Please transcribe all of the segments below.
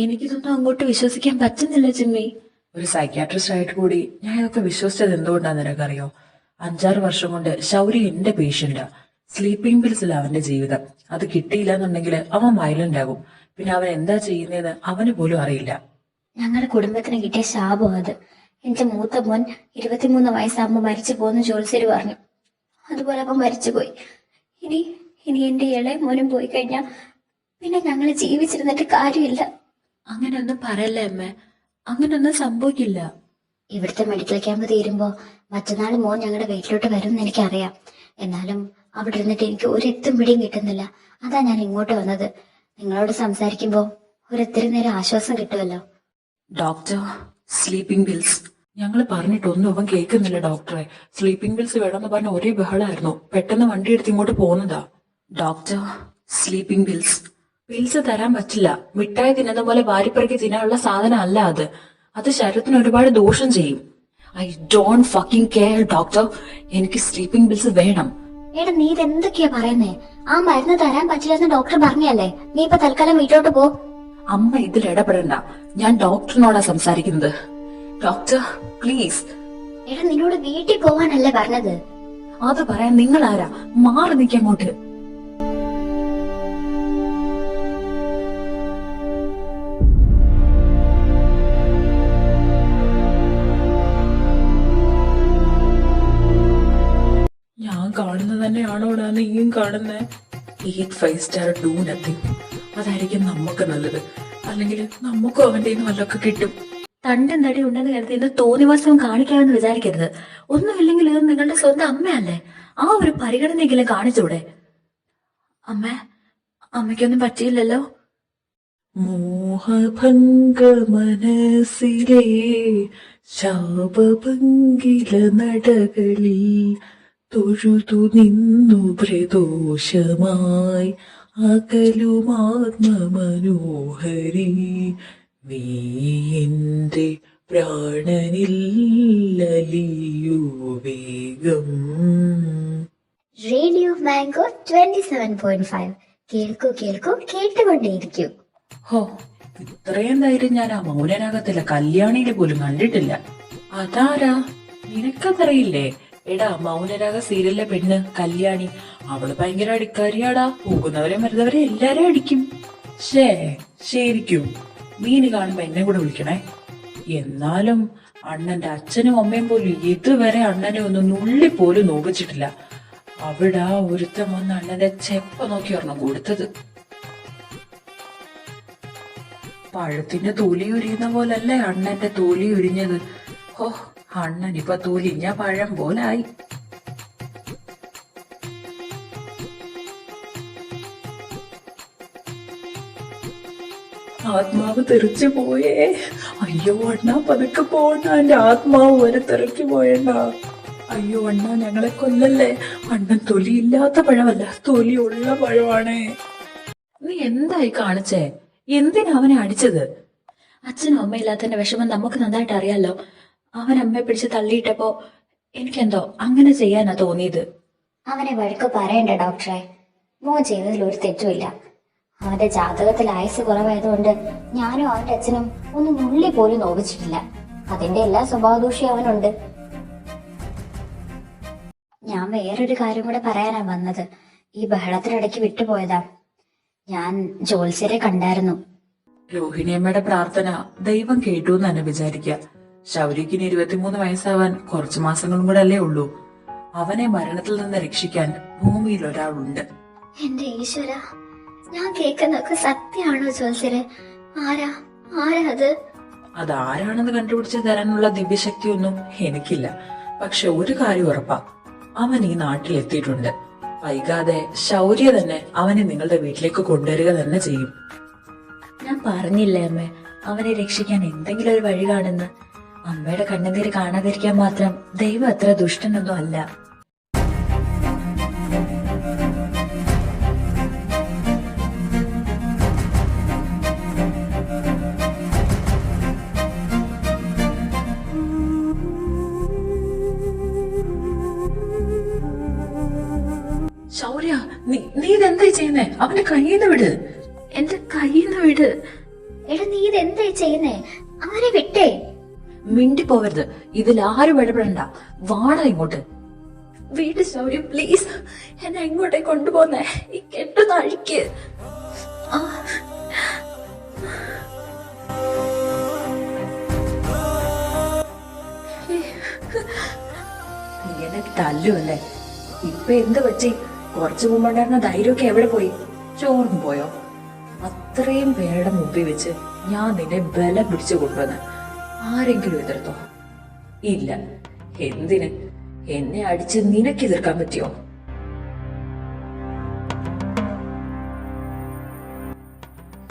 എനിക്കിതൊന്നും അങ്ങോട്ട് വിശ്വസിക്കാൻ പറ്റുന്നില്ല ചിമ്മി. ഒരു സൈക്യാട്രിസ്റ്റ് ആയിട്ട് കൂടി ഞാൻ ഇതൊക്കെ വിശ്വസിച്ചത് എന്തുകൊണ്ടാന്ന് നിനക്കറിയോ? 5-6 വർഷം കൊണ്ട് ശൗര്യ എന്റെ പേഷ്യന്റാ. സ്ലീപ്പിംഗ് പിൽസിൽ അവന്റെ ജീവിതം. അത് കിട്ടിയില്ല എന്നുണ്ടെങ്കിൽ അവൻ വയലന്റ് ആകും. പിന്നെ അവൻ എന്താ ചെയ്യുന്നതെന്ന് അവന് പോലും അറിയില്ല. ഞങ്ങളുടെ കുടുംബത്തിന് കിട്ടിയ ശാപം അത്. എന്റെ മൂത്ത മോൻ 23 വയസ്സാകുമ്പോ മരിച്ചു പോകുന്ന ജോത്സ്യര് പറഞ്ഞു. അതുപോലെ അവൻ മരിച്ചുപോയി. ഇനി ഇനി എന്റെ ഇളയ മോനും പോയി കഴിഞ്ഞാ പിന്നെ ഞങ്ങൾ ജീവിച്ചിരുന്നിട്ട് കാര്യമില്ല. അങ്ങനെയൊന്നും പറയല്ലേ അമ്മ, അങ്ങനെയൊന്നും സംഭവിക്കില്ല. ഇവിടുത്തെ മെഡിക്കൽ ക്യാമ്പ് തീരുമ്പോ മറ്റന്നാൾ മോൻ ഞങ്ങളുടെ വീട്ടിലോട്ട് വരും എന്ന് എനിക്കറിയാം. എന്നാലും അവിടെ ഇരുന്നിട്ട് എനിക്ക് ഒരെത്തും പിടിയും കിട്ടുന്നില്ല. അതാ ഞാൻ ഇങ്ങോട്ട് വന്നത്. നിങ്ങളോട് സംസാരിക്കുമ്പോ ഒരിത്തിരി നേരം ആശ്വാസം കിട്ടുമല്ലോ. ഡോക്ടർ, സ്ലീപ്പിംഗ് പിൽസ് ഞങ്ങൾ പറഞ്ഞിട്ടൊന്നും അവൻ കേൾക്കുന്നില്ല ഡോക്ടറെ. സ്ലീപ്പിംഗ് പിൽസ് വേണമെന്ന് പറഞ്ഞ ഒരേ ബഹളായിരുന്നു. പെട്ടെന്ന് വണ്ടി എടുത്ത് ഇങ്ങോട്ട് പോകുന്നതാ. ഡോക്ടർ, സ്ലീപ്പിംഗ് പിൽസ് പിൽസ് തരാൻ പറ്റില്ല. മിഠായി തിന്നുന്ന പോലെ വാരിപ്പറക്കി തിന്നാനുള്ള സാധനം അല്ല അത്. അത് ശരീരത്തിന് ഒരുപാട് ദോഷം ചെയ്യും. I don't fucking care doctor. എനിക്ക് സ്ലീപ്പിംഗ് പിൽസ് വേണം. എടാ നീ ഇതെന്തൊക്കെയാ പറയുന്നേ? ആ മരുന്ന് തരാൻ പറ്റില്ലെന്ന് ഡോക്ടർ പറഞ്ഞല്ലേ. നീ ഇപ്പൊ തൽക്കാലം വീട്ടിലോട്ട് പോ. അമ്മ ഇതിൽ ഇടപെടണ്ട. ഞാൻ ഡോക്ടറിനോടാ സംസാരിക്കുന്നത്. Doctor please. എടാ നിന്നോട് വീട്ടിൽ പോവാനല്ലേ പറഞ്ഞത്? അത് പറയാൻ നിങ്ങൾ ആരാ? മാറി നിൽക്കങ്ങോട്ട്. ഞാൻ കാണുന്നത് തന്നെയാണോ നീയും കാണുന്നേ? 8 5 സ്റ്റാർ ഡൂ നത്തിങ്. അതായിരിക്കും നമുക്ക് നല്ലത്. അല്ലെങ്കിൽ നമുക്കും അവന്റെ വല്ലതൊക്കെ കിട്ടും. തണ്ടും തടി ഉണ്ടെന്ന് കരുതി ഇന്ന് തോന്നിവാസവും കാണിക്കാമെന്ന് വിചാരിക്കരുത്. ഒന്നുമില്ലെങ്കിൽ ഇത് നിങ്ങളുടെ സ്വന്തം അമ്മയല്ലേ. ആ ഒരു പരിഗണനയെങ്കിലും കാണിച്ചൂടെ? അമ്മയ്ക്കൊന്നും പറ്റിയില്ലല്ലോ? മോഹഭംഗ മനസ്സിലെ ശാപഭംഗില നടകളിൽ തൊഴുതു നിന്നു പ്രദോഷമായി അകലുമാത്മമനോഹരി. നീ എന്റെ പ്രാണനിൽ അലിയൂ വേഗം. റേഡിയോ മാംഗോ 27.5 കേൾക്കൂ കേൾക്കൂ കേട്ടുകൊണ്ടേയിരിക്കൂ. ഹോ, ഇത്രയും ധൈര്യം ഞാൻ ആ മൗനരാഗത്തിലെ കല്യാണിയില് പോലും കണ്ടിട്ടില്ല. അതാരാ? നിനക്കതറിയില്ലേ? എടാ, മൗനരാഗ സീരിയലിലെ പെണ്ണ് കല്യാണി. അവള് ഭയങ്കര അടിക്കാരിയാടാ. പോകുന്നവരെ മരുന്നവരെ എല്ലാരും അടിക്കും. ശരിക്കും മീന് കാണുമ്പോ എന്നെ കൂടെ വിളിക്കണേ. എന്നാലും അണ്ണന്റെ അച്ഛനും അമ്മയും പോലും ഇതുവരെ അണ്ണനെ ഒന്നും നുള്ളി പോലും നോക്കിച്ചിട്ടില്ല. അവിടെ ഒരുത്തം വന്ന് അണ്ണന്റെ ചെപ്പ നോക്കി ഒരെണ്ണം കൊടുത്തത്. പഴത്തിന്റെ തൊലി ഉരിയുന്ന പോലല്ലേ അണ്ണന്റെ തൊലി ഉരിഞ്ഞത്. ഹോ, അണ്ണൻ ഇപ്പൊ തൊലിഞ്ഞ പഴം പോലായി. ആത്മാവ് തെറിച്ചു പോയേ. അയ്യോ അണ്ണ, പതുക്കെ പോണ്ട. എന്റെ ആത്മാവ് വരെ തെറിച്ചു പോയണ്ട. അയ്യോ അണ്ണ, ഞങ്ങളെ കൊല്ലല്ലേ. അണ്ണൻ തൊലിയില്ലാത്ത പഴമല്ല, തൊലിയുള്ള പഴമാണേ. നീ എന്തായി കാണിച്ചേ? എന്തിനാ അവനെ അടിച്ചത്? അച്ഛനും അമ്മയില്ലാത്തതിന്റെ വിഷമം നമുക്ക് നന്നായിട്ട് അറിയാലോ. അവൻ അമ്മയെ പിടിച്ച് തള്ളിയിട്ടപ്പോ എനിക്കെന്തോ അങ്ങനെ ചെയ്യാനാ തോന്നിയത്. അവനെ വഴക്ക് പറയണ്ട ഡോക്ടറെ. മോൻ ചെയ്തതിൽ ഒരു തെറ്റുമില്ല. അവന്റെ ജാതകത്തിൽ ആയുസ് കുറവായതുകൊണ്ട് ഞാനും അവന്റെ അച്ഛനും ഒന്നും നുള്ളി പോലും നോവിച്ചിട്ടില്ല. അതിന്റെ എല്ലാ സ്വഭാവദൂഷ്യം അവനുണ്ട്. ഞാൻ വേറൊരു കാര്യം കൂടെ പറയാനാ വന്നത്. ഈ ബഹളത്തിനിടയ്ക്ക് വിട്ടുപോയതാ. ഞാൻ ജോത്സ്യരെ കണ്ടായിരുന്നു. രോഹിണിയമ്മയുടെ പ്രാർത്ഥന ദൈവം കേട്ടു എന്ന് തന്നെ വിചാരിക്ക. ശൗര്യക്കിന് 23 വയസ്സാവാൻ കുറച്ചു മാസങ്ങളും കൂടെ അല്ലേ ഉള്ളൂ. അവനെ മരണത്തിൽ നിന്ന് രക്ഷിക്കാൻ ഭൂമിയിൽ ഒരാളുണ്ട്. എന്റെ ഈശ്വര, ഞാൻ കേൾക്കുന്നൊക്കെ സത്യമാണോ ജോത്സ്യരെ? ആരാ അത്? അതാരാണെന്ന് കണ്ടുപിടിച്ച് തരാനുള്ള ദിവ്യശക്തിയൊന്നും എനിക്കില്ല. പക്ഷെ ഒരു കാര്യം ഉറപ്പാ, അവൻ ഈ നാട്ടിലെത്തിയിട്ടുണ്ട്. വൈകാതെ ശൗര്യ തന്നെ അവനെ നിങ്ങളുടെ വീട്ടിലേക്ക് കൊണ്ടുവരിക തന്നെ ചെയ്യും. ഞാൻ പറഞ്ഞില്ലേ അമ്മേ, അവനെ രക്ഷിക്കാൻ എന്തെങ്കിലും ഒരു വഴി കാണുന്നു. അമ്മയുടെ കണ്ണുനീര് കാണാതിരിക്കാൻ മാത്രം ദൈവം അത്ര ദുഷ്ടനൊന്നും അല്ല. നീ ഇതെന്തായി ചെയ്യുന്നേ? അവന്റെ കയ്യിന്ന് വിട്. എന്റെ കയ്യിന്ന് വിട്. എടാ നീ ഇത് എന്തായി ചെയ്യുന്നേ? അവനെ വിട്ടേ. മിണ്ടി പോവരുത്, ഇതിൽ ആരും ഇടപെടണ്ട. വാടാ ഇങ്ങോട്ട്. വീട് ശൗര്യ പ്ലീസ്, എന്നെ എങ്ങോട്ടേ കൊണ്ടുപോന്നേ? ഈ കെട്ടുന്ന അഴിക്ക്. നീ എന്നെ തല്ലുമല്ലേ? ഇപ്പൊ എന്ത് പറ്റി? കുറച്ചു മുമ്പുണ്ടായിരുന്ന ധൈര്യമൊക്കെ എവിടെ പോയി? ചോർന്നു പോയോ? അത്രയും പേരുടെ മുമ്പിൽ വെച്ച് ഞാൻ നിന്നെ ബലം പിടിച്ചു കൊണ്ടുവന്ന് ആരെങ്കിലും എതിർത്തോ? ഇല്ല. എന്തിന്? എന്നെ അടിച്ച് നിനക്ക് എതിർക്കാൻ പറ്റിയോ?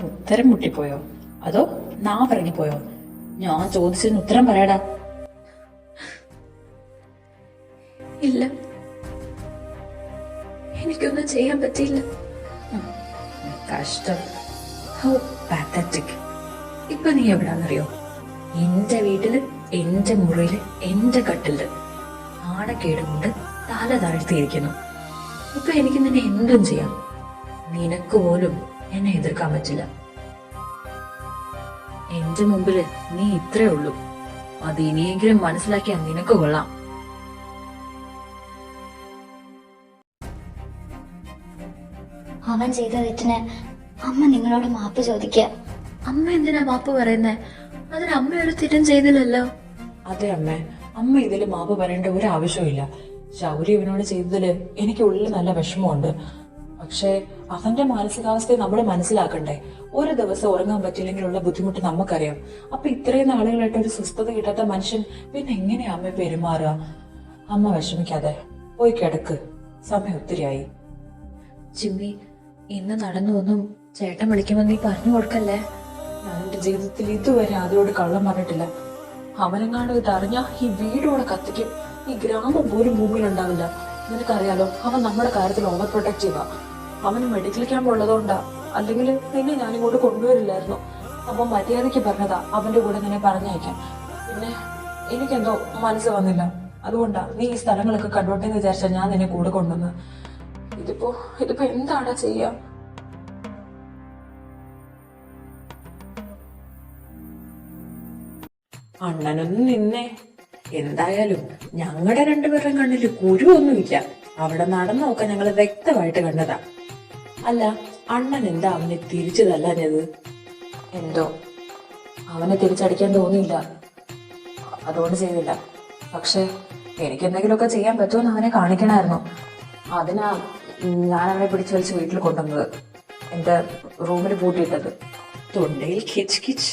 ഉത്തരം മുട്ടിപ്പോയോ? അതോ നാ പറഞ്ഞുപോയോ? ഞാൻ ചോദിച്ചതിന് ഉത്തരം പറയടാ. ഇല്ല, എനിക്കൊന്നും ചെയ്യാൻ പറ്റിയില്ല. കഷ്ടം. ഹോ പാത്തറ്റിക്. ഇപ്പൊ നീ എവിടാന്നറിയോ? എന്റെ വീട്ടില്, എന്റെ മുറിയില്, എന്റെ കട്ടില് ആണക്കേട് കൊണ്ട് തല താഴ്ത്തിയിരിക്കുന്നു. ഇപ്പൊ എനിക്ക് നിന്നെ എന്തും ചെയ്യാം. നിനക്ക് പോലും എന്നെ എതിർക്കാൻ പറ്റില്ല. എന്റെ മുമ്പില് നീ ഇത്രേ ഉള്ളൂ. അത് ഇനിയെങ്കിലും മനസ്സിലാക്കിയാൽ നിനക്ക് കൊള്ളാം. അവൻ ചെയ്ത തെറ്റിന് അമ്മ നിങ്ങളോട് മാപ്പ് ചോദിക്കുക. അമ്മ എന്തിനാ മാപ്പ് പറയുന്നേ? അതിന് അമ്മ ഒരു തെറ്റും ചെയ്തില്ലല്ലോ. അതെ അമ്മേ, അമ്മ ഇതില് മാപ്പ് പറയേണ്ട ഒരു ആവശ്യമില്ല. ശൗര്യ ഇവനോട് ചെയ്തതില് എനിക്ക് ഉള്ളിൽ നല്ല വിഷമമുണ്ട്. പക്ഷെ അവന്റെ മാനസികാവസ്ഥയെ നമ്മൾ മനസ്സിലാക്കണ്ടേ? ഒരു ദിവസം ഉറങ്ങാൻ പറ്റില്ലെങ്കിലുള്ള ബുദ്ധിമുട്ട് നമുക്കറിയാം. അപ്പൊ ഇത്രയും നാളുകളായിട്ട് ഒരു സ്വസ്ഥത കിട്ടാത്ത മനുഷ്യൻ പിന്നെ എങ്ങനെയാ അമ്മ പെരുമാറുക? അമ്മ വിഷമിക്കാതെ പോയി കിടക്ക്, സമയം ഒത്തിരിയായി. ജിമ്മി, ഇന്ന് നടന്നൊന്നും ചേട്ടൻ വിളിക്കുമെന്ന് നീ പറഞ്ഞു കൊടുക്കല്ലേ. ഞാൻ എന്റെ ജീവിതത്തിൽ ഇതുവരെ അതിനോട് കള്ളം പറഞ്ഞിട്ടില്ല. അവനെങ്ങാണ്ട് ഇത് അറിഞ്ഞാ ഈ വീടോടെ കത്തിക്കും. ഈ ഗ്രാമം പോലും ഭൂമിയിലുണ്ടാവില്ല. നിനക്കറിയാലോ, അവൻ നമ്മുടെ കാര്യത്തിൽ ഓവർ പ്രൊട്ടക്റ്റീവാ. അവന് മെഡിക്കൽ ക്യാമ്പ് ഉള്ളതുകൊണ്ടാ. അല്ലെങ്കിൽ നിന്നെ ഞാനിങ്ങോട്ട് കൊണ്ടുവരില്ലായിരുന്നു. അപ്പൊ മര്യാദയ്ക്ക് പറഞ്ഞതാ അവന്റെ കൂടെ നിന്നെ പറഞ്ഞയക്കാൻ. പിന്നെ എനിക്കെന്തോ മനസ്സ് വന്നില്ല. അതുകൊണ്ടാ നീ ഈ സ്ഥലങ്ങളൊക്കെ കണ്ടോട്ടെ എന്ന് വിചാരിച്ചാ ഞാൻ നിന്നെ കൂടെ കൊണ്ടുവന്ന്. ഇതിപ്പോ എന്താടാ ചെയ്യാ? അണ്ണനൊന്നും നിന്നെ. എന്തായാലും ഞങ്ങളുടെ രണ്ടുപേരുടെ കണ്ണില് കുരുവൊന്നുമില്ല. അവിടെ നടന്നു നോക്കാൻ ഞങ്ങള് വ്യക്തമായിട്ട് കണ്ടതാ. അല്ല, അണ്ണൻ എന്താ അവനെ തിരിച്ചു തല്ലാഞ്ഞത്? എന്തോ അവനെ തിരിച്ചടിക്കാൻ തോന്നിയില്ല, അതുകൊണ്ട് ചെയ്തില്ല. പക്ഷെ എനിക്ക് എന്തെങ്കിലുമൊക്കെ ചെയ്യാൻ പറ്റുമെന്ന് അവനെ കാണിക്കണമായിരുന്നു. അതിനാ ഞാൻ അവനെ പിടിച്ചു വലിച്ച് വീട്ടിൽ കൊണ്ടുവന്നത്, എന്റെ റൂമിൽ പൂട്ടിയിട്ടത്. തൊണ്ടയിൽ കിച്ച് കിച്ച്.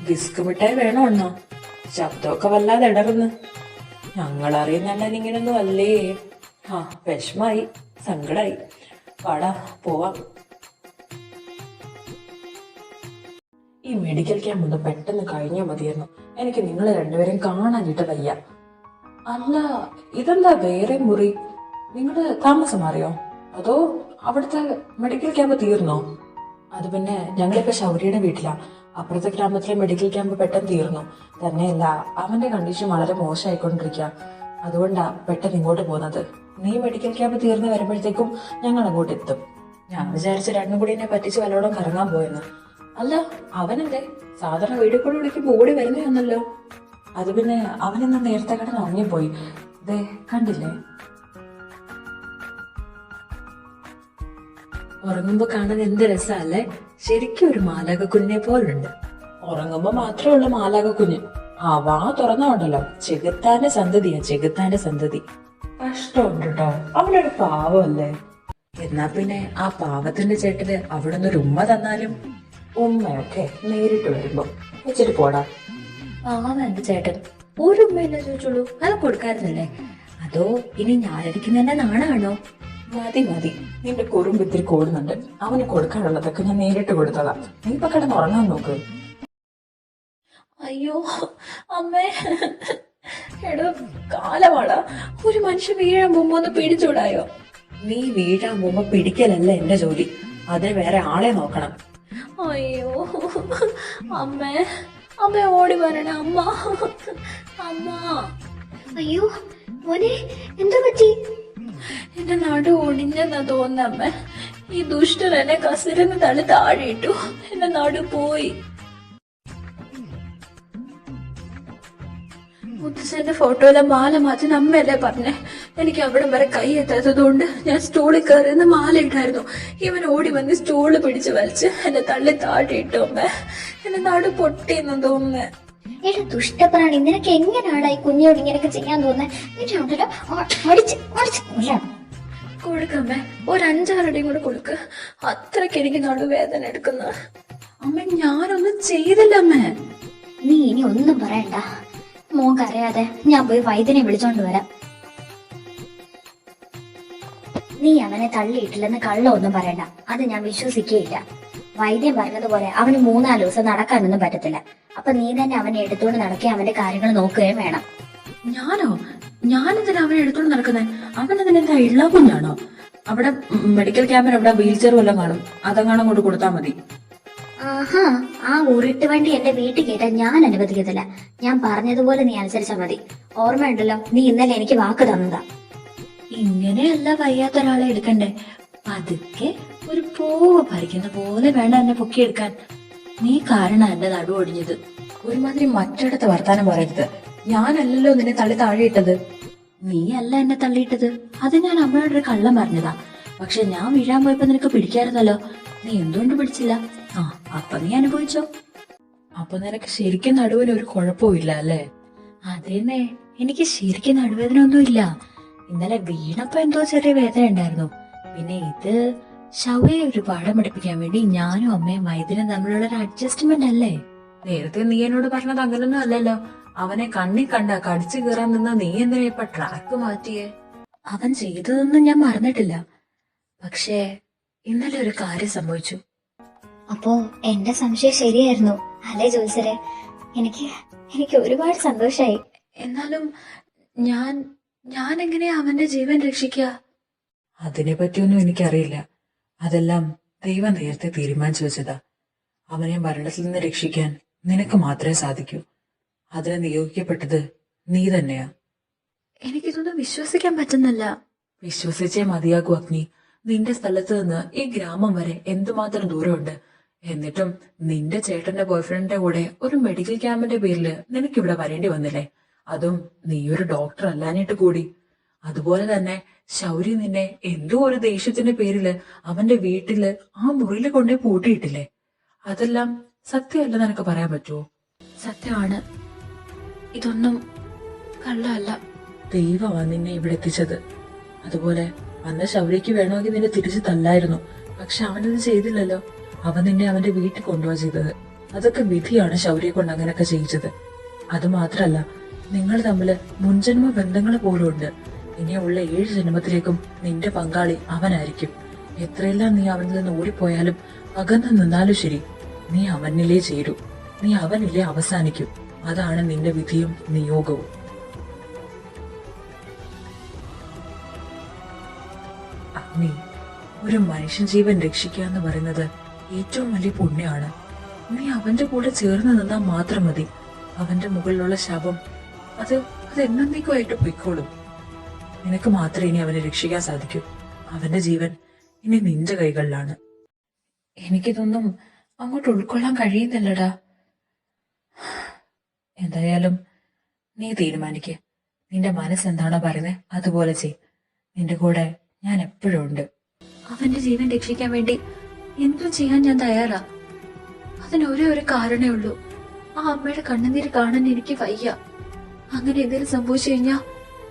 വിസ്ക് മിഠായി വേണോ അണ്ണാ? ശബ്ദമൊക്കെ വല്ലാതെ ഇടറുന്നു. ഞങ്ങളറിയുന്നണ്ണൻ ഇങ്ങനൊന്നും അല്ലേ. വിഷമായി, സങ്കടായി. വാടാ പോവാം. ഈ മെഡിക്കൽ ക്യാമ്പ് ഒന്ന് പെട്ടെന്ന് കഴിഞ്ഞാൽ മതിയായിരുന്നു. എനിക്ക് നിങ്ങളെ രണ്ടുപേരും കാണാനിട്ട് വയ്യ. അല്ല, ഇതെന്താ വേറെ മുറി? നിങ്ങള് താമസം മാറിയോ? അതോ അവിടുത്തെ മെഡിക്കൽ ക്യാമ്പ് തീർന്നോ? അത് പിന്നെ ഞങ്ങളിപ്പോ ശൗര്യയുടെ വീട്ടിലാ. അപ്പുറത്തെ ഗ്രാമത്തിലെ മെഡിക്കൽ ക്യാമ്പ് പെട്ടെന്ന് തീർന്നു. തന്നെയല്ല, അവന്റെ കണ്ടീഷൻ വളരെ മോശമായിക്കൊണ്ടിരിക്കുക. അതുകൊണ്ടാ പെട്ടെന്ന് ഇങ്ങോട്ട് പോകുന്നത്. നീ മെഡിക്കൽ ക്യാമ്പ് തീർന്ന് വരുമ്പോഴത്തേക്കും ഞങ്ങൾ അങ്ങോട്ട് എത്തും. ഞാൻ വിചാരിച്ച രണ്ടും കൂടി എന്നെ പറ്റിച്ച് വല്ലോടും കറങ്ങാൻ പോയെന്ന്. അല്ല, അവനെന്തേ? സാധാരണ വീഡിയോ കോൾ വിളിക്കുമ്പോ ഓടി വരുന്നതാണല്ലോ. അത് പിന്നെ അവനിന്ന് നേരത്തെ കിടന്ന് ഉറങ്ങിപ്പോയി. ദേ കണ്ടില്ലേ? ഉറങ്ങുമ്പോ കാണാൻ എന്ത് രസമല്ലേ? ശരിക്കും ഒരു മാലാക കുഞ്ഞിനെ പോലുണ്ട്. ഉറങ്ങുമ്പോ മാത്രമുള്ള മാലാക കുഞ്ഞ്. ആ വാ തുറന്നോണ്ടല്ലോ, ചെകുത്താന്റെ സന്തതിയാ, ചെകുത്താന്റെ സന്തതി. കഷ്ടമുണ്ട് കേട്ടോ, അവനൊരു പാവമല്ലേ. എന്നാ പിന്നെ ആ പാവത്തിന്റെ ചേട്ടന് അവിടെ നിന്ന് ഒരു ഉമ്മ തന്നാലും. ഉമ്മയൊക്കെ നേരിട്ട് വരുമ്പോ വെച്ചിട്ട് പോടാ. എന്റെ ചേട്ടൻ ഒരു ഉമ്മയില്ല ചോദിച്ചോളൂ, അത് കൊടുക്കാറുന്നല്ലേ? അതോ ഇനി ഞാനിരിക്കുന്നതിന്റെ നാണാണോ? മതി മതി, നിന്റെ കുറുമ്പിത്തിരി കൂടുന്നുണ്ട്. അവന് കൊടുക്കാനുള്ളതൊക്കെ ഞാൻ നേരിട്ട് കൊടുത്തോളാം. നീ ഇപ്പൊ കിടന്ന് ഉറങ്ങാൻ നോക്ക്. അയ്യോ അമ്മേ, എടോ കാലമാടാ. ഒരു മനുഷ്യൻ വീഴാൻ മുമ്പ് ഒന്ന് പിടിച്ചൂടായോ? നീ വീഴാൻ പോകുമ്പോ പിടിക്കലല്ല എന്റെ ജോലി, അതിന് വേറെ ആളെ നോക്കണം. അയ്യോ അമ്മേ, അമ്മ ഓടി വരണ അമ്മ, അമ്മ. അയ്യോ മോനെ, എന്താ പറ്റി? എന്റെ നടു ഒടിഞ്ഞെന്നാ തോന്നുന്നമ്മ. ഈ ദുഷ്ടൻ എന്നെ കസരന്ന് തള്ളി താഴെ ഇട്ടു. എന്റെ നടു പോയി. അച്ഛന്റെ ഫോട്ടോയിലെ മാല മാറ്റാൻ അമ്മയല്ലേ പറഞ്ഞേ. എനിക്ക് അവിടം വരെ കൈ എത്താത്തത് കൊണ്ട് ഞാൻ സ്റ്റൂളിൽ കയറിയെന്ന് മാല ഇട്ടായിരുന്നു. ഇവൻ ഓടി വന്ന് സ്റ്റൂള് പിടിച്ച് വലിച്ച് എന്നെ തള്ളി താട്ടിയിട്ടു. അമ്മ എന്നെ നാട് പൊട്ടിയെന്ന് തോന്നുന്നേ. എടാ ദുഷ്ടപ്രാണി, നിനക്ക് എങ്ങനെയാണ് ഈ കുഞ്ഞോട് ഇങ്ങനെയൊക്കെ ചെയ്യാൻ തോന്നുന്നത്? കൊടുക്കമ്മേ, ഒരു 5-6 കൂടെ കൊടുക്ക്. അത്രയ്ക്ക് എനിക്ക് നടുവേദന എടുക്കുന്ന. അമ്മ ഞാനൊന്നും ചെയ്തില്ല അമ്മേ. നീ ഇനി ഒന്നും പറയണ്ട. മോൻ കരയാതെ ഞാൻ പോയി വൈദ്യനെ വിളിച്ചോണ്ട് വരാം. നീ അവനെ തള്ളിയിട്ടില്ലെന്ന് കള്ളമൊന്നും പറയണ്ട, അത് ഞാൻ വിശ്വസിക്കുകയില്ല. വൈദ്യൻ പറഞ്ഞതുപോലെ അവന് 3-4 ദിവസം നടക്കാനൊന്നും പറ്റത്തില്ല. അപ്പൊ നീ തന്നെ അവനെ എടുത്തുകൊണ്ട് നടക്കുകയും അവന്റെ കാര്യങ്ങൾ നോക്കുകയും വേണം. ഞാനോ? ഞാനെന്തിനാ അവനെ എടുത്തോണ്ട് നടക്കുന്നേ? അവനെന്തിനെന്താ ഇള്ള കുഞ്ഞാണോ? അവിടെ മെഡിക്കൽ ക്യാമ്പിന് അവിടെ വീൽ ചെയർ വല്ലതും കാണും, അതങ്ങാണം കൊണ്ട് കൊടുത്താൽ മതി. ആഹാ, ആ ഉരുട്ട് വണ്ടി എന്റെ വീട്ടിൽ കയറ്റാൻ ഞാൻ അനുവദിക്കത്തില്ല. ഞാൻ പറഞ്ഞതുപോലെ നീ അനുസരിച്ചാ മതി. ഓർമ്മയുണ്ടല്ലോ, നീ ഇന്നലെ എനിക്ക് വാക്ക് തന്നതാ. ഇങ്ങനെയല്ല വയ്യാത്ത ഒരാളെ എടുക്കണ്ടേ. പതുക്കെ ഒരു പൂവ് പറിക്കുന്ന പോലെ വേണം എന്നെ പൊക്കിയെടുക്കാൻ. നീ കാരണം എന്റെ നടു ഒടിഞ്ഞത്. ഒരുമാതിരി മറ്റിടത്ത് വർത്താനം പറയരുത്. ഞാനല്ലല്ലോ നിന്നെ തള്ളി താഴെ ഇട്ടത്. നീ അല്ല എന്നെ തള്ളിയിട്ടത്. അത് ഞാൻ അമ്മയോടൊരു കള്ളം പറഞ്ഞതാ. പക്ഷെ ഞാൻ വീഴാൻ പോയപ്പോ നിനക്ക് പിടിക്കായിരുന്നല്ലോ. നീ എന്തുകൊണ്ട് പിടിച്ചില്ല? ആ, അപ്പൊ നീ അനുഭവിച്ചോ. അപ്പൊ നിനക്ക് ശരിക്കും നടുവിന് ഒരു കുഴപ്പവും ഇല്ല അല്ലേ? അതേന്നേ, എനിക്ക് ശരിക്കും നടുവേദന ഒന്നുമില്ല. ഇന്നലെ വീണപ്പോ എന്തോ ചെറിയ വേദന ഉണ്ടായിരുന്നു. പിന്നെ ഇത് ശൗയെ ഒരു പാഠം പഠിപ്പിക്കാൻ വേണ്ടി ഞാനും അമ്മയും വൈദ്യനും തമ്മിലുള്ള ഒരു അഡ്ജസ്റ്റ്മെന്റ് അല്ലേ? നേരത്തെ നീ എന്നോട് പറഞ്ഞത് അങ്ങനൊന്നും അല്ലല്ലോ. അവനെ കണ്ണി കണ്ട കടിച്ചു കയറാൻ നിന്ന നീ എന്തിനാ ഇപ്പൊ ട്രാക്ക് മാറ്റിയേ? അവൻ ചെയ്തതൊന്നും ഞാൻ മറന്നിട്ടില്ല. പക്ഷേ ഇന്നലെ ഒരു കാര്യം സംഭവിച്ചു. അപ്പോ എന്റെ സംശയം ശരിയായിരുന്നു അല്ലേ ജോത്സരെ? എനിക്ക് ഒരുപാട് സന്തോഷായി. എന്നാലും ഞാൻ എങ്ങനെയാ അവന്റെ ജീവൻ രക്ഷിക്കുക? അതിനെ പറ്റിയൊന്നും എനിക്കറിയില്ല. അതെല്ലാം ദൈവം നേരത്തെ തീരുമാനിച്ചു വെച്ചതാ. അവനെ മരണത്തിൽ നിന്ന് രക്ഷിക്കാൻ നിനക്ക് മാത്രമേ സാധിക്കൂ. അതിനെ നിയോഗിക്കപ്പെട്ടത് നീ തന്നെയാ. എനിക്കിതൊന്നും വിശ്വസിക്കാൻ പറ്റുന്നില്ല. വിശ്വസിച്ചേ മതിയാകൂ അഗ്നി. നിന്റെ സ്ഥലത്ത് നിന്ന് ഈ ഗ്രാമം വരെ എന്തുമാത്രം ദൂരമുണ്ട്. എന്നിട്ടും നിന്റെ ചേട്ടന്റെ ബോയ്ഫ്രണ്ടിന്റെ കൂടെ ഒരു മെഡിക്കൽ ക്യാമ്പിന്റെ പേരിൽ നിനക്കിവിടെ വരേണ്ടി വന്നില്ലേ? അതും നീ ഒരു ഡോക്ടർ അല്ലാഞ്ഞിട്ട് കൂടി. അതുപോലെ തന്നെ ശൗരി നിന്നെ എന്തോ ഒരു ദേഷ്യത്തിന്റെ പേരില് അവന്റെ വീട്ടില് ആ മുറിയിൽ കൊണ്ടേ പൂട്ടിയിട്ടില്ലേ? അതെല്ലാം സത്യമല്ല നിനക്ക് പറയാൻ പറ്റുമോ? സത്യമാണ്. ഇതൊന്നും കള്ളമല്ല. ദൈവമാ നിന്നെ ഇവിടെ എത്തിച്ചത്. അതുപോലെ അന്ന് ശൗര്യക്ക് വേണമെങ്കിൽ നിന്നെ തിരിച്ചു തല്ലായിരുന്നു. പക്ഷെ അവനത് ചെയ്തില്ലല്ലോ. അവൻ നിന്നെ അവന്റെ വീട്ടിൽ കൊണ്ടുപോവാ ചെയ്തത്. അതൊക്കെ വിധിയാണ് ശൗര്യയെ കൊണ്ട് അങ്ങനെയൊക്കെ ചെയ്യിച്ചത്. അത് മാത്രല്ല, നിങ്ങൾ തമ്മില് മുൻജന്മ ബന്ധങ്ങൾ പോലും ഉണ്ട്. ഇനിയുള്ള 7 ജന്മത്തിലേക്കും നിന്റെ പങ്കാളി അവനായിരിക്കും. എത്രയെല്ലാം നീ അവനിൽ നിന്ന് ഓടിപ്പോയാലും അകന്നു നിന്നാലും ശരി, നീ അവനിലേ ചേരൂ. നീ അവനിലേ അവസാനിക്കും. അതാണ് നിന്റെ വിധിയും നിയോഗവും. അഗ്നി, ഒരു മനുഷ്യൻ ജീവൻ രക്ഷിക്കുക എന്ന് പറയുന്നത് ഏറ്റവും വലിയ പുണ്യമാണ്. നീ അവന്റെ കൂടെ ചേർന്ന് നിന്നാൽ മാത്രം മതി. അവന്റെ മുകളിലുള്ള ശാപം അത് എന്നേക്കുമായിട്ട് പൊയ്ക്കോളും. നിനക്ക് മാത്രമേ ഇനി അവനെ രക്ഷിക്കാൻ സാധിക്കൂ. അവന്റെ ജീവൻ ഇനി നിന്റെ കൈകളിലാണ്. എനിക്കിതൊന്നും അങ്ങോട്ട് ഉൾക്കൊള്ളാൻ കഴിയുന്നില്ലടാ. എന്തായാലും നീ തീരുമാനിക്ക്. നിന്റെ മനസ്സെന്താണോ പറയുന്നത് അതുപോലെ ചെയ്. നിന്റെ കൂടെ ഞാൻ എപ്പോഴും ഉണ്ട്. അവന്റെ ജീവൻ രക്ഷിക്കാൻ വേണ്ടി എന്തും ചെയ്യാൻ ഞാൻ തയ്യാറാ. അതിന് ഒരേ ഒരു കാരണേ ഉള്ളൂ. ആ അമ്മയുടെ കണ്ണുനീര് കാണാൻ എനിക്ക് വയ്യ. അങ്ങനെ എന്തെങ്കിലും സംഭവിച്ചു കഴിഞ്ഞാ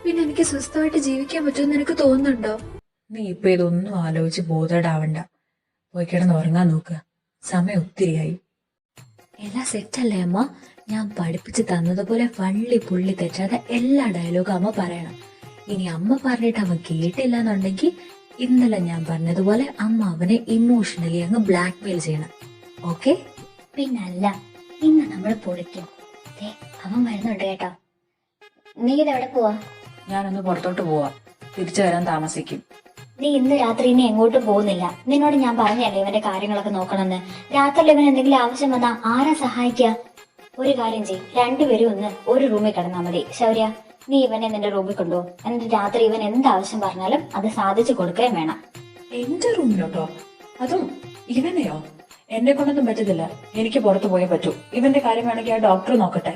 പിന്നെ എനിക്ക് സ്വസ്ഥമായിട്ട് ജീവിക്കാൻ പറ്റുമെന്ന് എനിക്ക് തോന്നുന്നുണ്ടോ? നീ ഇപ്പൊ ഇതൊന്നും ആലോചിച്ച് ബോധേടാവണ്ട. പോയി കിടന്ന് ഉറങ്ങാൻ നോക്ക്. സമയം ഒത്തിരിയായി. എല്ലാം സെറ്റല്ലേ അമ്മ? ഞാൻ പഠിപ്പിച്ച് തന്നതുപോലെ വള്ളി പുള്ളി തെറ്റാതെ എല്ലാ ഡയലോഗും അമ്മ പറയണം. ഇനി അമ്മ പറഞ്ഞിട്ട് അവൻ കേട്ടില്ല എന്നുണ്ടെങ്കിൽ ഇന്നലെ ഞാൻ പറഞ്ഞതുപോലെ അമ്മ അവനെ ഇമോഷണലി അങ്ങ് ബ്ലാക്ക്മെയിൽ ചെയ്യണം. ഓക്കെ? പിന്നല്ല, ഇന്ന് നമ്മൾ പൊളിക്കും. അവൻ വരുന്നുണ്ട് കേട്ടോ. നീ ഇതെവിടെ പോവാ? ഞാനൊന്ന് പുറത്തോട്ട് പോവാ. തിരിച്ചു വരാൻ താമസിക്കും. നീ ഇന്ന് രാത്രി ഇനി എങ്ങോട്ടും പോകുന്നില്ല. നിന്നോട് ഞാൻ പറഞ്ഞല്ലേ ഇവന്റെ കാര്യങ്ങളൊക്കെ നോക്കണമെന്ന്. രാത്രി ഇവൻ എന്തെങ്കിലും ആവശ്യം വന്നാ ആരാ സഹായിക്കുക? ഒരു കാര്യം ചെയ്യ്, രണ്ടുപേരും ഒന്ന് ഒരു റൂമിൽ കിടന്നാ മതി. ശൗര്യ, നീ ഇവനെ നിന്റെ റൂമിൽ കൊണ്ടുപോകും. എന്നിട്ട് രാത്രി ഇവൻ എന്താവശ്യം പറഞ്ഞാലും അത് സാധിച്ചു കൊടുക്കുകയും വേണം. എന്റെ റൂമിലോട്ടോ? അതും ഇവനെയോ? എന്നെ കൊണ്ടൊന്നും പറ്റത്തില്ല. എനിക്ക് പുറത്തു പോയേ പറ്റൂ. ഇവന്റെ കാര്യം വേണമെങ്കിൽ ആ ഡോക്ടർ നോക്കട്ടെ.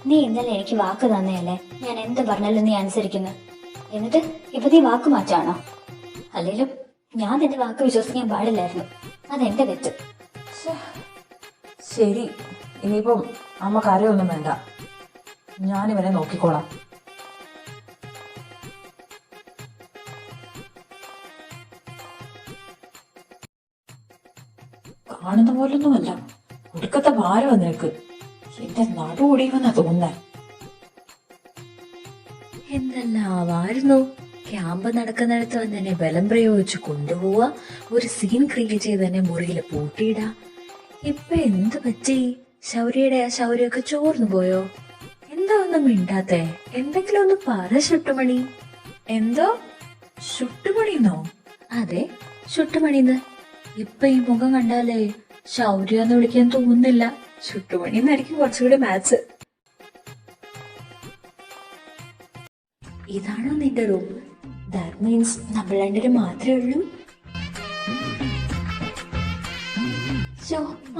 നീ ഇന്നലെ എനിക്ക് വാക്ക് തന്നെയല്ലേ, ഞാൻ എന്ത് പറഞ്ഞാലും നീ അനുസരിക്കുന്നു. എന്നിട്ട് ഇപ്പൊ നീ വാക്ക് മാറ്റാണോ? അല്ലെങ്കിലും ഞാൻ നിന്റെ വാക്ക് വിശ്വസിക്കാൻ പാടില്ലായിരുന്നു, അതെന്റെ തെറ്റ്. ശരി, ഇനിയിപ്പം അമ്മ കരയൊന്നും വേണ്ട, ഞാനിവനെ നോക്കിക്കോളാം. കാണുന്ന പോലൊന്നുമല്ല, ഒടുക്കത്തെ ഭാരം നിനക്ക്. എന്റെ നടു ഓടിയുമെന്നാ തോന്നുന്നേ. എന്തെല്ലാമായിരുന്നു. ക്യാമ്പ് നടക്കുന്നിടത്ത് വന്ന് എന്നെ ബലം പ്രയോഗിച്ച് കൊണ്ടുപോവുക, ഒരു സീൻ ക്രിയേറ്റ് ചെയ്ത് എന്നെ മുറിയിൽ പൂട്ടിയിടാ. ഇപ്പൊ എന്ത് പറ്റി? ശൗര്യയുടെ ആ ശൗര്യമൊക്കെ ചോർന്നു പോയോ? എന്താ ഒന്നും മിണ്ടാത്തെ? എന്തെങ്കിലും ഒന്ന് പറ ചുട്ടുമണി. എന്തോ ചുട്ടുമണിന്നോ? അതെ, ചുട്ടുമണിന്ന്. ഇപ്പൊ ഈ മുഖം കണ്ടാലേ ശൗര്യ എന്ന് വിളിക്കാൻ തോന്നുന്നില്ല, ചുട്ടുമണിന്നായിരിക്കും കുറച്ചുകൂടി മാച്ച്. ഇതാണോ നിന്റെ റൂം? ദാറ്റ് മീൻസ് നമ്മൾ രണ്ടുപേരും മാത്രമേ ഉള്ളൂ.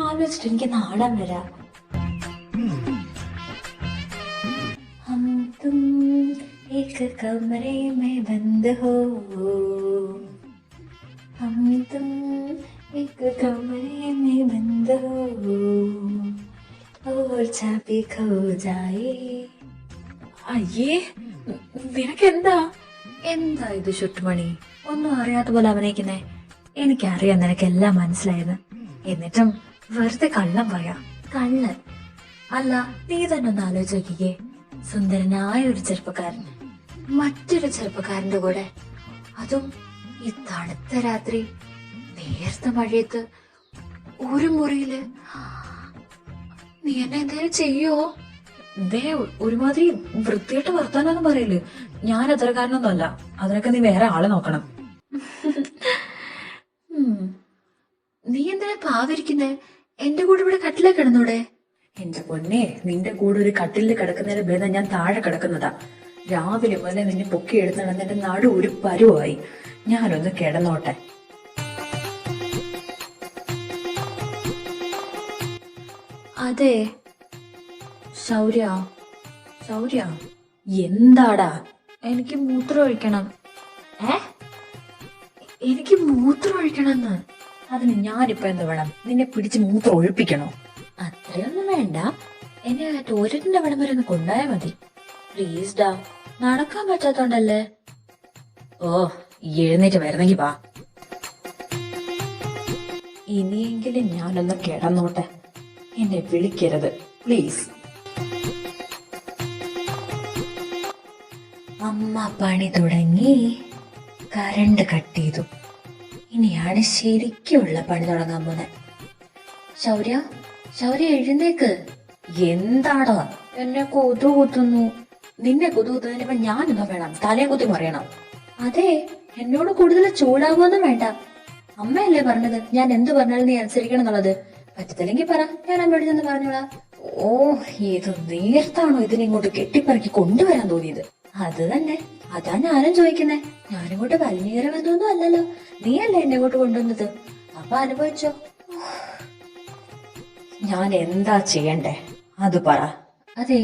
ആലോചിച്ചിട്ട് എനിക്ക് നാടാൻ വരാ. हम तुम एक कमरे में बंद हो, हम तुम एक कमरे में बंद हो, और चाबी खो जाए. അയ്യേ, നിനക്കെന്താ? എന്താ ഇത് ചുട്ടുമണി? ഒന്നും അറിയാത്ത പോലെ അഭിനയിക്കുന്നേ. എനിക്കറിയാം നിനക്കെല്ലാം മനസ്സിലായത്, എന്നിട്ടും വെറുതെ കള്ളം പറയാ. കള്ളൻ അല്ല, നീ തന്നെ ഒന്ന് ആലോചിച്ച് നോക്കിക്കേ. സുന്ദരനായ ഒരു ചെറുപ്പക്കാരൻ മറ്റൊരു ചെറുപ്പക്കാരന്റെ കൂടെ, അതും ഈ തണുത്ത രാത്രി, നേർത്ത മഴയത്ത്, ഒരു മുറിയില്. നീ എന്നെ എന്തേലും ചെയ്യോ? ദേ, ഒരുമാതിരി വൃത്തിയായിട്ട് വർത്താനൊന്നും പറയില്ല. ഞാൻ അത്രക്കാരനൊന്നുമല്ല, അതിനൊക്കെ നീ വേറെ ആളെ നോക്കണം. നീ എന്തിനാ പാവിരിക്കുന്നേ? എന്റെ കൂടെ ഇവിടെ കട്ടിലേ കിടന്നൂടെ? എന്റെ പൊന്നെ, നിന്റെ കൂടെ ഒരു കട്ടിലിൽ കിടക്കുന്നതിന് ഭേദം ഞാൻ താഴെ കിടക്കുന്നതാ. രാവിലെ മുതലേ നിന്നെ പൊക്കി എടുത്തിടന്ന് എന്റെ നടു ഒരു പരുവായി. ഞാനൊന്ന് കിടന്നോട്ടെ. അതെ ശൗര്യ, ശൗര്യ എന്താടാ? എനിക്ക് മൂത്രം ഒഴിക്കണം. എനിക്ക് മൂത്രം ഒഴിക്കണമെന്ന്? അതിന് ഞാനിപ്പോ എന്ത് വേണം? നിന്നെ പിടിച്ച് മൂത്രം ഒഴിപ്പിക്കണോ? അത്രയൊന്നും വേണ്ട, എന്നെ ടോയ്ലറ്റിന്റെ അവിടെ വരെ ഒന്ന് കൊണ്ടുപോയാൽ മതി. പ്ലീസ് ഡാ, നടക്കാൻ പറ്റാത്തോണ്ടല്ലേ. ഓ, എഴുന്നേറ്റ് വരുന്നെങ്കി വാ. ഇനിയെങ്കിലും ഞാനൊന്ന് കിടന്നോട്ടെ, എന്നെ വിളിക്കരുത് പ്ലീസ്. അമ്മ പണി തുടങ്ങി, കറണ്ട് കട്ട് ചെയ്തു. ഇനിയാണ് ശരിക്കുള്ള പണി തുടങ്ങാൻ പോന്നെ. ശൗര്യ, ശൗര്യ എഴുന്നേക്ക്. എന്താടാ? എന്നെ കൊതു കുത്തുന്നു. നിന്നെ കൊതു കുത്തുന്നതിനിപ്പോ ഞാനെന്തോ വേണം? തലയെ കുത്തി മറിയണം? അതെ, എന്നോട് കൂടുതൽ ചൂടാകുമെന്നും വേണ്ട. അമ്മയല്ലേ പറഞ്ഞത് ഞാൻ എന്ത് പറഞ്ഞാലും നീ അനുസരിക്കണം എന്നുള്ളത്. പറ്റത്തില്ലെങ്കിൽ പറ, ഞാൻ അമ്മയോട് ചെന്ന് പറഞ്ഞോളാം. ഓ, ഇത് നേരത്താണോ ഇതിനിങ്ങോട്ട് കെട്ടിപ്പറക്കി കൊണ്ടുവരാൻ തോന്നിയത്? അത് തന്നെ, അതാ ഞാനും ചോദിക്കുന്നേ. ഞാനിങ്ങോട്ട് വലിഞ്ഞു കയറി വന്നൊന്നും അല്ലല്ലോ, നീയല്ലേ എന്നെ ഇങ്ങോട്ട് കൊണ്ടുവന്നത്. അപ്പൊ അനുഭവിച്ചോ. ഞാൻ എന്താ ചെയ്യണ്ടേ അത് പറ. അതെ,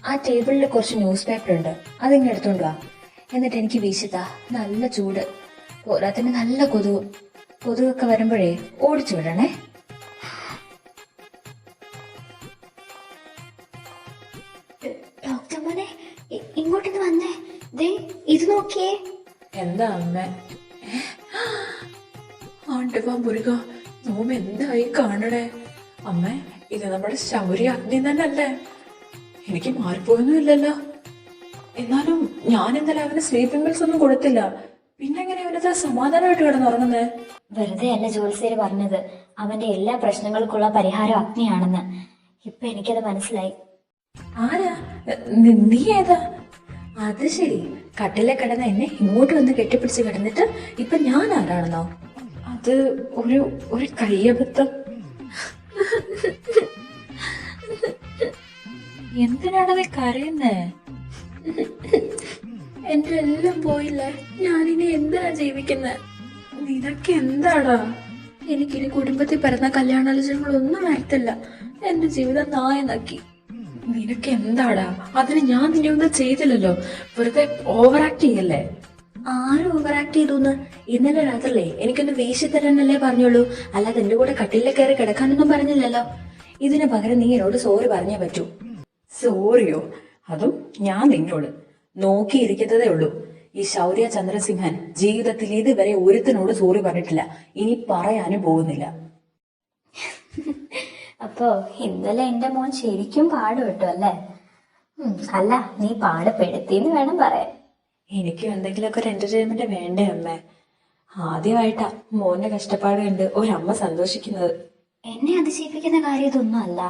ആ ടേബിളിൽ കുറച്ച് ന്യൂസ് പേപ്പർ ഉണ്ട്, അതിങ്ങ് എടുത്തോണ്ട് വാ. എന്നിട്ട് എനിക്ക് വീശിത്താ. നല്ല ചൂട്, പോരാത്തിന് നല്ല കൊതുക്. കൊതുകൊക്കെ വരുമ്പോഴേ ഓടിച്ചു വിടണേ. ഡോക്ടർ മോനെ, ഇങ്ങോട്ടൊന്ന് വന്നേ. ദേ, ഇത് നോക്കിയേ. എന്താ അമ്മ? ആണ്ടുവാ മുരുക, നോമ്പ് എന്തായി കാണണേ? അമ്മ, ഇത് നമ്മുടെ ശൗര്യ അഗ്നി തന്നെ അല്ലേ? എനിക്ക് മാറിപ്പോയൊന്നും ഇല്ലല്ലോ. എന്നാലും ഞാൻ ഇന്നലെ അവന് സ്ലീപ്പിംഗ് പിൽസ് ഒന്നും കൊടുത്തില്ല. പിന്നെ എങ്ങനെ അവനത് സമാധാനമായിട്ട് കിടന്നുറങ്ങുന്നേ? വെറുതെ അല്ല ജോത്സ്യര് പറഞ്ഞത്, അവന്റെ എല്ലാ പ്രശ്നങ്ങൾക്കുള്ള പരിഹാരം അഗ്നിയാണെന്ന്. ഇപ്പൊ എനിക്കത് മനസ്സിലായി. ആരാ? നീ ഏതാ? അത് ശരി, കട്ടിലെ കിടന്ന എന്നെ ഇങ്ങോട്ട് വന്ന് കെട്ടിപ്പിടിച്ച് കിടന്നിട്ട് ഇപ്പൊ ഞാൻ ആരാണെന്നോ? അത് ഒരു കയ്യബദ്ധം. എന്തിനാണത് കരയുന്നേ? എന്റെ എല്ലാം പോയില്ലേ, ഞാനിനി എന്തിനാ ജീവിക്കുന്നേ? നിനക്ക് എന്താടാ? എനിക്കിനി കുടുംബത്തിൽ പിറന്ന കല്യാണാലോചനകളൊന്നും വരത്തില്ല. എന്റെ ജീവിതം നായ നക്കി. നിനക്ക് എന്താടാ? അതിന് ഞാൻ നിന്നെ ഒന്നും ചെയ്തില്ലല്ലോ. വെറുതെ ഓവർ ആക്ട് ചെയ്യല്ലേ. ആരും ഓവർ ആക്ട് ചെയ്തു? ഇന്നലെ രാത്രിയില്ലേ എനിക്കൊന്ന് വീശി തരാനല്ലേ പറഞ്ഞോളൂ, അല്ലാതെ എന്റെ കൂടെ കട്ടിലിൽ കയറി കിടക്കാനൊന്നും പറഞ്ഞില്ലല്ലോ. ഇതിന് പകരം നീ എന്നോട് സോറി പറഞ്ഞേ പറ്റൂ. സോറിയോ? അതും ഞാൻ നിന്നോട്? നോക്കിയിരിക്കുന്നതേ ഉള്ളൂ. ഈ ശൗര്യ ചന്ദ്രസിംഹൻ ജീവിതത്തിൽ ഇതുവരെ ഒരുത്തിനോട് സോറി പറഞ്ഞിട്ടില്ല, ഇനി പറയാനും പോകുന്നില്ല. അപ്പോ ഇന്നലെ എന്റെ മോൻ ശരിക്കും പാടുപെട്ടു അല്ലേ? അല്ല, നീ പാടുപെടുത്തിന്ന് വേണം പറയാൻ. എനിക്കും എന്തെങ്കിലുമൊക്കെ ഒരു എന്റർടൈൻമെന്റ് വേണ്ടേ അമ്മേ? ആദ്യമായിട്ടാ മോന്റെ കഷ്ടപ്പാട് കണ്ട് ഒരമ്മ സന്തോഷിക്കുന്നത്. എന്നെ അതിശയിപ്പിക്കുന്ന കാര്യം ഇതൊന്നും അല്ല.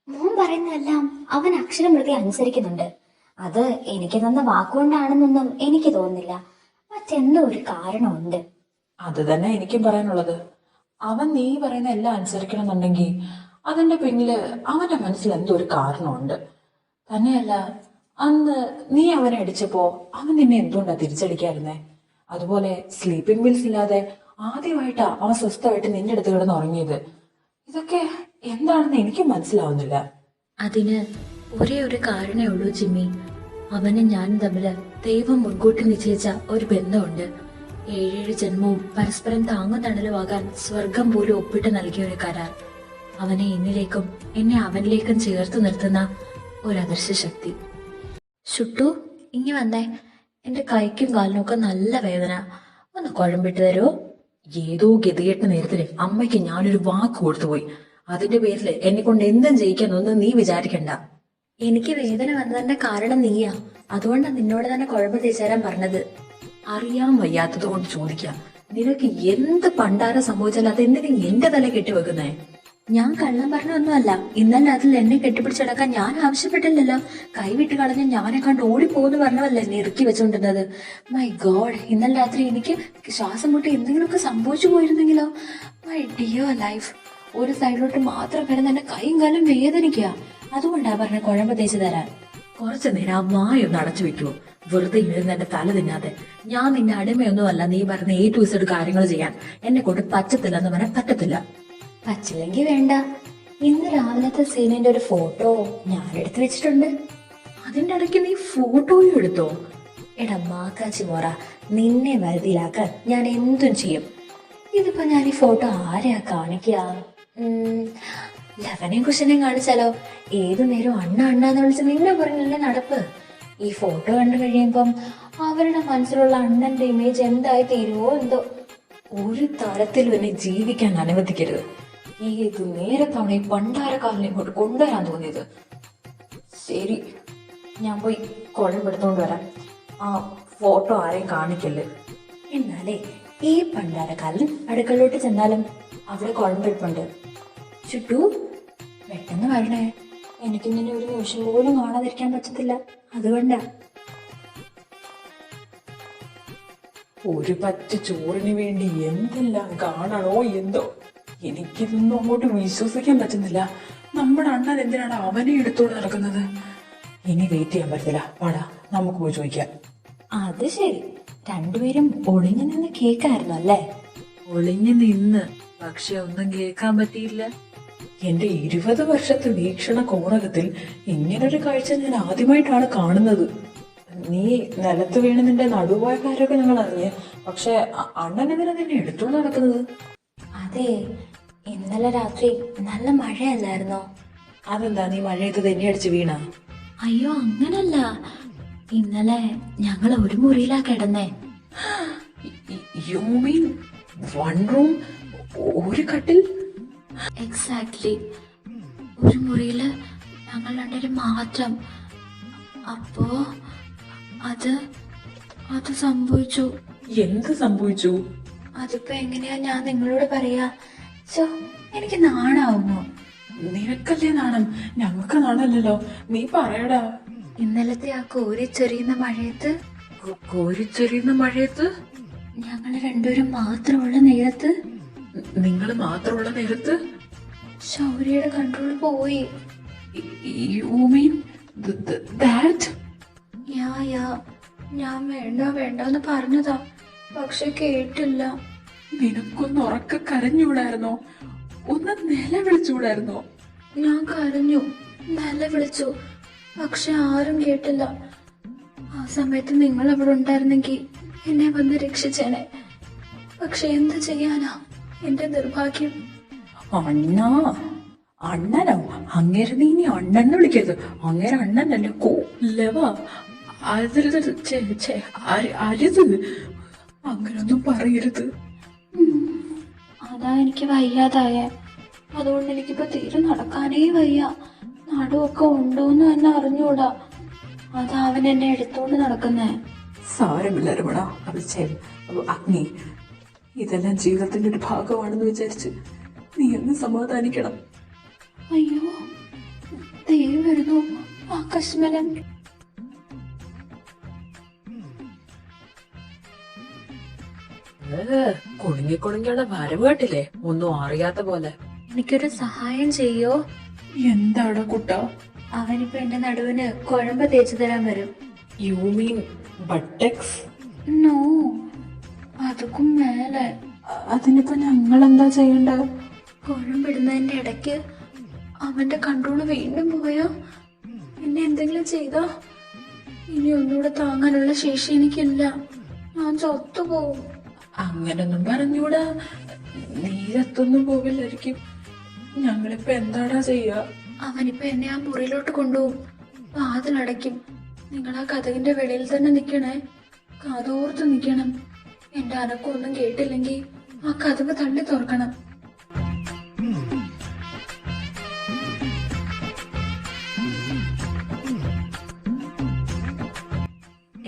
മോൻ പറയുന്നതെല്ലാം അവൻ അക്ഷരം പ്രതി അനുസരിക്കുന്നുണ്ട്. അത് എനിക്ക് തന്ന വാക്കുകൊണ്ടാണെന്നൊന്നും എനിക്ക് തോന്നുന്നില്ല. മറ്റെന്തോ ഒരു കാരണമുണ്ട്. അത് തന്നെ എനിക്കും പറയാനുള്ളത്. അവൻ നീ പറയുന്ന എല്ലാം അനുസരിക്കണമെന്നുണ്ടെങ്കിൽ അതിന്റെ പിന്നില് അവന്റെ മനസ്സിൽ എന്തോ ഒരു കാരണമുണ്ട്. തന്നെയല്ല, അന്ന് നീ അവനെ അടിച്ചപ്പോ അവൻ നിന്നെ എന്തുകൊണ്ടാ തിരിച്ചടിക്കായിരുന്നേ? അതുപോലെ സ്ലീപ്പിംഗ് പിൽസ് ഇല്ലാതെ ആദ്യമായിട്ടാ അവൻ സ്വസ്ഥമായിട്ട് നിന്റെ അടുത്ത് കിടന്ന് ഉറങ്ങിയത്. ഇതൊക്കെ എന്താണെന്ന് എനിക്ക് മനസ്സിലാവുന്നില്ല. അതിന് ഒരേ ഒരു കാരണേ ഉള്ളൂ ജിമ്മി. അവനും ഞാനും തമ്മില് ദൈവം മുൻകൂട്ടി നിശ്ചയിച്ച ഒരു ബന്ധമുണ്ട്. 7 ജന്മവും പരസ്പരം താങ്ങും തണലുമാകാൻ സ്വർഗം പോലും ഒപ്പിട്ട് നൽകിയ ഒരു കരാർ. അവനെ എന്നിലേക്കും എന്നെ അവനിലേക്കും ചേർത്ത് നിർത്തുന്ന ഒരു അദൃശ്യ ശക്തി. ഷുട്ടു, ഇങ്ങി വന്നേ. എന്റെ കൈക്കും കാലിനും ഒക്കെ നല്ല വേദന. ഒന്ന് കുഴമ്പിട്ട് തരുമോ? ഏതോ ഗതികെട്ട നേരത്തിന് അമ്മയ്ക്ക് ഞാനൊരു വാക്ക് കൊടുത്തുപോയി. അതിന്റെ പേരില് എന്നെ കൊണ്ട് എന്തും ചെയ്യിക്കാന്നൊന്നും നീ വിചാരിക്കണ്ട. എനിക്ക് വേദന വന്നതിന്റെ കാരണം നീയാ. അതുകൊണ്ടാണ് നിന്നോട് തന്നെ കുഴമ്പ് തേച്ചുതരാൻ പറഞ്ഞത്. അറിയാൻ വയ്യാത്തത് കൊണ്ട് ചോദിക്കാം, നിനക്ക് എന്ത് പണ്ടാരം സംഭവിച്ചാലും അതെന്തിനു എന്റെ തല കെട്ടിവെക്കുന്നേ? ഞാൻ കള്ളം പറഞ്ഞൊന്നുമല്ല. ഇന്നലെ രാത്രി എന്നെ കെട്ടിപ്പിടിച്ചടക്കാൻ ഞാൻ ആവശ്യപ്പെട്ടില്ലല്ലോ. കൈവിട്ട് കളഞ്ഞ് ഞാനെ കണ്ട് ഓടിപ്പോന്ന് പറഞ്ഞവല്ലേ എന്നെ ഇറുക്കി വെച്ചോണ്ടിരുന്നത്. മൈ ഗോഡ്, ഇന്നലെ രാത്രി എനിക്ക് ശ്വാസം മുട്ടി എന്തെങ്കിലുമൊക്കെ സംഭവിച്ചു പോയിരുന്നെങ്കിലോ? My dear life. ഒരു സൈഡിലോട്ട് മാത്രം കിടന്ന് എന്റെ കൈയും കാലും വേദനിക്കുക. അതുകൊണ്ടാ പറഞ്ഞ കുഴമ്പ് തേച്ച് തരാൻ. കുറച്ചു നേരം ആ വായൊന്ന് അടച്ചു വെക്കുവോ? വെറുതെ ഇരുന്ന് എന്റെ തല തിന്നാതെ. ഞാൻ നിന്റെ അടിമയൊന്നുമല്ല നീ പറഞ്ഞ A to Z കാര്യങ്ങൾ ചെയ്യാൻ. എന്നെ കൊണ്ട് പറ്റത്തില്ലെന്ന് പറയാൻ പറ്റത്തില്ല. പറ്റില്ലെങ്കിൽ വേണ്ട. ഇന്ന് രാവിലത്തെ സീനിന്റെ ഒരു ഫോട്ടോ ഞാൻ എടുത്തു വെച്ചിട്ടുണ്ട്. അതിന്റെ ഇടയ്ക്ക് നീ ഫോട്ടോയും എടുത്തോ? എടാ മാക്കാച്ചി മോറ, നിന്നെ വരുതിയിലാക്കാൻ ഞാൻ എന്തും ചെയ്യും. ഇതിപ്പോ ഞാൻ ഈ ഫോട്ടോ ആരെയാ കാണിക്കുക? ലവനെയും കുശനെയും കാണിച്ചാലോ? ഏതു നേരം അണ്ണ അണ്ണാന്ന് വിളിച്ച് നിന്നെ പറഞ്ഞല്ലേ നടപ്പ്. ഈ ഫോട്ടോ കണ്ടു കഴിയുമ്പം അവരുടെ മനസ്സിലുള്ള അണ്ണന്റെ ഇമേജ് എന്തായി തീരുവോ എന്തോ. ഒരു തരത്തിലും എന്നെ ജീവിക്കാൻ അനുവദിക്കരുത്. ഏത് നേരത്താണ് ഈ പണ്ടാരക്കാലിനെ ഇങ്ങോട്ട് കൊണ്ടുവരാൻ തോന്നിയത്? ശരി, ഞാൻ പോയി കുഴമ്പെടുത്തോണ്ട് വരാം. ആ ഫോട്ടോ ആരെയും കാണിക്കല്ലേ. എന്നാലേ ഈ പണ്ടാരക്കാലൻ അടുക്കളോട്ട് ചെന്നാലും അവിടെ കുഴമ്പെടുപ്പുണ്ട്. ചുട്ടു, പെട്ടെന്ന് വരണേ. എനിക്ക് നിന്നെ ഒരു നിമിഷം പോലും കാണാതിരിക്കാൻ പറ്റത്തില്ല. അതുകൊണ്ടാ. ഒരു പറ്റ ചോറിന് വേണ്ടി എന്തെല്ലാം കാണണോ എന്തോ. എനിക്കിതൊന്നും അങ്ങോട്ട് വിശ്വസിക്കാൻ പറ്റുന്നില്ല. നമ്മുടെ അണ്ണൻ എന്തിനാണ് അവനെ എടുത്തോണ്ട് നടക്കുന്നത്? ഇനി വെയിറ്റ് ചെയ്യാൻ പറ്റില്ല. പാടാ, നമുക്ക് പോയി ചോദിക്കാം. അത് ശരി, രണ്ടുപേരും ഒളിഞ്ഞു നിന്ന് കേക്കായിരുന്നു അല്ലേ? ഒളിഞ്ഞു നിന്ന്, പക്ഷെ ഒന്നും കേൾക്കാൻ പറ്റിയില്ല. എന്റെ 20 വർഷത്തെ വീക്ഷണ കോണകത്തിൽ ഇങ്ങനൊരു കാഴ്ച ഞാൻ ആദ്യമായിട്ടാണ് കാണുന്നത്. നീ നിലത്ത് വീണ് നിന്റെ നടുവായ കാര്യമൊക്കെ ഞങ്ങൾ അറിഞ്ഞ്, പക്ഷെ അണ്ണൻ എന്തിനാ നിന്നെ എടുത്തോണ്ട് നടക്കുന്നത്? അതെ, ഇന്നലെ രാത്രി നല്ല മഴയല്ലായിരുന്നോ? അതെന്താ നീ മഴയത്ത് തന്നെ അടിച്ച് വീണ? അയ്യോ, അങ്ങനല്ല. ഇന്നലെ ഞങ്ങൾ ഒരു മുറിയിലാ കിടന്നേ. യു മീൻ വൺ റൂം, ഒരു കട്ടിൽ? എക്സാക്ട്ലി, ഒരു മുറിയില് ഞങ്ങൾ രണ്ടുപേരും മാത്രം. അപ്പോ അത് സംഭവിച്ചു. എന്ത് സംഭവിച്ചു? അതിപ്പോ എങ്ങനെയാ ഞാൻ നിങ്ങളോട് പറയാ? സോ എനിക്ക് നാണാവുന്നു. നിനക്കല്ലേ നാണം, ഞങ്ങൾക്ക് നാണല്ലോ. നീ പറയടാ. ഇന്നലത്തെ ആ കോരിച്ചൊരിയുന്ന മഴയത്ത് കോരിച്ചൊരിയുന്ന മഴയത്ത് ഞങ്ങൾ രണ്ടുപേരും മാത്രമുള്ള നേരത്ത് നിങ്ങൾ മാത്രമുള്ള നേരത്ത് ശൗര്യയുടെ കൺട്രോൾ പോയി. You mean that? യാ ഞാൻ വേണ്ടെന്ന് പറഞ്ഞതാ, പക്ഷെ കേട്ടില്ല. നിനക്കൊന്ന് ഉറക്ക കരഞ്ഞുകൂടായിരുന്നോ? ഒന്ന് നിലവിളിച്ചുകൂടായിരുന്നോ? ഞാൻ കരഞ്ഞു. നല്ല വിളിച്ചു, പക്ഷെ ആരും കേട്ടില്ല. ആ സമയത്ത് നിങ്ങൾ അവിടെ ഉണ്ടായിരുന്നെങ്കിൽ എന്നെ വന്ന് രക്ഷിച്ചേനെ. പക്ഷെ എന്ത് ചെയ്യാനാ, എന്റെ നിർഭാഗ്യം. അണ്ണാ, അണ്ണനോ? അങ്ങേരെ നീ ഇനി അണ്ണനെ വിളിക്കരുത്. അങ്ങേരെ അണ്ണനല്ലേ, കൊല്ലവാ. അരുത്, അരുത്, അങ്ങനൊന്നും പറയരുത്. അതാ എനിക്ക് വയ്യാതായ. അതുകൊണ്ട് എനിക്കിപ്പോ തീരെ നടക്കാനേ വയ്യ. നടുവൊക്കെ ഉണ്ടോന്ന് തന്നെ അറിഞ്ഞൂടാ. അതാ അവൻ എന്നെ എടുത്തോണ്ട് നടക്കുന്നേ. സാരമില്ല രമണ, അഗ്നി, ഇതെല്ലാം ജീവിതത്തിന്റെ ഒരു ഭാഗമാണെന്ന് വിചാരിച്ച് നീ ഒന്ന് സമാധാനിക്കണം. അയ്യോ, ദേ വരുന്നു ആകാശമലൻ. കുണുങ്ങിക്കുണുങ്ങിയുള്ള വരവ് കേട്ടില്ലേ, ഒന്നും അറിയാത്ത പോലെ. എനിക്കൊരു സഹായം ചെയ്യോ? എന്താടാ കുട്ട? അവനിപ്പോ എന്റെ നടുവിന് കുഴമ്പ് തേച്ചു തരാൻ വരും. You mean buttocks? നോ, അതുക്കും മേലെ. അതിനിപ്പോ ഞങ്ങൾ എന്താ ചെയ്യണ്ട? കുഴമ്പിടുന്നതിന്റെ ഇടയ്ക്ക് അവന്റെ കൺട്രോള് വീണ്ടും പോയാ, എന്നെ എന്തെങ്കിലും ചെയ്താ ഇനി ഒന്നുകൂടെ താങ്ങാനുള്ള ശേഷി എനിക്കില്ല. ഞാൻ ചത്തുപോകും. അങ്ങനൊന്നും പറഞ്ഞൂടാ, നീ ചത്തൊന്നും പോവില്ലായിരിക്കും. ഞങ്ങളിപ്പോ എന്താടാ ചെയ്യാ? അവനിപ്പോ എന്നെ ആ മുറിയിലോട്ട് കൊണ്ടുപോകും, വാതിലടയ്ക്കും. നിങ്ങൾ ആ കതകിന്റെ വെളിയിൽ തന്നെ നിക്കണേ, കാതോർത്ത് നിക്കണം. എന്റെ അനക്കൊന്നും കേട്ടില്ലെങ്കിൽ ആ കതക് തള്ളി തുറക്കണം.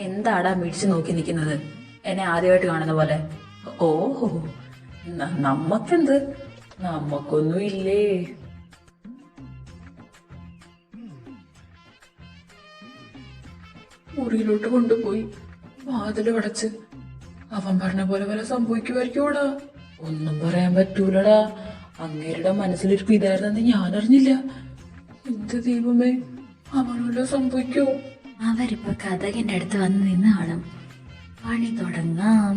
എന്താടാ മിടിച്ചു നോക്കി നിൽക്കുന്നത്, എന്നെ ആദ്യമായിട്ട് കാണുന്ന പോലെ? ഓഹോ, നമ്മക്കെന്ത്, നമ്മക്കൊന്നും ഇല്ലേ. മുറിയിലോട്ട് കൊണ്ടുപോയി വാതില് അടച്ച് അവൻ പറഞ്ഞ പോലെ വല്ല സംഭവിക്കുമായിരിക്കോടാ. ഒന്നും പറയാൻ പറ്റൂലടാ. അങ്ങേരുടെ മനസ്സിലിരിപ്പ് ഇതായിരുന്നെന്ന് ഞാൻ അറിഞ്ഞില്ല. എന്ത് ദൈവമേ, അവനല്ലോ സംഭവിക്കോ? അവരിപ്പോ കഥകിന്റെ അടുത്ത് വന്ന് നിന്ന് കാണും. പണി തുടങ്ങാം.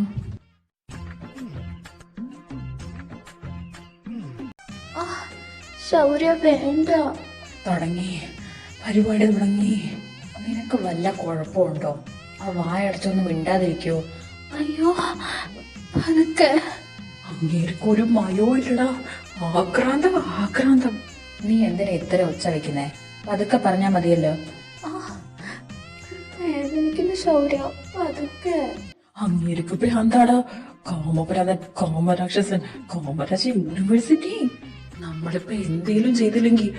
ശൗര്യ, വേണ്ട. തുടങ്ങി, പരിപാടി തുടങ്ങി. നിനക്ക് വല്ല കുഴപ്പമുണ്ടോ? ആ വായടച്ചൊന്നും മിണ്ടാതിരിക്കോ? അയ്യോ, അതൊക്കെ അങ്ങേർക്കൊരു മയോ ഇല്ലടാ. ആക്രാന്തം, ആക്രാന്തം. നീ എന്തിനാ ഇത്ര ഒച്ച വെക്കുന്നേ? പതുക്കെ പറഞ്ഞാ മതിയല്ലോ. വേദനിക്കുന്ന ശൗര്യ, അതൊക്കെ. അങ്ങേർക്ക് ഭ്രാന്താടാ. കാമപരാധൻ, കാമരാക്ഷസൻ, കാമരാജ യൂണിവേഴ്സിറ്റി. നമ്മളിപ്പോ എന്തേലും ചെയ്തില്ലെങ്കിൽ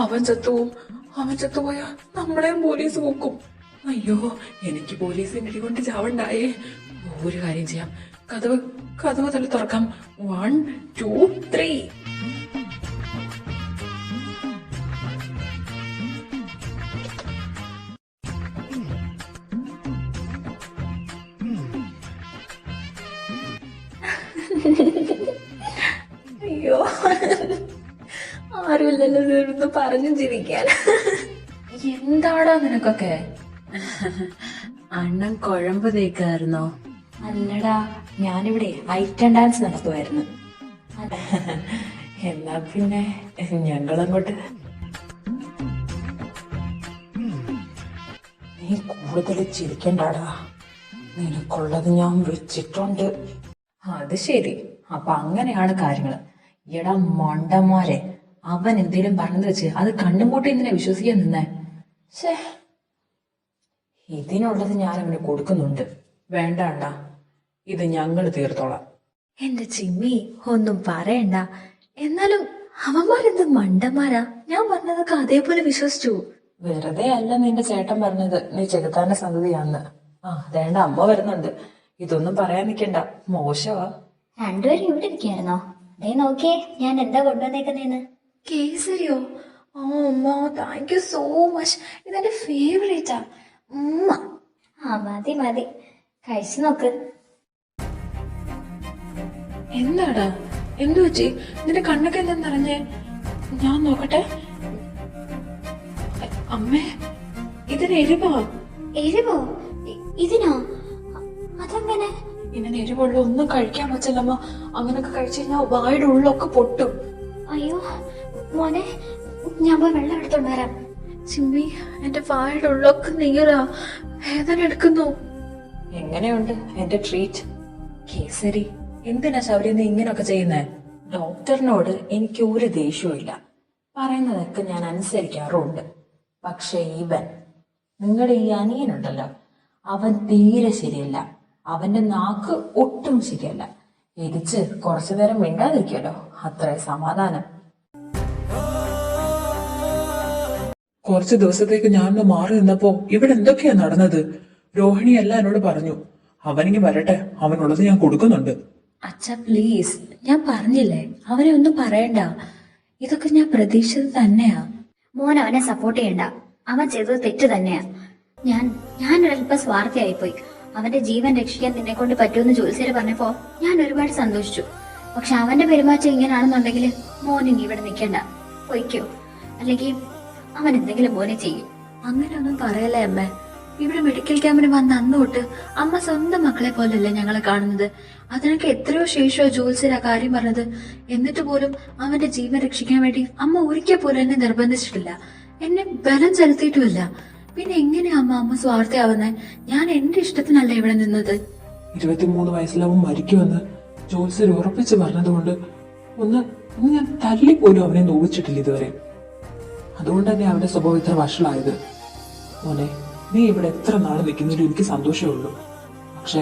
അവൻ ചത്തുപോകും. അവൻ ചത്തുപോയാ നമ്മളെയും പോലീസ് നോക്കും. അയ്യോ, എനിക്ക് പോലീസിന്റെ ഇടി കൊണ്ട് ചാവണ്ടായേ. ഒരു കാര്യം ചെയ്യാം, കഥവ് തള്ളി തുറക്കാം. 1 2 3. അയ്യോ, ആരുമില്ലല്ലോ തീർന്ന് പറഞ്ഞു ചിരിക്കാൻ. എന്താടാ നിനക്കൊക്കെ? അണ്ണൻ കുഴമ്പ് തേക്കായിരുന്നോ? അല്ലടാ, ഞാനിവിടെ ഐറ്റം ഡാൻസ് നടത്തുമായിരുന്നു. എന്നാ പിന്നെ ഞങ്ങളങ്ങോട്ട്. നീ കൂടുതൽ ചിരിക്കണ്ടാടാ, നിനക്കുള്ളത് ഞാൻ വെച്ചിട്ടുണ്ട്. അത് ശരി, അപ്പൊ അങ്ങനെയാണ് കാര്യങ്ങള്. എടാ മണ്ടന്മാരെ, അവൻ എന്തേലും പറഞ്ഞത് വെച്ച് അത് കണ്ണും കൂട്ടി എന്തിനാ വിശ്വസിക്കാൻ നിന്നേ? ശേ, ഇതിനുള്ളത് ഞാൻ അവന് കൊടുക്കുന്നുണ്ട്. വേണ്ട അണ്ണാ, ഇത് ഞങ്ങൾ തീർത്തോളാം. എന്റെ ചിമ്മി, ഒന്നും പറയണ്ട. എന്നാലും അവന്മാരെന്ത് മണ്ടന്മാരാ. ഞാൻ പറഞ്ഞതൊക്കെ അതേപോലെ വിശ്വസിച്ചു. വെറുതെ അല്ല നിന്റെ ചേട്ടൻ പറഞ്ഞത് നീ ചെകുത്താന്റെ സന്തതിയാന്ന്. ആ വേണ്ട, അമ്മ വരുന്നുണ്ട്. ഇതൊന്നും പറയാൻ നിക്കണ്ട, മോശവാ. രണ്ടുപേരും ഇവിടെ ഇരിക്കായിരുന്നോ? ദേ നോക്കിയേ, ഞാൻ എന്താ കൊണ്ടുവന്നേക്കുന്നേന്ന്. കേസരിയോ? ഓ അമ്മ, താങ്ക് യു സോ മച്ച്. ഇതെന്റെ ഫേവറേറ്റാ. ആ മതി മതി, കഴിച്ചു നോക്ക്. എന്താടാ, എന്തു പറ്റി? നിന്റെ കണ്ണൊക്കെ എന്താ നിറഞ്ഞേ? ഞാൻ നോക്കട്ടെ. അമ്മേ, ഇതിന് എരിവാ. എരിവോ? ഇതിനോ? അതെങ്ങനെ? ഇങ്ങനെ എരിവുള്ള ഒന്നും കഴിക്കാൻ പറ്റില്ലമ്മ. അങ്ങനൊക്കെ കഴിച്ചു കഴിഞ്ഞാൽ വായുടെ ഉള്ളൊക്കെ പൊട്ടും. അയ്യോ മോനെ, ഞാൻ പോയി വെള്ളം എടുത്തോണ്ട് വരാം. ചിമ്മി, എന്റെ വായുടെ ഉള്ളൊക്കെ നീറാ, വേദന എടുക്കുന്നു. എങ്ങനെയുണ്ട് എന്റെ ട്രീറ്റ്? കേസരി, എന്തിനാ ശൗര്യ നീ ഇങ്ങനൊക്കെ ചെയ്യുന്നേ? ഡോക്ടറിനോട് എനിക്ക് ഒരു ദേഷ്യവും ഇല്ല, പറയുന്നതൊക്കെ ഞാൻ അനുസരിക്കാറുണ്ട്. പക്ഷെ ഇവൻ, നിങ്ങളുടെ ഈ അനിയനുണ്ടല്ലോ, അവൻ തീരെ ശരിയല്ല. അവന്റെ നാക്ക് ഒട്ടും ശരിയല്ല. ഇരിച്ച് കുറച്ചു നേരം മിണ്ടാതിരിക്കുമല്ലോ, അത്രേ സമാധാനം. കുറച്ച് ദിവസത്തേക്ക് ഞാനൊന്ന് മാറി നിന്നപ്പോ ഇവിടെ എന്തൊക്കെയാ നടന്നത്? രോഹിണി എല്ലാം എന്നോട് പറഞ്ഞു. അവനിങ്ങി വരട്ടെ, അവനുള്ളത് ഞാൻ കൊടുക്കുന്നുണ്ട്. അച്ഛ പ്ലീസ്, ഞാൻ പറഞ്ഞില്ലേ അവനെ ഒന്നും പറയണ്ട. ഇതൊക്കെ ഞാൻ പ്രതീക്ഷിച്ചത് തന്നെയാ. മോൻ അവനെ സപ്പോർട്ട് ചെയ്യണ്ട. അവൻ ചെയ്തത് തെറ്റ് തന്നെയാ. ഞാനൊരല്പം സ്വാർത്ഥയായിപ്പോയി. അവന്റെ ജീവൻ രക്ഷിക്കാൻ നിന്നെ കൊണ്ട് പറ്റുമെന്ന് ജോത്സ്യര് പറഞ്ഞപ്പോ ഞാൻ ഒരുപാട് സന്തോഷിച്ചു. പക്ഷെ അവന്റെ പെരുമാറ്റം ഇങ്ങനെയാണെന്നുണ്ടെങ്കിൽ മോൻ ഇനി ഇവിടെ നിൽക്കണ്ട, പൊയ്ക്കോ. അല്ലെങ്കിൽ അവൻ എന്തെങ്കിലും മോനെ ചെയ്യും. അങ്ങനെയൊന്നും പറയല്ലേ അമ്മ. ഇവിടെ മെഡിക്കൽ ക്യാമ്പിന് വന്ന അന്ന് തൊട്ട് അമ്മ സ്വന്തം മക്കളെ പോലല്ലേ ഞങ്ങളെ കാണുന്നത്. അതിനൊക്കെ എത്രയോ ശേഷമോ ജോത്സ്യർ ആ കാര്യം പറഞ്ഞത്. എന്നിട്ട് പോലും അവന്റെ ജീവൻ രക്ഷിക്കാൻ വേണ്ടി അമ്മ ഒരിക്കൽ പോലും എന്നെ നിർബന്ധിച്ചിട്ടില്ല, എന്നെ ബലം ചെലുത്തിയിട്ടുമില്ല. പിന്നെ എങ്ങനെയാ അമ്മ സ്വാർത്ഥയാവുന്നേ? ഞാൻ എന്റെ ഇഷ്ടത്തിനല്ല ഇവിടെ നിന്നത്. 23 വയസ്സിലവൻ മരിക്കുമെന്ന് ജോത്സ്യർ ഉറപ്പിച്ച് പറഞ്ഞതുകൊണ്ട് ഒന്ന് ഞാൻ തല്ലിപ്പോലും അവനെ നോവിച്ചിട്ടില്ല ഇതുവരെ. അതുകൊണ്ട് തന്നെ അവന്റെ സ്വഭാവം ഇത്ര വഷളായത്. മോനെ, നീ ഇവിടെ എത്ര നാള് നിൽക്കുന്നതിലും എനിക്ക് സന്തോഷമേ ഉള്ളൂ. പക്ഷെ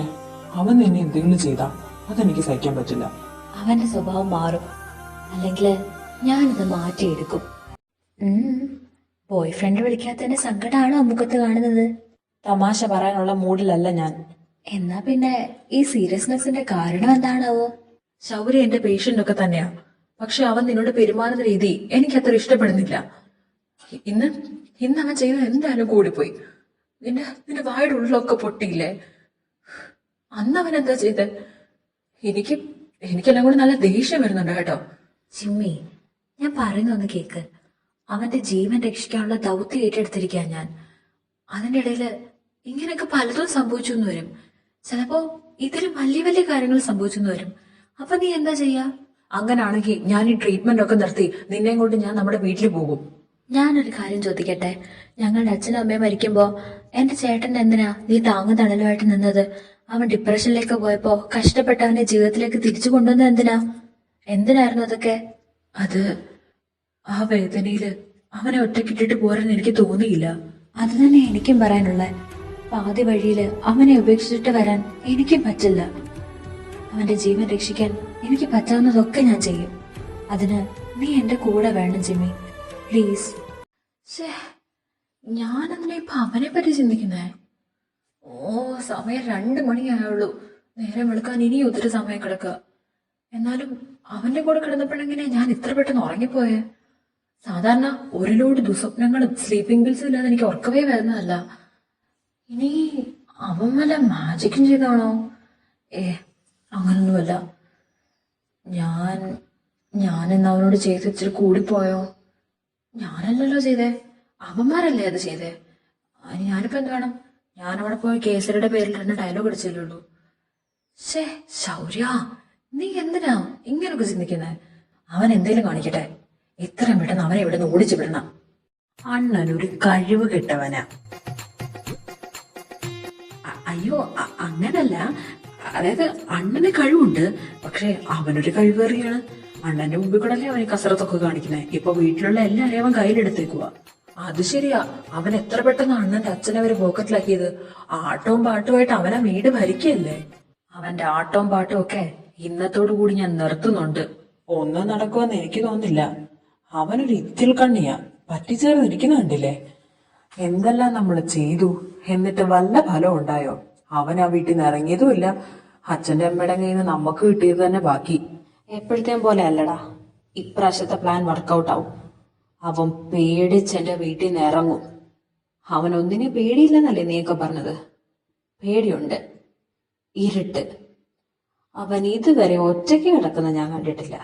അവൻ എന്നെ എന്തെങ്കിലും ചെയ്താ അതെനിക്ക് സഹിക്കാൻ പറ്റില്ല. അവന്റെ സ്വഭാവം മാറും, അല്ലെങ്കിൽ ഞാനിത് മാറ്റിയെടുക്കും. ബോയ് ഫ്രണ്ട് വിളിക്കാത്തതിന്റെ സങ്കടമാണോ മുഖത്ത് കാണുന്നത്? തമാശ പറയാനുള്ള മൂഡിലല്ല ഞാൻ. എന്നാ പിന്നെ ഈ സീരിയസ്നെസിന്റെ കാരണം എന്താണാവോ? ശൗര്യ എന്റെ പേഷ്യന്റ് ഒക്കെ തന്നെയാ. പക്ഷെ അവൻ നിന്നോട് പെരുമാറുന്ന രീതി എനിക്കത്ര ഇഷ്ടപ്പെടുന്നില്ല. ഇന്ന് അവൻ ചെയ്തത് എന്തായാലും കൂടിപ്പോയി. നിന്റെ വായുടെ ഉള്ളൊക്കെ പൊട്ടിയില്ലേ? അന്ന് അവൻ എന്താ ചെയ്ത്? എനിക്കെല്ലാം കൂടി നല്ല ദേഷ്യം വരുന്നുണ്ട് കേട്ടോ. ചിമ്മി, ഞാൻ പറയുന്നൊന്ന് കേക്ക്. അവന്റെ ജീവൻ രക്ഷിക്കാനുള്ള ദൗത്യം ഏറ്റെടുത്തിരിക്കുക ഞാൻ. അതിന്റെ ഇടയില് ഇങ്ങനെയൊക്കെ പലതും സംഭവിച്ചു എന്ന് വരും. ചിലപ്പോ ഇതിലും വലിയ വലിയ കാര്യങ്ങൾ സംഭവിച്ചു എന്ന് വരും. അപ്പൊ നീ എന്താ ചെയ്യാ? അങ്ങനാണെങ്കിൽ ഞാൻ ഈ ട്രീറ്റ്മെന്റ് ഒക്കെ നിർത്തി നിന്നെയും കൊണ്ട് ഞാൻ നമ്മുടെ വീട്ടിൽ പോകും. ഞാനൊരു കാര്യം ചോദിക്കട്ടെ? ഞങ്ങളുടെ അച്ഛനും അമ്മയും മരിക്കുമ്പോ എന്റെ ചേട്ടൻ എന്തിനാ നീ താങ്ങും തണലുമായിട്ട് നിന്നത്? അവൻ ഡിപ്രഷനിലേക്ക് പോയപ്പോ കഷ്ടപ്പെട്ടവന്റെ ജീവിതത്തിലേക്ക് തിരിച്ചു കൊണ്ടുവന്നത് എന്തിനായിരുന്നു അതൊക്കെ? അത് ആ വേദനയില് അവനെ ഒറ്റക്കിട്ടിട്ട് പോരാൻ എനിക്ക് തോന്നിയില്ല. അത് തന്നെ എനിക്കും പറയാനുള്ളത്. പാതി വഴിയില് അവനെ ഉപേക്ഷിച്ചിട്ട് വരാൻ എനിക്കും പറ്റില്ല. അവന്റെ ജീവൻ രക്ഷിക്കാൻ എനിക്ക് പറ്റാവുന്നതൊക്കെ ഞാൻ ചെയ്യും. അതിന് നീ എന്റെ കൂടെ വേണം ജിമ്മി, പ്ലീസ്. ഞാനെന്തിനാ ഇപ്പൊ അവനെ പറ്റി ചിന്തിക്കുന്നേ? സമയം 2 മണിയായുള്ളൂ. നേരം വെളുക്കാൻ ഇനി ഒത്തിരി സമയം കിടക്കുക. എന്നാലും അവന്റെ കൂടെ കിടന്നപ്പോഴെങ്ങനെ ഞാൻ ഇത്ര പെട്ടെന്ന് ഉറങ്ങിപ്പോയേ? സാധാരണ ഒരു ലോഡ് ദുസ്വപ്നങ്ങളും സ്ലീപ്പിംഗ് പിൽസും ഇല്ലാതെ എനിക്ക് ഉറക്കവേ വരുന്നതല്ല. ഇനി അവൻ വല്ല മാജിക്കും ചെയ്താണോ? അങ്ങനൊന്നുമല്ല. ഞാനെന്ന് അവനോട് ചെയ്ത് ഇച്ചിരി കൂടിപ്പോയോ? ഞാനല്ലല്ലോ ചെയ്തേ, അവന്മാരല്ലേ അത് ചെയ്തേ. ഞാനിപ്പോ എന്ത് വേണം? ഞാനവിടെ പോയി കേസരിയുടെ പേരിൽ 2 ഡയലോഗ് അടിച്ചല്ലേ. ശൗര്യ, നീ എന്തിനാ ഇങ്ങനൊക്കെ ചിന്തിക്കുന്നേ? അവൻ എന്തേലും കാണിക്കട്ടെ, ഇത്രയും പെട്ടെന്ന് അവനെ ഇവിടെ നിന്ന് ഓടിച്ചു വിടണം. അണ്ണനൊരു കഴിവ് കെട്ടവനാ. അയ്യോ, അങ്ങനല്ല. അതായത് അണ്ണന് കഴിവുണ്ട്, പക്ഷെ അവനൊരു കഴിവേറിയാണ്. അണ്ണന്റെ മുമ്പിൽ കൂടെ അല്ലേ അവന് കസരത്തൊക്കെ കാണിക്കുന്നേ. ഇപ്പൊ വീട്ടിലുള്ള എല്ലാരെയും അവൻ കയ്യിലെടുത്തേക്കുക. അത് ശരിയാ, അവൻ എത്ര പെട്ടെന്ന് അണ്ണന്റെ അച്ഛനെ അവര് പോക്കറ്റിലാക്കിയത്. ആട്ടവും പാട്ടുമായിട്ട് അവനെ വീട് ഭരിക്കല്ലേ. അവന്റെ ആട്ടവും പാട്ടും ഒക്കെ ഇന്നത്തോടു കൂടി ഞാൻ നിർത്തുന്നുണ്ട്. ഒന്നും നടക്കുമെന്ന് എനിക്ക് തോന്നുന്നില്ല. അവനൊരു ഇത്തിൽ കണ്ണിയാ, പറ്റിച്ചേർന്നിരിക്കുന്ന കണ്ടില്ലേ? എന്തെല്ലാം നമ്മൾ ചെയ്തു, എന്നിട്ട് വല്ല ഫലം ഉണ്ടായോ? അവൻ ആ വീട്ടിൽ നിന്ന് ഇറങ്ങിയതുമില്ല. അച്ഛന്റെ അമ്മയുടെ കയ്യിൽ നിന്ന് നമുക്ക് കിട്ടിയത് തന്നെ ബാക്കി. എപ്പോഴത്തേം പോലെ അല്ലടാ, ഇപ്രാവശ്യത്തെ പ്ലാൻ വർക്കൗട്ട് ആവും. അവൻ പേടിച്ചെന്റെ വീട്ടിൽ നിന്ന് ഇറങ്ങും. അവനൊന്നിനെ പേടിയില്ലെന്നല്ലേ നീയൊക്കെ പറഞ്ഞത്? പേടിയുണ്ട്, ഇരുട്ട്. അവൻ ഇതുവരെ ഒറ്റയ്ക്ക് കിടക്കുന്ന ഞാൻ കണ്ടിട്ടില്ല.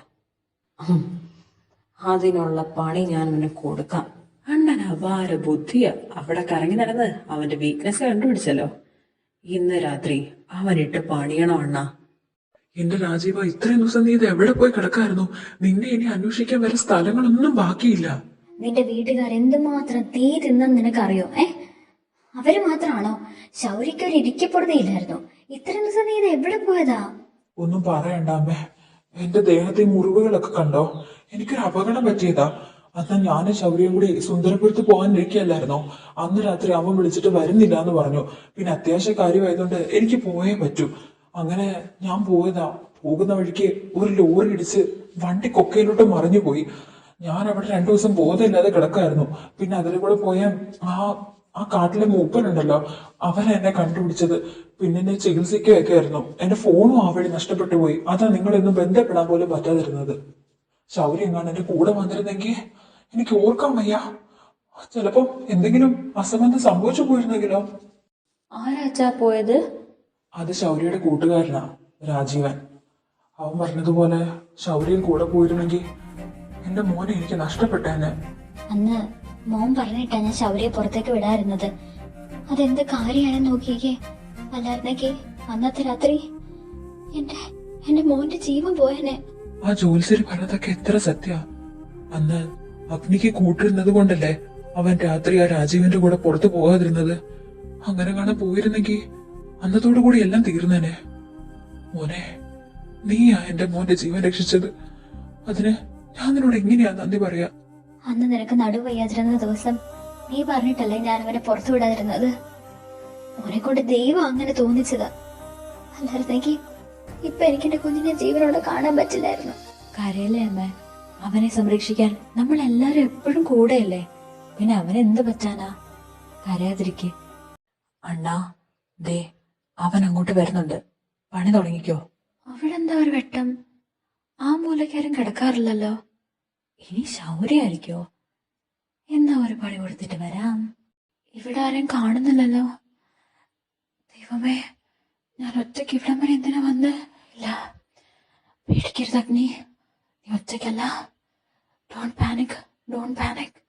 അതിനുള്ള പണി ഞാൻ അവന് കൊടുക്കാം. അണ്ണൻ അപാര ബുദ്ധിയ. അവിടെ കറങ്ങി നടന്ന് അവന്റെ വീക്ക്നെസ് കണ്ടുപിടിച്ചല്ലോ. ഇന്ന് രാത്രി അവനിട്ട് പണിയണോ അണ്ണ? എന്റെ രാജീവ, ഇത്രയും ദിവസം നീ ഇത് എവിടെ പോയി കിടക്കായിരുന്നു? നിന്നെ ഇനി അന്വേഷിക്കാൻ വരെ സ്ഥലങ്ങളൊന്നും ബാക്കിയില്ല. നിന്റെ വീട്ടുകാർ എന്തുമാത്രം തീ തിന്നെന്ന് നിനക്കറിയോ? അവര് മാത്രാണോ? ശൗര്യക്ക് ഒരു ഇരിക്കപ്പെടുകയില്ലായിരുന്നു. ഇത്രയും ദിവസം നീ ഇത് എവിടെ പോയതാ? ഒന്നും പറയണ്ട അമ്മേ. എന്റെ ദേഹത്തെ മുറിവുകളൊക്കെ കണ്ടോ? എനിക്കൊരു അപകടം പറ്റിയതാ. അന്ന് ഞാനും ശൗര്യയും കൂടി സുന്ദരപുരത്ത് പോകാനിരിക്കുകയല്ലായിരുന്നോ? അന്ന് രാത്രി അവൻ വിളിച്ചിട്ട് വരുന്നില്ല എന്ന് പറഞ്ഞു. പിന്നെ അത്യാവശ്യ കാര്യമായതുകൊണ്ട് എനിക്ക് പോയേ പറ്റൂ. അങ്ങനെ ഞാൻ പോയതാ. പോകുന്ന വഴിക്ക് ഒരു ലോറി ഇടിച്ച് വണ്ടി കൊക്കയിലോട്ട് മറിഞ്ഞു പോയി. ഞാൻ അവിടെ 2 ദിവസം ബോധമില്ലാതെ കിടക്കായിരുന്നു. പിന്നെ അതിലെ കൂടെ പോയ ആ കാട്ടിലെ മൂപ്പനുണ്ടല്ലോ, അവൻ എന്നെ കണ്ടുപിടിച്ചത്. പിന്നെ എന്നെ ചികിത്സിക്കുകയൊക്കെ ആയിരുന്നു. എന്റെ ഫോണും ആ വഴി നഷ്ടപ്പെട്ടു പോയി. അതാ നിങ്ങളൊന്നും ബന്ധപ്പെടാൻ പോലും പറ്റാതിരുന്നത്. ശൗര്യ എങ്ങാണ്ട് എന്റെ കൂടെ വന്നിരുന്നെങ്കിൽ എനിക്ക് ഓർക്കാൻ വയ്യ. ചിലപ്പോ എന്തെങ്കിലും അസംബന്ധം സംഭവിച്ചു പോയിരുന്നെങ്കിലോ? ആരാച്ചാ പോയത്? അത് ശൗര്യയുടെ കൂട്ടുകാരനാ, രാജീവൻ. അവൻ പറഞ്ഞതുപോലെ ശൗര്യയും കൂടെ പോയിരുന്നെങ്കിൽ എന്റെ മോനെ എനിക്ക് നഷ്ടപ്പെട്ടേനെ. അന്ന് മോൻ പറഞ്ഞിട്ടാ ഞാൻ ശൗര്യെ പുറത്തേക്ക് വിടായിരുന്നത്. അതെന്ത് കാര്യമാണെന്ന് നോക്കിക്കേ. അല്ലായിരുന്നെങ്കിൽ അന്നത്തെ രാത്രി എന്റെ മോന്റെ ജീവൻ പോയനെ. ആ ജോത്സ്യര് പറഞ്ഞതൊക്കെ എത്ര സത്യ. അന്ന് അഗ്നിക്ക് കൂട്ടിരുന്നത് കൊണ്ടല്ലേ അവൻ രാത്രി ആ രാജീവന്റെ കൂടെ പുറത്തു പോകാതിരുന്നത്. അങ്ങനെ കാണാൻ പോയിരുന്നെങ്കിൽ അന്നത്തോടു കൂടി എല്ലാം തീർന്നേനെ. മോനെ, നീയാ എന്റെ മോന്റെ ജീവൻ രക്ഷിച്ചത്. അതിന് ഞാൻ നിന്നോട് എങ്ങനെയാ നന്ദി പറയാ? അന്ന് നിനക്ക് നടുവയ്യാതിരുന്ന ദിവസം നീ പറഞ്ഞിട്ടല്ലേ ഞാൻ അവനെ പുറത്തു വിടാതിരുന്നത്. മോനെ കൊണ്ട് ദൈവം അങ്ങനെ തോന്നിച്ചതാ. അല്ലായിരുന്നെങ്കിൽ ഇപ്പൊ എനിക്ക് എന്റെ കുഞ്ഞിനെ ജീവനോടെ കാണാൻ പറ്റില്ലായിരുന്നു. കരയല്ലേ അമ്മ? അവനെ സംരക്ഷിക്കാൻ നമ്മൾ എല്ലാരും എപ്പോഴും കൂടെയല്ലേ. പിന്നെ അവനെന്ത് പറ്റാനാ? കരയാതിരിക്കെ. അണ്ണാ, ദേ അവൻ അങ്ങോട്ട് വരുന്നുണ്ട്. പണി തുടങ്ങിക്കോ. അവിടെ എന്താ ഒരു വെട്ടം? ആ മൂലക്കാരും കിടക്കാറില്ലല്ലോ. ഇനി ശൗര്യായിരിക്കോ? എന്നാ ഒരു പണി കൊടുത്തിട്ട് വരാം. ഇവിടെ ആരും കാണുന്നില്ലല്ലോ. ദൈവമേ, ഞാൻ ഒറ്റയ്ക്ക് ഇവിടം വരെ എന്തിനാ വന്ന്? ഇല്ല, പേടിക്കരുത് അഗ്നി. നീ ഒറ്റയ്ക്കല്ല. Don't panic, don't panic.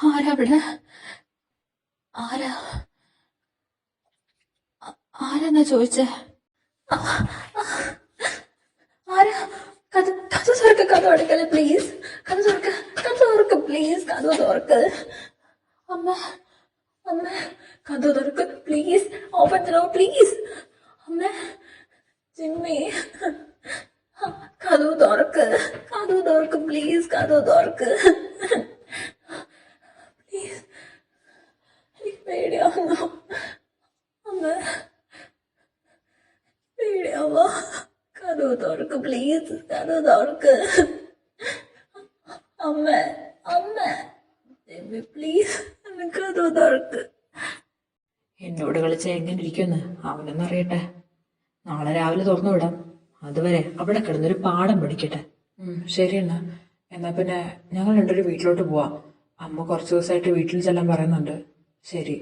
ആരാ ഇവിടെ? ആരാന്നാ ചോദിച്ചേ? ആരാ? കഥ തുറക്ക്, കഥ അടക്കല്ലേ പ്ലീസ്. കഥ തുറക്ക് പ്ലീസ്, കഥ തുറക്ക്. അമ്മ, കഥ തുറക്ക് please. Open the door please. അമ്മ, ജിമ്മി, കഥ തുറക്ക് പ്ലീസ്. കഥ തുറക്ക് പ്ലീസ്. എനിക്ക് പേടിയാവുന്നു അമ്മ, പേടിയാവോ? കഥ തുറക്ക് പ്ലീസ്. കഥ തുറക്ക് അമ്മ, ജിമ്മി പ്ലീസ്, കഥ തുറക്ക്. എന്നോട് കളിച്ച എങ്ങനെ ഇരിക്കുമെന്ന് അവനൊന്നും അറിയട്ടെ. നാളെ രാവിലെ തുറന്നു വിടാം. അതുവരെ അവിടെ കിടന്നൊരു പാഠം പഠിക്കട്ടെ. ശരി എന്നാ പിന്നെ ഞങ്ങൾ രണ്ടൊരു വീട്ടിലോട്ട് പോവാം. അമ്മ കുറച്ചു ദിവസമായിട്ട് വീട്ടിൽ ചെല്ലാൻ പറയുന്നുണ്ട്. ശരി.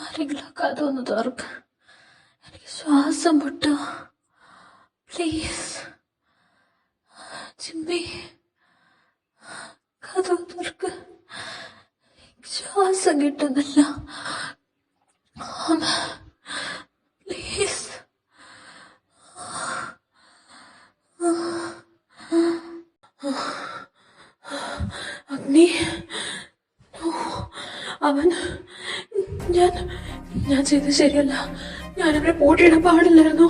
ആരെങ്കിലും കഥ ഒന്ന് തുറക്ക. എനിക്ക് ശ്വാസം മുട്ടോ പ്ലീസ്. ജിമ്മി, കഥ തുറക്ക്. ശ്വാസം കിട്ടുന്നില്ല പ്ലീസ്. അഗ്നി, അവൻ ഞാൻ ചെയ്തത് ശരിയല്ല. ഞാനവരെ പൂട്ടിയിടാൻ പാടില്ലായിരുന്നു.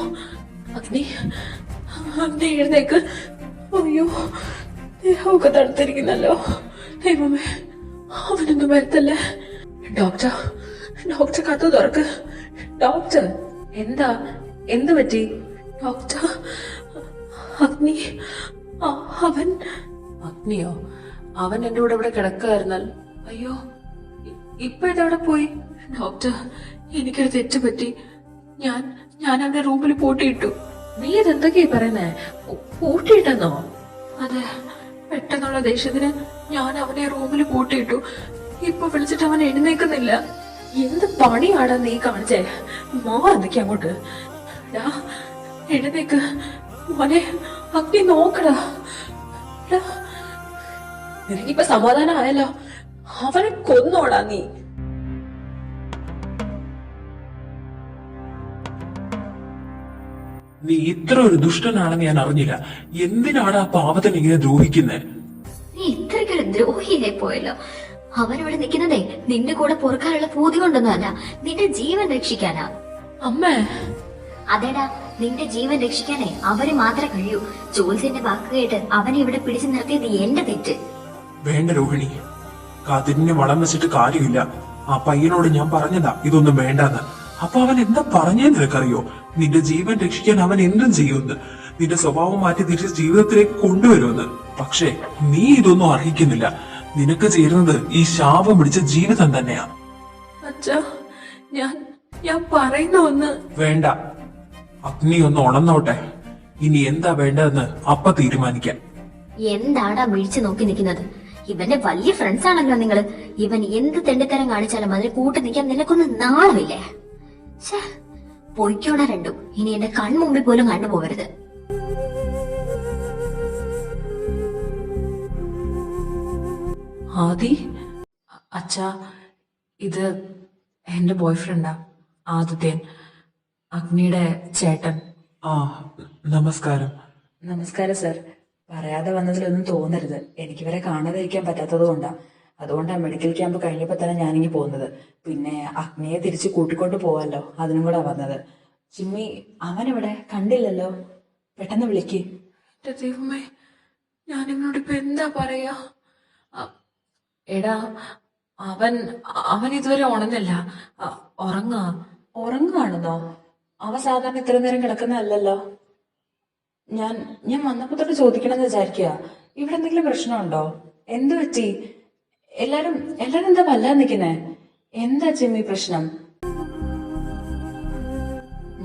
അഗ്നി എഴുന്നേക്ക്. അയ്യോ, ദേഹമൊക്കെ തണുത്തിരിക്കുന്നല്ലോ. ദൈവമേ, അവനൊന്നും വരുത്തല്ലേ. ഡോക്ടർ കഥ തുറക്ക്. ഡോക്ടർ, എന്ത് പറ്റി? ഡോക്ടർ, അഗ്നിയോ? അവൻ എന്റെ കൂടെ ഇവിടെ കിടക്കായിരുന്നാൽ. അയ്യോ, ഇപ്പൊ ഇതെവിടെ പോയി? ഡോക്ടർ, എനിക്കൊരു തെറ്റ് പറ്റി. ഞാൻ അവന്റെ റൂമിൽ പൂട്ടിയിട്ടു. നീ ഇതെന്തൊക്കെയാ പറയുന്നേ? പൂട്ടിയിട്ടെന്നോ? അതെ, പെട്ടെന്നുള്ള ദേഷ്യത്തിന് ഞാൻ അവനെ റൂമിൽ പൂട്ടിയിട്ടു. ഇപ്പൊ വിളിച്ചിട്ട് അവൻ എഴുന്നേക്കുന്നില്ല. എന്ത് പണിയാടാ നീ കാണിച്ചേ? മാറന്നൊക്കെ അങ്ങോട്ട്. എഴുന്നേക്ക് മോനെ. അഗ്നി നോക്കടാ. നിനക്കിപ്പൊ സമാധാനം ആയല്ലോ. അവനെ കൊന്നോടാ നീ. നീ ഇത്ര ഒരു ദുഷ്ടനാണെന്ന് ഞാൻ അറിഞ്ഞില്ല. എന്തിനാണ് ആ പാവത്തിന് ഇങ്ങനെ ദ്രോഹിക്കുന്നത്? നീ ഇത്രയ്ക്കൊരു ദ്രോഹിയായി പോയല്ലോ. അവനിവിടെ നിൽക്കുന്നതേ നിന്റെ കൂടെ പൊറുക്കാനുള്ള പൂതി കൊണ്ടൊന്നുമല്ല, നിന്റെ ജീവൻ രക്ഷിക്കാനാ. അമ്മേ, അതേടാ, നിന്റെ ജീവൻ രക്ഷിക്കാനേ അവര് മാത്രമേ കഴിയൂ. ജോൽസിന്റെ വാക്ക് കേട്ട് അവനെ ഇവിടെ പിടിച്ചു നിർത്തിയത് എന്റെ തെറ്റ്. വേണ്ട രോഹിണി, കതിരിന് വളം വെച്ചിട്ട് കാര്യമില്ല. ആ പയ്യനോട് ഞാൻ പറഞ്ഞതാ ഇതൊന്നും വേണ്ടെന്ന്. അപ്പൊ അവൻ എന്താ പറഞ്ഞേന്ന് നിനക്കറിയോ? നിന്റെ ജീവൻ രക്ഷിക്കാൻ അവൻ എന്തും ചെയ്യുമെന്ന്, നിന്റെ സ്വഭാവം മാറ്റി തിരിച്ച് ജീവിതത്തിലേക്ക് കൊണ്ടുവരുമെന്ന്. പക്ഷേ നീ ഇതൊന്നും അർഹിക്കുന്നില്ല. നിനക്ക് ചേരുന്നത് ഈ ശാപം പിടിച്ച ജീവിതം തന്നെയാ. അച്ഛാ, ഞാൻ പറയുന്ന ഒന്ന്. വേണ്ട, അഗ്നി ഒന്ന് ഉണർന്നോട്ടെ. ഇനി എന്താ വേണ്ടതെന്ന് അപ്പ തീരുമാനിക്കാം. എന്താടാ മിഴിച്ചു നോക്കി നിൽക്കുന്നത്? ഇവന്റെ വലിയ ഫ്രണ്ട്സ് ആണല്ലോ നിങ്ങള്. ഇവൻ എന്ത് തെണ്ടിത്തരം കാണിച്ചാലും അതിന് കൂട്ടു നിൽക്കാൻ നിനക്കൊന്നും നാളമില്ലേ? പൊയ്ക്കോടാ രണ്ടും. ഇനി എന്റെ കൺമുമ്പിൽ പോലും കണ്ടുപോകരുത്. ആദി, അച്ഛാ, ഇത് എന്റെ ബോയ്ഫ്രണ്ടാ ആദിത്യൻ, അഗ്നിയുടെ ചേട്ടൻ. ആ, നമസ്കാരം. നമസ്കാരം സർ. പറയാതെ വന്നതിലൊന്നും തോന്നരുത്. എനിക്ക് വരെ കാണാതിരിക്കാൻ പറ്റാത്തത് കൊണ്ടാ. അതുകൊണ്ടാണ് മെഡിക്കൽ ക്യാമ്പ് കഴിഞ്ഞപ്പോ തന്നെ ഞാനിങ്ങി പോകുന്നത്. പിന്നെ അഗ്നിയെ തിരിച്ച് കൂട്ടിക്കൊണ്ട് പോവാല്ലോ, അതിനും കൂടെ വന്നത്. ചിമ്മി, അവനെവിടെ? കണ്ടില്ലല്ലോ. പെട്ടെന്ന് വിളിക്ക്. എന്റെ ദൈവമേ, ഞാൻ ഇവനോടിപ്പോ എന്താ പറയാ? എടാ, അവൻ ഇതുവരെ ഉണർന്നില്ല, ഉറങ്ങുവാണെന്നോ? അവ സാധാരണ ഇത്ര നേരം കിടക്കുന്നതല്ലല്ലോ. ഞാൻ വന്നപ്പോ തൊട്ട് ചോദിക്കണമെന്ന് വിചാരിക്കുക. ഇവിടെ എന്തെങ്കിലും പ്രശ്നമുണ്ടോ? എന്തു പറ്റി? എല്ലാരും എന്താ വല്ലാതെ നിൽക്കുന്നേ? എന്താ ചിമ്മി പ്രശ്നം?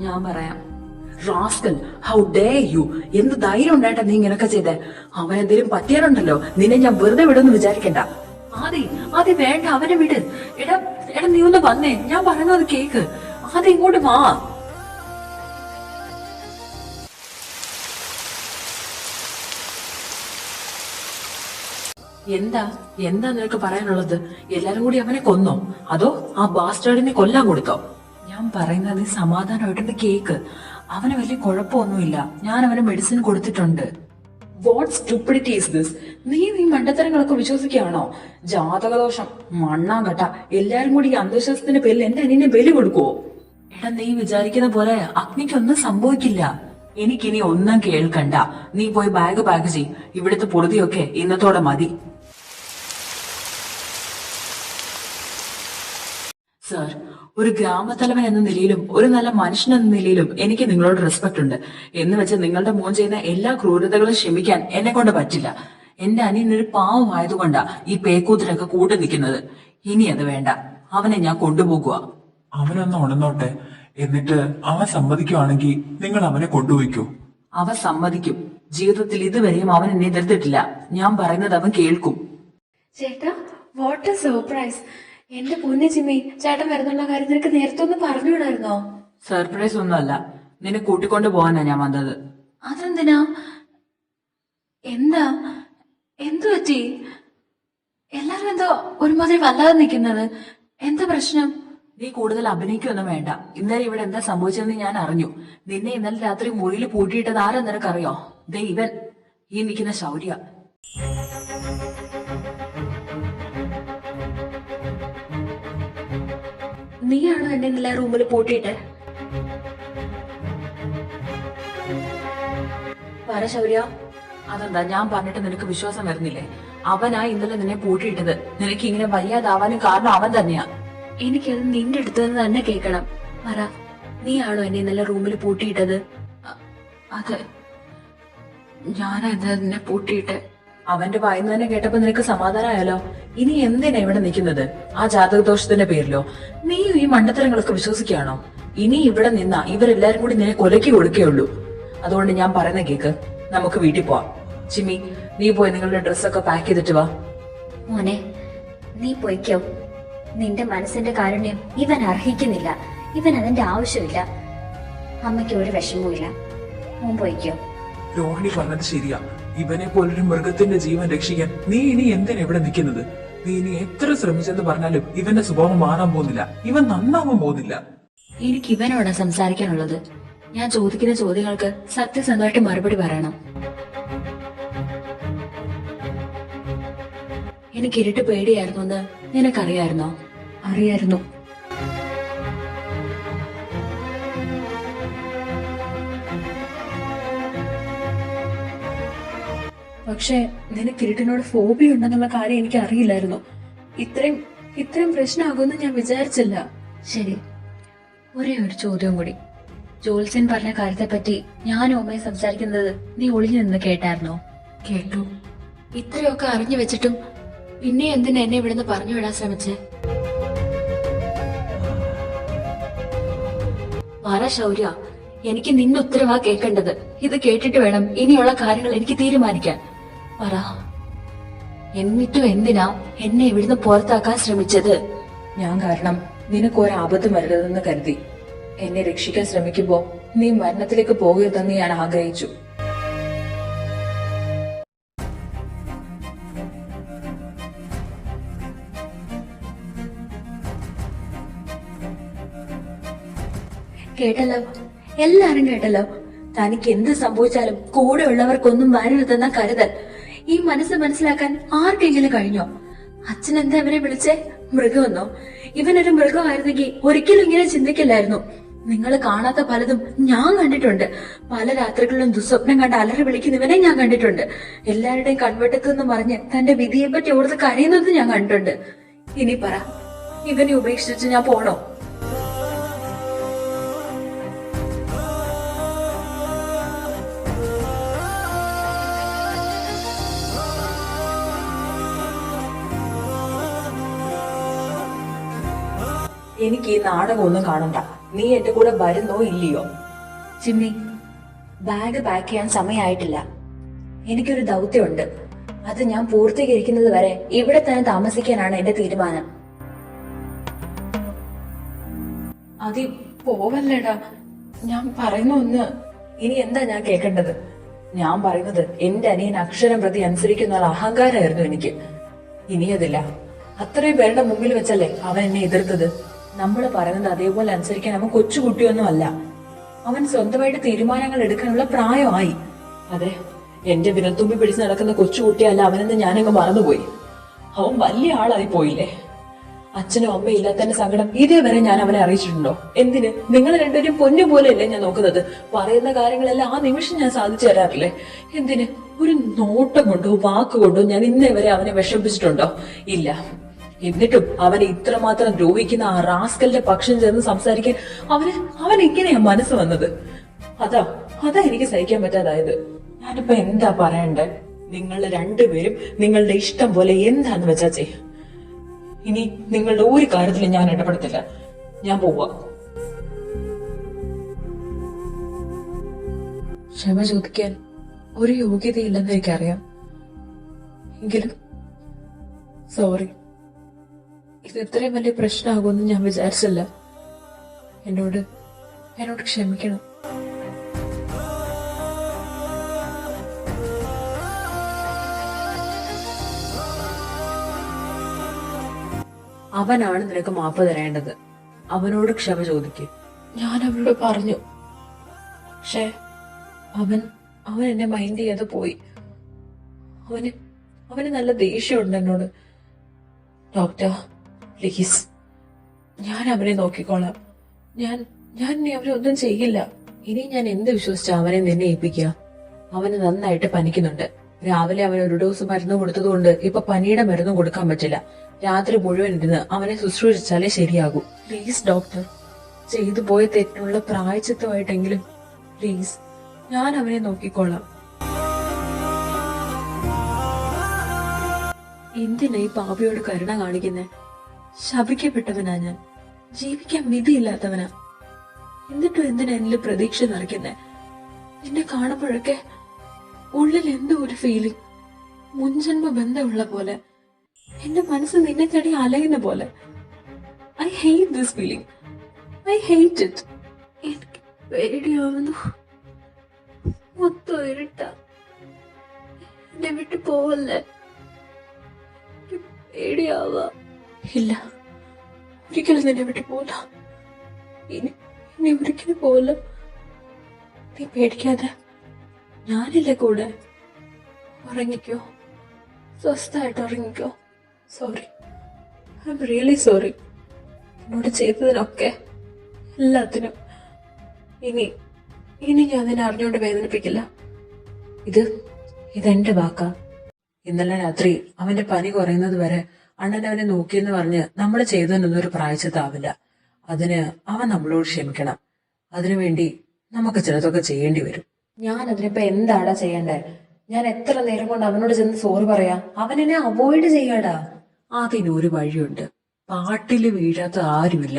ഞാൻ പറയാം. Rascal, how dare you! എന്ത് ധൈര്യം ഉണ്ടായിട്ടാ നീ ഇങ്ങനൊക്കെ ചെയ്തേ? അവൻ എന്തെങ്കിലും പറ്റിയാലുണ്ടല്ലോ, നിന്നെ ഞാൻ വെറുതെ വിടുമെന്ന് വിചാരിക്കണ്ട. ആദ്യ വേണ്ട, അവനെ വിട്. എടാ, നീ ഒന്ന് വന്നേ, ഞാൻ പറയുന്നത് കേക്ക്. ആദ്യം ഇങ്ങോട്ട് വാ. എന്താ നിനക്ക് പറയാനുള്ളത്? എല്ലാരും കൂടി അവനെ കൊന്നോ, അതോ ആ ബാസ്റ്റേർഡിനെ കൊല്ലാൻ കൊടുത്തോ? ഞാൻ പറയുന്നത് നീ സമാധാനമായിട്ടൊന്ന് കേക്ക്. അവന് വലിയ കുഴപ്പമൊന്നുമില്ല. ഞാൻ അവന് മെഡിസിൻ കൊടുത്തിട്ടുണ്ട്. What stupidity is this? നീ മണ്ടത്തരങ്ങളൊക്കെ വിശ്വസിക്കുകയാണോ? ജാതകദോഷം, മണ്ണാങ്കട്ട, എല്ലാരും കൂടി ഈ അന്ധവിശ്വാസത്തിന്റെ പേരിൽ എന്റെ അനിയനെ ബലി കൊടുക്കുവോ? എടാ, നീ വിചാരിക്കുന്ന പോലെ അഗ്നിക്കൊന്നും സംഭവിക്കില്ല. എനിക്കിനി ഒന്നും കേൾക്കണ്ട. നീ പോയി ബാഗ് പാക്ക് ചെയ്. ഇവിടുത്തെ പൊറുതിയൊക്കെ ഇന്നത്തോടെ മതി. സർ, ഒരു ഗ്രാമത്തലവൻ എന്ന നിലയിലും ഒരു നല്ല മനുഷ്യൻ എന്ന നിലയിലും എനിക്ക് നിങ്ങളോട് റെസ്പെക്ട് ഉണ്ട്. എന്ന് വെച്ച് നിങ്ങളുടെ മോൻ ചെയ്യുന്ന എല്ലാ ക്രൂരതകളും ക്ഷമിക്കാൻ എന്നെ കൊണ്ട് പറ്റില്ല. എന്റെ അനിയൻ ഒരു പാവമായതുകൊണ്ടാ ഈ പേക്കൂത്തിനൊക്കെ കൂട്ടു നിൽക്കുന്നത്. ഇനി അത് വേണ്ട. അവനെ ഞാൻ കൊണ്ടുപോകുക. അവനൊന്ന് ഉണർന്നോട്ടെ. എന്നിട്ട് അവൻ സമ്മതിക്കുവാണെങ്കിൽ നിങ്ങൾ അവനെ കൊണ്ടുപോയിക്കോ. അവൻ സമ്മതിക്കും. ജീവിതത്തിൽ ഇതുവരെയും അവൻ എന്നെ എതിർത്തിട്ടില്ല. ഞാൻ പറയുന്നത് അവൻ കേൾക്കും. ചേട്ടാ, വാട്ട് എ സർപ്രൈസ്! എന്റെ പൊന്നു ചിമ്മി, ചേട്ടൻ വരുന്നുള്ള കാര്യം നിനക്ക് നേരത്തെ ഒന്ന് പറഞ്ഞുവിടായിരുന്നോ? സർപ്രൈസ് ഒന്നുമല്ല, നിന്നെ കൂട്ടിക്കൊണ്ടു പോകാനാ ഞാൻ വന്നത്. അതെന്തിനാ? എന്തു പറ്റി? എല്ലാരും എന്തോ ഒരുമാതിരി വല്ലാതെ നിൽക്കുന്നത്. എന്താ പ്രശ്നം? നീ കൂടുതൽ അഭിനയിക്കൊന്നും വേണ്ട. ഇന്നലെ ഇവിടെ എന്താ സംഭവിച്ചതെന്ന് ഞാൻ അറിഞ്ഞു. നിന്നെ ഇന്നലെ രാത്രി മുറിയിൽ പൂട്ടിയിട്ടത് ആരാ നിനക്കറിയോ? ദേ ഇവൻ, ഈ നിൽക്കുന്ന ശൗര്യ. നീയാണോ എന്നെ ഇന്നലെ റൂമിൽ പൂട്ടിയിട്ട്? പറ ശൗര്യ. അതെന്താ, ഞാൻ പറഞ്ഞിട്ട് നിനക്ക് വിശ്വാസം വരുന്നില്ലേ? അവനാ ഇന്നലെ നിന്നെ പൂട്ടിയിട്ടത്. നിനക്ക് ഇങ്ങനെ വയ്യാതാവാനും കാരണം അവൻ തന്നെയാ. എനിക്കത് നിന്റെ അടുത്ത് നിന്ന് തന്നെ കേൾക്കണം. പറ, നീയാണോ എന്നെ ഇന്നലെ റൂമിൽ പൂട്ടിയിട്ടത്? അതെ, ഞാനാ ഇന്നലെ നിന്നെ പൂട്ടിയിട്ട്. അവന്റെ വായിന്ന് തന്നെ കേട്ടപ്പോ നിനക്ക് സമാധാനമായാലോ? ഇനി എന്തിനാ ഇവിടെ നിൽക്കുന്നത്? ആ ജാതകദോഷത്തിന്റെ പേരിലോ? നീ ഈ മണ്ടത്തരങ്ങളൊക്കെ വിശ്വസിക്കുകയാണോ? ഇനി ഇവിടെ നിന്നാ ഇവരെല്ലാരും കൂടി നിന്നെ കൊലക്കി കൊടുക്കുകയുള്ളൂ. അതുകൊണ്ട് ഞാൻ പറയുന്ന കേക്ക്, നമുക്ക് വീട്ടിൽ പോവാം. ചിമ്മി, നീ പോയി നിങ്ങളുടെ ഡ്രസ്സൊക്കെ പാക്ക് ചെയ്തിട്ട് വാ. മോനെ, നീ പൊയ്ക്കോ. നിന്റെ മനസ്സിന്റെ കാരുണ്യം ഇവൻ അർഹിക്കുന്നില്ല. ഇവൻ അതിന്റെ ആവശ്യമില്ല. അമ്മയ്ക്ക് ഒരു വിഷമവും ഇല്ല. മോൻ പൊയ്ക്കോ. രോഹിണി പറഞ്ഞത് ശരിയാ. ഇവനെ പോലൊരു മൃഗത്തിന്റെ ജീവൻ രക്ഷിക്കാൻ നീ ഇനി എന്തിനാ ഇവിടെ നിൽക്കുന്നത്? നീ ഇനി എത്ര ശ്രമിച്ചെന്ന് പറഞ്ഞാലും ഇവന്റെ സ്വഭാവം മാറാൻ പോകുന്നില്ല. ഇവൻ നന്നാവാൻ പോകുന്നില്ല. എനിക്ക് ഇവനോടാ സംസാരിക്കാനുള്ളത്. ഞാൻ ചോദിക്കുന്ന ചോദ്യങ്ങൾക്ക് സത്യസന്ധമായിട്ട് മറുപടി പറയണം. എനിക്ക് ഇരുട്ട് പേടിയായിരുന്നു എന്ന് നിനക്കറിയായിരുന്നോ? അറിയായിരുന്നു. പക്ഷെ നിനക്ക് ഇരുട്ടിനോട് ഫോബിയ ഉണ്ടെന്നുള്ള കാര്യം എനിക്ക് അറിയില്ലായിരുന്നു. ഇത്രയും പ്രശ്നമാകുമെന്ന് ഞാൻ വിചാരിച്ചില്ല. ശരി, ഒരേ ഒരു ചോദ്യം കൂടി. ജോത്സ്യൻ പറഞ്ഞ കാര്യത്തെപ്പറ്റി ഞാനും അമ്മയും സംസാരിക്കുന്നത് നീ ഒളിഞ്ഞു നിന്ന് കേട്ടായിരുന്നോ? കേട്ടു. ഇത്രയൊക്കെ അറിഞ്ഞു വെച്ചിട്ടും പിന്നെ എന്തിനാ എന്നെ ഇവിടുന്ന് പറഞ്ഞു വിടാൻ ശ്രമിച്ചേ? പറ ശൗര്യ, എനിക്ക് നിന്റെ ഉത്തരവാ കേൾക്കേണ്ടത്. ഇത് കേട്ടിട്ട് വേണം ഇനിയുള്ള കാര്യങ്ങൾ എനിക്ക് തീരുമാനിക്കാൻ. പറ, എന്നിട്ടും എന്തിനാ എന്നെ ഇവിടുന്ന് പുറത്താക്കാൻ ശ്രമിച്ചത്? ഞാൻ കാരണം നിനക്ക് ഒരു ആപത്തും വരരുതെന്ന് കരുതി. എന്നെ രക്ഷിക്കാൻ ശ്രമിക്കുമ്പോ നീ മരണത്തിലേക്ക് പോകരുതെന്ന് ഞാൻ ആഗ്രഹിച്ചു. കേട്ടല്ലോ, എല്ലാരും കേട്ടല്ലോ. തനിക്ക് എന്ത് സംഭവിച്ചാലും കൂടെ ഉള്ളവർക്കൊന്നും വരരുതെന്ന കരുതൽ ഈ മനസ്സ് മനസ്സിലാക്കാൻ ആർക്കെങ്കിലും കഴിഞ്ഞോ? അച്ഛൻ എന്താ ഇവനെ വിളിച്ചേ? മൃഗമെന്നോ? ഇവനൊരു മൃഗമായിരുന്നെങ്കിൽ ഒരിക്കലും ഇങ്ങനെ ചിന്തിക്കില്ലായിരുന്നു. നിങ്ങൾ കാണാത്ത പലതും ഞാൻ കണ്ടിട്ടുണ്ട്. പല രാത്രികളിലും ദുസ്വപ്നം കണ്ട് അലറി വിളിക്കുന്നവനെ ഞാൻ കണ്ടിട്ടുണ്ട്. എല്ലാവരുടെയും കൺവെട്ടത്തു നിന്ന് മറിഞ്ഞ് തന്റെ വിധിയെ പറ്റി ഓർത്ത് കരയുന്നത് ഞാൻ കണ്ടിട്ടുണ്ട്. ഇനി പറ, ഇവനെ ഉപേക്ഷിച്ച് ഞാൻ പോണോ? എനിക്ക് ഈ നാടകം ഒന്നും കാണണ്ട. നീ എന്റെ കൂടെ വരുന്നോ ഇല്ലയോ? ചിമ്മി, ബാഗ് പാക്ക് ചെയ്യാൻ സമയമായിട്ടില്ല. എനിക്കൊരു ദൗത്യമുണ്ട്. അത് ഞാൻ പൂർത്തീകരിക്കുന്നത് വരെ ഇവിടെ തന്നെ താമസിക്കാനാണ് എന്റെ തീരുമാനം. അതി പോവല്ലേടാ, ഞാൻ പറയുന്ന ഒന്ന്. ഇനി എന്താ ഞാൻ കേൾക്കേണ്ടത്? ഞാൻ പറയുന്നത് എന്റെ അനിയൻ അക്ഷരം പ്രതി അനുസരിക്കുന്ന അഹങ്കാരമായിരുന്നു എനിക്ക്. ഇനി അതില്ല. അത്രയും പേരുടെ മുമ്പിൽ വെച്ചല്ലേ അവൻ എന്നെ എതിർത്തത്. നമ്മൾ പറയുന്നത് അതേപോലെ അനുസരിക്കാൻ അവൻ കൊച്ചുകുട്ടിയൊന്നും അല്ല. അവൻ സ്വന്തമായിട്ട് തീരുമാനങ്ങൾ എടുക്കാനുള്ള പ്രായമായി. അതെ, എന്റെ വിരൽത്തുമ്പി പിടിച്ച് നടക്കുന്ന കൊച്ചുകുട്ടിയല്ല അവനെന്ന് ഞാനങ്ങ് മറന്നുപോയി. അവൻ വലിയ ആളായി പോയില്ലേ. അച്ഛനും അമ്മയും ഇല്ലാത്തതിന്റെ സങ്കടം ഇതേവരെ ഞാൻ അവനെ അറിയിച്ചിട്ടുണ്ടോ? എന്തിന്? നിങ്ങൾ രണ്ടുപേരും പൊന്നു പോലെയല്ലേ ഞാൻ നോക്കുന്നത്. പറയുന്ന കാര്യങ്ങളെല്ലാം ആ നിമിഷം ഞാൻ സാധിച്ചു തരാറില്ലേ? എന്തിന്? ഒരു നോട്ടം കൊണ്ടോ വാക്കുകൊണ്ടോ ഞാൻ ഇന്നേ വരെ അവനെ വിഷമിപ്പിച്ചിട്ടുണ്ടോ? ഇല്ല. എന്നിട്ടും അവനെ ഇത്രമാത്രം ദ്രോഹിക്കുന്ന ആ റാസ്കലിന്റെ പക്ഷം ചേർന്ന് സംസാരിക്കാൻ അവൻ എങ്ങനെയാ മനസ്സ് വന്നത്? അതാ എനിക്ക് സഹിക്കാൻ പറ്റാതായത്. ഞാനിപ്പോ എന്താ പറയണ്ടേ? നിങ്ങൾ രണ്ടുപേരും നിങ്ങളുടെ ഇഷ്ടം പോലെ എന്താന്ന് വെച്ചാ ചെയ്യും. ഇനി നിങ്ങളുടെ ഒരു കാര്യത്തിലും ഞാൻ ഇടപെടത്തില്ല. ഞാൻ പോവാ. ക്ഷമ ചോദിക്കാൻ ഒരു യോഗ്യതയില്ലെന്ന് എനിക്കറിയാം. എങ്കിലും സോറി. ഇത് ഇത്രയും വലിയ പ്രശ്നമാകുമെന്ന് ഞാൻ വിചാരിച്ചില്ല. എന്നോട് ക്ഷമിക്കണം. അവനാണ് നിനക്ക് മാപ്പ് തരേണ്ടത്. അവനോട് ക്ഷമ ചോദിക്ക്. ഞാൻ അവനോട് പറഞ്ഞു. പക്ഷേ അവൻ എന്നെ മൈൻഡ് ചെയ്യാതെ പോയി. അവന് നല്ല ദേഷ്യമുണ്ട് എന്നോട്. ഡോക്ടർ, പ്ലീസ്, ഞാൻ അവനെ നോക്കിക്കോളാം. ഞാൻ ഇനി അവനെ ഒന്നും ചെയ്യില്ല. ഇനി ഞാൻ എന്ത് വിശ്വസിച്ച അവനെ നിന്നെ ഏൽപ്പിക്കുക? അവന് നന്നായിട്ട് പനിക്കുന്നുണ്ട്. രാവിലെ അവന് ഒരു ഡോസ് മരുന്ന് കൊടുത്തതുകൊണ്ട് ഇപ്പൊ പനിയുടെ മരുന്നും കൊടുക്കാൻ പറ്റില്ല. രാത്രി മുഴുവൻ ഇരുന്ന് അവനെ ശുശ്രൂഷിച്ചാലേ ശരിയാകൂ. പ്ലീസ് ഡോക്ടർ, ചെയ്തു പോയ തെറ്റിനുള്ള പ്രായച്ചിത്തമായിട്ടെങ്കിലും പ്ലീസ്, ഞാൻ അവനെ നോക്കിക്കോളാം. എന്തിനാ ഈ പാപിയോട് കരുണ കാണിക്കുന്നേ? ശപിക്കപ്പെട്ടവനാ ഞാൻ. ജീവിക്കാൻ വിധിയില്ലാത്തവനാ. എന്നിട്ടും എന്തിനാ എന്നിൽ പ്രതീക്ഷ നിറയ്ക്കുന്നേ? എന്നെ കാണുമ്പോഴൊക്കെ ഉള്ളിൽ എന്തോ ഒരു ഫീലിംഗ്, മുൻജന്മ ബന്ധമുള്ള പോലെ. എന്റെ മനസ്സ് നിന്നെ തേടി അലയുന്ന പോലെ. I hate this feeling. I hate it. എനിക്ക് പേടിയാവുന്നു. മൊത്തം ഇരുട്ടാ. എന്നെ വിട്ടു പോവല്ലേ. പേടിയാവാ. ഇല്ല, ഒരിക്കലും നിന്നെ വിട്ടു പോവില്ല. ഇനി ഒരിക്കലും പോവില്ല. നീ പേടിക്കാതെ, ഞാനില്ലേ കൂടെ. ഉറങ്ങിക്കോ, സ്വസ്ഥമായിട്ട് ഉറങ്ങിക്കോ. Sorry, I am really sorry എന്നോട് ചെയ്തതിനൊക്കെ, എല്ലാത്തിനും. ഇനി ഞാൻ നിന്നെ അറിഞ്ഞുകൊണ്ട് വേദനിപ്പിക്കില്ല. ഇതെന്റെ വാക്കാ. ഇന്നലെ രാത്രി അവന്റെ പനി കുറയുന്നത് വരെ അണ്ണൻ അവനെ നോക്കിയെന്ന് പറഞ്ഞ് നമ്മൾ ചെയ്തതിനൊന്നും ഒരു പ്രായച്ചിത്താവില്ല. അതിന് അവൻ നമ്മളോട് ക്ഷമിക്കണം. അതിനുവേണ്ടി നമുക്ക് ചിലതൊക്കെ ചെയ്യേണ്ടി വരും. ഞാൻ അതിനിപ്പോ എന്താടാ ചെയ്യണ്ടേ? ഞാൻ എത്ര നേരം കൊണ്ട് അവനോട് ചെന്ന് സോറി പറയാ? അവൻ എന്നെ അവോയ്ഡ് ചെയ്യാടാ. അതിനൊരു വഴിയുണ്ട്. പാട്ടില് വീഴാത്ത ആരുമില്ല.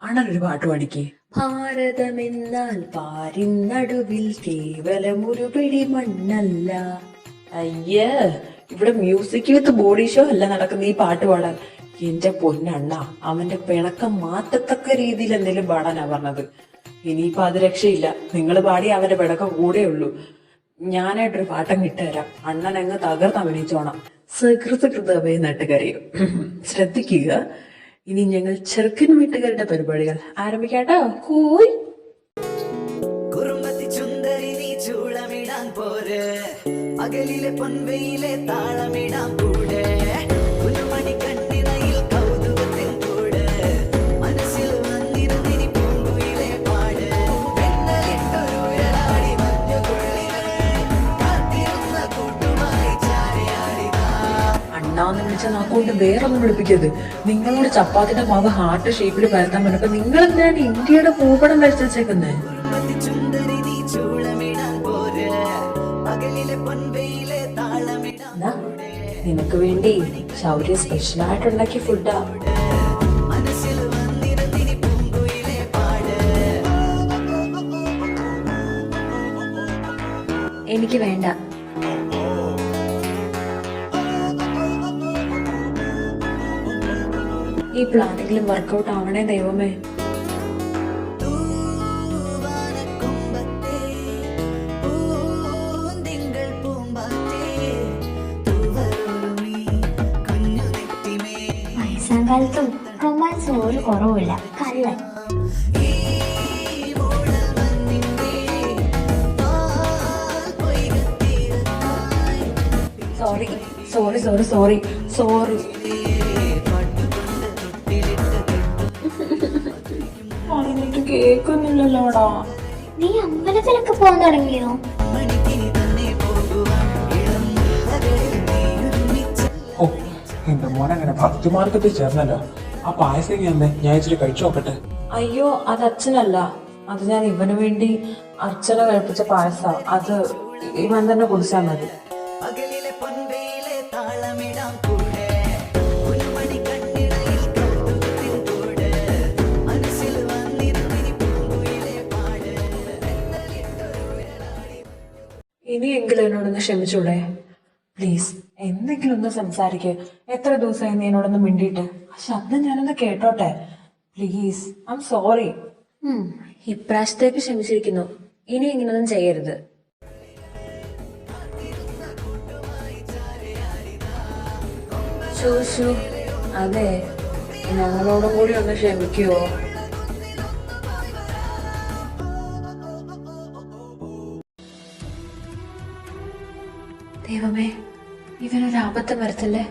അണ്ണനൊരു പാട്ട് പാടിക്കേ. ഭാരതമെന്നാൽ പാരിന്നടുവിൽ കേവലം ഒരു പിടി മണ്ണല്ല. അയ്യേ, ഇവിടെ മ്യൂസിക് വിത്ത് ബോഡി ഷോ അല്ല നടക്കുന്ന ഈ പാട്ട് പാടാൻ. എന്റെ പൊന്നണ്ണ, അവന്റെ പിണക്കം മാറ്റത്തക്ക രീതിയിൽ എന്തെങ്കിലും പാടാനാ പറഞ്ഞത്. ഇനിയിപ്പോ അത് രക്ഷയില്ല. നിങ്ങൾ പാടി അവന്റെ പിണക്കം കൂടെ ഉള്ളൂ. ഞാനായിട്ടൊരു പാട്ടം കിട്ടുതരാം. അണ്ണൻ അങ്ങ് തകർന്നഭിനയിച്ചോണം. സകൃതകൃതവേ നട്ടുകരയും. ശ്രദ്ധിക്കുക, ഇനി ഞങ്ങൾ ചെറുക്കൻ വീട്ടുകാരുടെ പരിപാടികൾ ആരംഭിക്കാട്ടോ. കൂയ്. കുറുമ്പത്തി ചുന്ദരി നീ ചൂളമിടാൻ പോര്, പകലിലെ പൊൻവെയിലെ താളമിടാൻ കൂടെ, കുലുമണി കണ്ണിനയിൽ കൗതുകത്തിൻ കൂട്, മനസ്സിൽ വന്നിരുന്നിനി പൂങ്കുയിലെ പാട്, വെണ്ണലിട്ടൊരു ഉയരാടി മഞ്ഞുകൊള്ളികൾ, കാത്തിരുന്ന കൂട്ടുമായി ചാരയാടിതാ. അണ്ണാന്ന് വിളിച്ച നാക്കൊണ്ട് വേറൊന്നും വിളിപ്പിക്കരുത്. നിങ്ങളോട് ചപ്പാത്തിന്റെ മാവ് ഹാർട്ട് ഷേപ്പിൽ പരത്താൻ പറഞ്ഞപ്പോ നിങ്ങൾ എന്താണ് ഇന്ത്യയുടെ ഭൂപടം വരച്ചേക്കുന്നത്? കുറുമ്പത്തി ചുന്ദരി നീ ചൂളമിടാൻ പോര്, പകലിലെ പൊൻവെയിലെ താളമിടാൻ കൂടെ, നിനക്ക് വേണ്ടി ശൗര്യ സ്പെഷ്യലായിട്ടുണ്ടാക്കിയ ഫുഡാ. മനസ്സിൽ വന്നിരുന്നിനി പൂങ്കുയിലെ പാട്. എനിക്ക് വേണ്ട. ഈ പ്ലാനെങ്കിലും വർക്കൗട്ട് ആവണേ ദൈവമേ. തൂവാനക്കൊമ്പത്തെ പൂന്തിങ്കൾ പൂമ്പാറ്റേ, തൂവലൊരുമി കുഞ്ഞു നെറ്റിമേ, വയസ്സാം കാലത്തും റൊമാൻസിന് ഒരു കുറവുമില്ല. കള്ളൻ. ഈ മൂടൽ മഞ്ഞിന്റെ പാൽ പൊയ്കത്തീരത്തായി, sorry sorry sorry sorry sorry. പട്ടുകൊണ്ട് തൊട്ടിലിട്ട് അതിനെനിക്ക് കേൾക്കുന്നില്ലല്ലോടാ. നീ അമ്പലത്തിലൊക്കെ പോകാൻ തുടങ്ങിയോ? മണിക്കിനി തന്നെ പോകുവാൻ ഇളം മുല്ലകളിൽ നീ ഒരുമിച്ച്. ഓ, എന്റെ മോൻ അങ്ങനെ ഭക്തിമാർഗത്തിൽ ചേർന്നല്ലോ. ആ പായസം ഞാൻ ഇച്ചിരി കഴിച്ചു നോക്കട്ടെ. അയ്യോ, അത് അച്ഛനല്ല. അത് ഞാൻ ഇവന് വേണ്ടി അർച്ചന കഴിപ്പിച്ച പായസ. അത് ഇവൻ തന്നെ കുടിച്ചാൽ മതി. പകലിലെ പൊൻവെയിലെ താളമിടാം കൂടെ, കുലുമണി കണ്ണിടയിൽ കൗതുകത്തിൻ കൂട്, മനസ്സിൽ വന്നിരുന്നിനി പൂങ്കുയിലെ പാട്. ഇനിയെങ്കിലും എന്നോടൊന്ന് ക്ഷമിച്ചൂടെ? പ്ലീസ്, എന്തെങ്കിലും ഒന്ന് സംസാരിക്ക്. എത്ര ദിവസമായി നീ എന്നോടൊന്ന് മിണ്ടിയിട്ട്? ആ ശബ്ദം ഞാനൊന്ന് കേട്ടോട്ടെ. Please, I am sorry. ഇപ്രാവശ്യത്തേക്ക് ക്ഷമിച്ചിരിക്കുന്നു. ഇനി ഇങ്ങനൊന്നും ചെയ്യരുത്. ശൂശു, അതെ, ഞങ്ങളോടും കൂടി ഒന്ന് ക്ഷമിക്കുവോ? ദൈവമേ, ഇവനൊരു ആപത്തം വരത്തല്ലേ.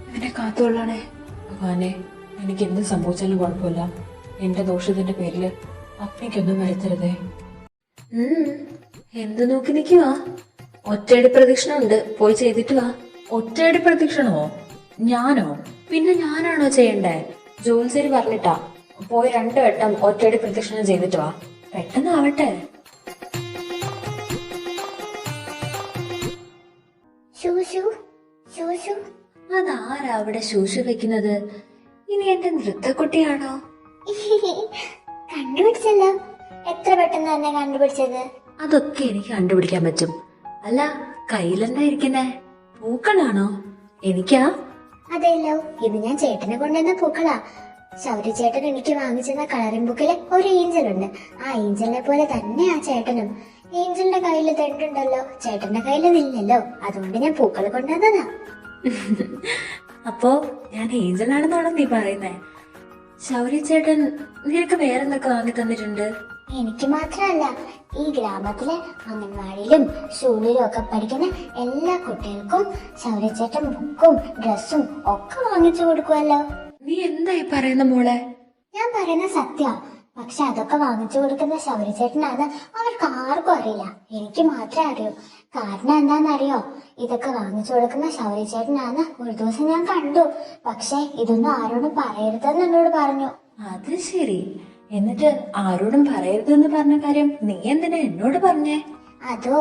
ഇവനെ കാത്തുകൊള്ളണേ. ഭഗവാനെ, എനിക്ക് എന്ത് സംഭവിച്ചാലും കുഴപ്പമില്ല. എന്റെ ദോഷത്തിന്റെ പേരില് അപ്പയ്ക്കൊന്നും വരുത്തരുതേ. എന്ത് നോക്കി നിൽക്കുവാ? ഒറ്റയടി പ്രദക്ഷിണം ഉണ്ട്, പോയി ചെയ്തിട്ട് വാ. ഒറ്റയടി പ്രതീക്ഷണോ? ഞാനോ? പിന്നെ ഞാനാണോ ചെയ്യണ്ടേ? ജോത്സ്യര് പറഞ്ഞിട്ടാ. പോയി 2 വട്ടം ഒറ്റയടി പ്രദക്ഷിണം ചെയ്തിട്ട് വാ. പെട്ടെന്നാവട്ടെ. ശൂശു ശൂശു. അതാരാ അവിടെ ശൂശു വെക്കുന്നത്? ഇനി എന്റെ നൃത്തക്കുട്ടിയാണോ? കണ്ടുപിടിച്ചല്ലോ. എത്ര പെട്ടെന്ന് തന്നെ കണ്ടുപിടിച്ചത്. അതൊക്കെ എനിക്ക് കണ്ടുപിടിക്കാൻ പറ്റും. അല്ല, കയ്യിലെന്താ ഇരിക്കുന്നേ? പൂക്കളാണോ? എനിക്കാ? അതെല്ലോ, ഇത് ഞാൻ ചേട്ടനെ കൊണ്ടുവന്ന പൂക്കളാ. ശൗര്യ ചേട്ടൻ എനിക്ക് വാങ്ങിച്ചെന്ന കളറിംഗ് ബുക്കില് ഒരു ഏഞ്ചൽ ഉണ്ട്. ആ ഏഞ്ചലിനെ പോലെ തന്നെ ആ ചേട്ടനും. ഏഞ്ചലിന്റെ കയ്യില് തെണ്ടുണ്ടല്ലോ, ചേട്ടന്റെ കയ്യില് ഇല്ലല്ലോ. അതുകൊണ്ട് ഞാൻ പൂക്കൾ കൊണ്ടുവന്നതാ. അപ്പോ ഞാൻ ഏഞ്ചലാണെന്നാണോ നീ പറയുന്നേ? ശൗര്യ ചേട്ടൻ നിനക്ക് വേറെന്തൊക്കെ വാങ്ങി തന്നിട്ടുണ്ട്? എനിക്ക് മാത്രമല്ല, ഈ ഗ്രാമത്തിലെ അംഗൻവാടിയിലും സ്കൂളിലും ഒക്കെ പഠിക്കുന്ന എല്ലാ കുട്ടികൾക്കും ശൗര്യച്ചേട്ടൻ ബുക്കും ഡ്രസ്സും ഒക്കെ വാങ്ങിച്ചു കൊടുക്കുമല്ലോ. നീ എന്തായി പറയുന്ന മോളെ? ഞാൻ പറയുന്ന സത്യ. പക്ഷെ അതൊക്കെ വാങ്ങിച്ചു കൊടുക്കുന്ന ശൗര്യച്ചേട്ടനാണ് അവർക്ക് ആർക്കും അറിയില്ല. എനിക്ക് മാത്രമേ അറിയൂ. കാരണം എന്താണെന്നറിയോ? ഇതൊക്കെ വാങ്ങിച്ചു കൊടുക്കുന്ന ശൗര്യച്ചേട്ടനാണ് ഒരു ദിവസം ഞാൻ കണ്ടു. പക്ഷെ ഇതൊന്നും ആരോടും പറയരുതെന്ന് എന്നോട് പറഞ്ഞു. അത് ശരി. എന്നിട്ട് ആരോടും പറയരുതെന്ന് പറഞ്ഞ കാര്യം നീ എന്തിനാ എന്നോട് പറഞ്ഞേ? അതോ,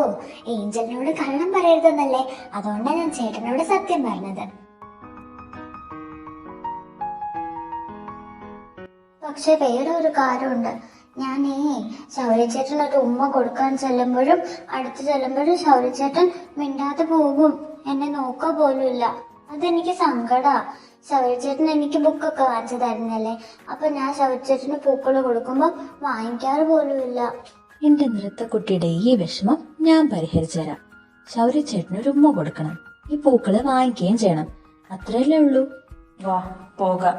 ഏഞ്ചലിനോട് കള്ളം പറയരുതെന്നല്ലേ, അതുകൊണ്ടാണ് ഞാൻ ചേട്ടനോട് സത്യം പറഞ്ഞത്. പക്ഷെ വേറെ ഒരു കാര്യമുണ്ട്. ഞാനേ ശൗര്യച്ചേട്ടൻ ഒരു ഉമ്മ കൊടുക്കാൻ ചെല്ലുമ്പോഴും അടുത്ത് ചെല്ലുമ്പോഴും ശൗര്യച്ചേട്ടൻ മിണ്ടാതെ പോകും. എന്നെ നോക്കുക പോലും ഇല്ല. അതെനിക്ക് സങ്കടാ. ശൗര്യച്ചേട്ടൻ എനിക്ക് ബുക്കൊക്കെ വാങ്ങിച്ചു തരുന്നല്ലേ, അപ്പൊ ഞാൻ ശൗര്യച്ചേട്ടന് പൂക്കൾ കൊടുക്കുമ്പോ വാങ്ങിക്കാറ് പോലും ഇല്ല. എന്റെ നൃത്തക്കുട്ടിയുടെ ഈ വിഷമം ഞാൻ പരിഹരിച്ചു തരാം. ശൗര്യച്ചേട്ടനൊരു ഉമ്മ കൊടുക്കണം, ഈ പൂക്കള് വാങ്ങിക്കുകയും ചെയ്യണം. അത്രയല്ലേ ഉള്ളൂ. വാ പോകാം,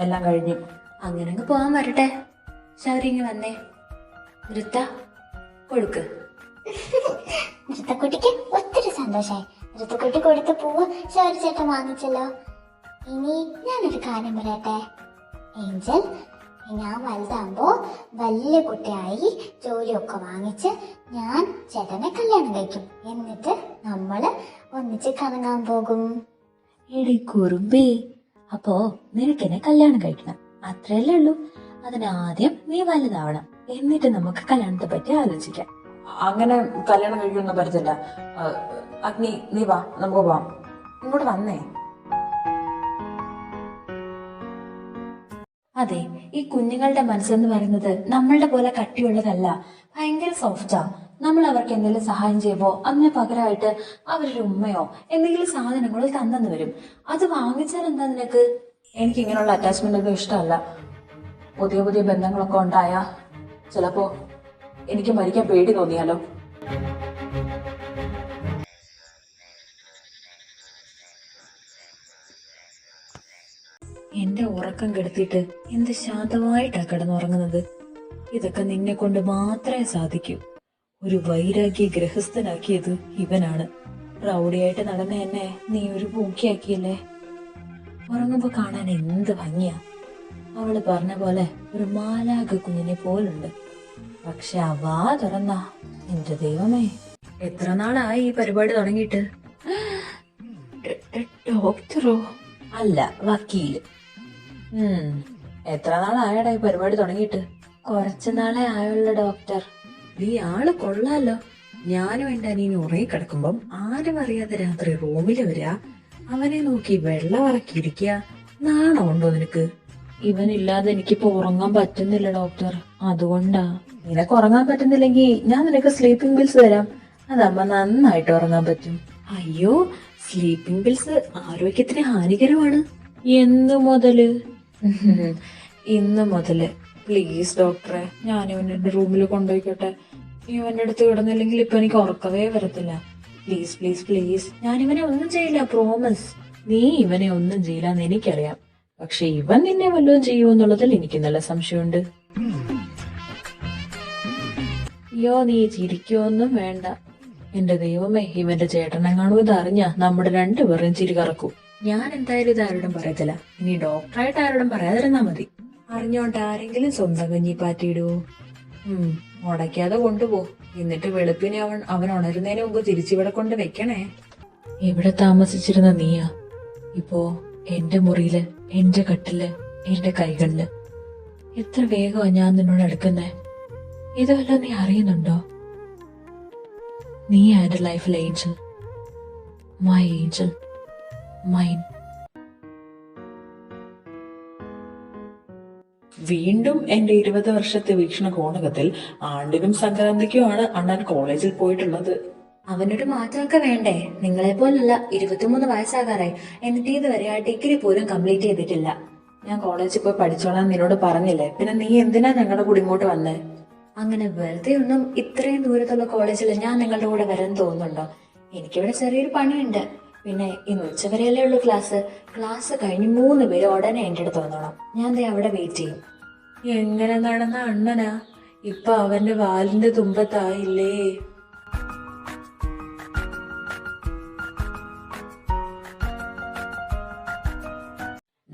എല്ലാം കഴിഞ്ഞു. അങ്ങനെ അങ്ങ് പോവാൻ വരട്ടെ. ശൗര്യങ്ങ് വന്നേ. നൃത്ത കൊടുക്ക്. നൃത്തക്കുട്ടിക്ക് ഒത്തിരി സന്തോഷായി. നൃത്തക്കുട്ടി കൊടുത്ത പൂവ് ശൗര്യച്ചേട്ടൻ വാങ്ങിച്ചല്ലോ. ഇനി ഞാനൊരു കാര്യം പറയട്ടെ ഏഞ്ചൽ, ഞാൻ വലുതാകുമ്പോ വലിയ കുട്ടിയായി ജോലിയൊക്കെ വാങ്ങിച്ച് ഞാൻ ചേട്ടനെ കല്യാണം കഴിക്കും. എന്നിട്ട് നമ്മള് ഒന്നിച്ച് കറങ്ങാൻ പോകും. എടി കുറുമ്പേ, അപ്പോ നിനക്കെന്നെ കല്യാണം കഴിക്കണം, അത്രയല്ലേ ഉള്ളൂ. അതിനാദ്യം നീ വലുതാവണം, എന്നിട്ട് നമുക്ക് കല്യാണത്തെ പറ്റി ആലോചിക്കാം. അങ്ങനെ കല്യാണം കഴിക്കൊന്നും പറ്റത്തില്ല. അഗ്നി, നീ വാ, നമുക്ക് പോവാം. ഇങ്ങോട്ട് വന്നേ. അതെ, ഈ കുഞ്ഞുങ്ങളുടെ മനസ്സെന്ന് പറയുന്നത് നമ്മളുടെ പോലെ കട്ടിയുള്ളതല്ല, ഭയങ്കര സോഫ്റ്റാ. നമ്മൾ അവർക്ക് എന്തെങ്കിലും സഹായം ചെയ്യുമ്പോ അതിന് പകരമായിട്ട് അവരൊരു ഉമ്മയോ എന്തെങ്കിലും സാധനങ്ങളോ തന്നെന്ന് വരും. അത് വാങ്ങിച്ചാൽ എന്താ നിനക്ക്? എനിക്ക് ഇങ്ങനെയുള്ള അറ്റാച്ച്മെന്റ് ഒന്നും ഇഷ്ടമല്ല. പുതിയ പുതിയ ബന്ധങ്ങളൊക്കെ ഉണ്ടായാ ചിലപ്പോ എനിക്ക് മരിക്കാൻ പേടി തോന്നിയാലോ. എന്റെ ഉറക്കം കെടുത്തിട്ട് എന്ത് ശാന്തമായിട്ടാ കിടന്നുറങ്ങുന്നത്. ഇതൊക്കെ നിന്നെ കൊണ്ട് മാത്രമേ സാധിക്കൂ. ഒരു വൈരാഗ്യ ഗൃഹസ്ഥനാക്കിയത് ഇവനാണ്. റൗഡിയായിട്ട് നടന്ന എന്നെ നീ ഒരു പൂക്കിയാക്കിയല്ലേ. ഉറങ്ങുമ്പോ കാണാൻ എന്ത് ഭംഗിയാ. അവള് പറഞ്ഞ പോലെ ഒരു മാലാഖ കുഞ്ഞിനെ പോലുണ്ട്. പക്ഷെ ആ വാ തുറന്നാ, എന്റെ ദൈവമേ, എത്ര നാളായി ഈ പരിപാടി തുടങ്ങിയിട്ട്? ഡോക്ടറോ? അല്ല, വക്കീല്. എത്ര നാളായടാ ഈ പരിപാടി തുടങ്ങിയിട്ട്? കുറച്ചു നാളെ ആയുള്ള ഡോക്ടർ. നീ ആള് കൊള്ളാലോ. ഞാനും എന്റെ അനിയനും ഉറങ്ങി കിടക്കുമ്പം ആരും അറിയാതെ രാത്രി റൂമില് വരിക, അവനെ നോക്കി വെള്ളം ഇറക്കിയിരിക്കുക. നാണമുണ്ടോ നിനക്ക്? ഇവനില്ലാതെ എനിക്കിപ്പോ ഉറങ്ങാൻ പറ്റുന്നില്ല ഡോക്ടർ, അതുകൊണ്ടാ. നിനക്ക് ഉറങ്ങാൻ പറ്റുന്നില്ലെങ്കിൽ ഞാൻ നിനക്ക് സ്ലീപ്പിംഗ് പിൽസ് തരാം. അതാകുമ്പോ നന്നായിട്ട് ഉറങ്ങാൻ പറ്റും. അയ്യോ, സ്ലീപ്പിംഗ് പിൽസ് ആരോഗ്യത്തിന് ഹാനികരമാണ്. എന്നു മുതല്? ഇന്ന് മുതല്. പ്ലീസ് ഡോക്ടറെ, ഞാൻ ഇവന്റെ റൂമിൽ കൊണ്ടുപോയിക്കോട്ടെ. ഇവന്റെ അടുത്ത് കിടന്നില്ലെങ്കിൽ ഇപ്പൊ എനിക്ക് ഉറക്കവേ വരത്തില്ല. Please please please. ഞാൻ ഇവനെ ഒന്നും ചെയ്യില്ല, പ്രോമിസ്. നീ ഇവനെ ഒന്നും ചെയ്യില്ലെന്ന് എനിക്കറിയാം. പക്ഷെ ഇവൻ നിന്നെ വല്ലതും ചെയ്യുമെന്നുള്ളതിൽ എനിക്ക് നല്ല സംശയമുണ്ട്. അയ്യോ, നീ ചിരിക്കൊന്നും വേണ്ട. എന്റെ ദൈവമേ, ഇവന്റെ ചേട്ടനെങ്ങാണോ ഇതറിഞ്ഞ നമ്മുടെ രണ്ടുപേരും ചിരി കറക്കും. ഞാൻ എന്തായാലും ഇത് ആരോടും പറയത്തില്ല. ഇനി ഡോക്ടറായിട്ട് ആരോടും പറയാതിരുന്നാ മതി. അറിഞ്ഞോണ്ട് ആരെങ്കിലും സ്വന്തം കഞ്ഞി പാറ്റിയിടുവോ? മുടക്കാതെ കൊണ്ടുപോ. എന്നിട്ട് വെളുപ്പിനെ അവൻ ഉണരുന്നതിന് മുമ്പ് തിരിച്ചിവിടെ കൊണ്ട് വെക്കണേ. എവിടെ താമസിച്ചിരുന്ന നീയാ ഇപ്പോ എന്റെ മുറിയില്, എന്റെ കട്ടില്, എന്റെ കൈകളില്. എത്ര വേഗമാ ഞാൻ നിന്നോട് അടുക്കുന്നേ. ഇതുവല്ലോ നീ അറിയുന്നുണ്ടോ? നീ എന്റെ ലൈഫിലെ ഏഞ്ചൽ, മൈ ഏഞ്ചൽ, മൈൻ. വീണ്ടും എന്റെ 20 വർഷത്തെ വീക്ഷണ കോണകത്തിൽ ആണ്ടിനും സംക്രാന്തിക്കുമാണ് അണ്ണൻ കോളേജിൽ പോയിട്ടുള്ളത്. അവനൊരു മാറ്റമൊക്കെ വേണ്ടേ? നിങ്ങളെ പോലല്ല, 23 വയസ്സാകാറായി, എന്നിട്ട് ഇതുവരെ ആ ഡിഗ്രി പോലും കംപ്ലീറ്റ് ചെയ്തിട്ടില്ല. ഞാൻ കോളേജിൽ പോയി പഠിച്ചോളാൻ നിന്നോട് പറഞ്ഞില്ലേ, പിന്നെ നീ എന്തിനാ ഞങ്ങളുടെ കൂടെ ഇങ്ങോട്ട് വന്നേ? അങ്ങനെ വെറുതെ ഒന്നും ഇത്രയും ദൂരത്തുള്ള കോളേജിൽ ഞാൻ നിങ്ങളുടെ കൂടെ വരാൻ തോന്നുന്നുണ്ടോ? എനിക്കിവിടെ ചെറിയൊരു പണിയുണ്ട്. പിന്നെ ഇന്ന് ഉച്ചവരെയല്ലേ ഉള്ളൂ ക്ലാസ് കഴിഞ്ഞ് 3 പേര് ഉടനെ എന്റെ അടുത്ത് വന്നോണം. ഞാൻ ദേ അവിടെ വെയിറ്റ് ചെയ്യും. എങ്ങനെ നടന്ന അണ്ണനാ? ഇപ്പൊ അവന്റെ വാലിന്റെ തുമ്പത്തായില്ലേ.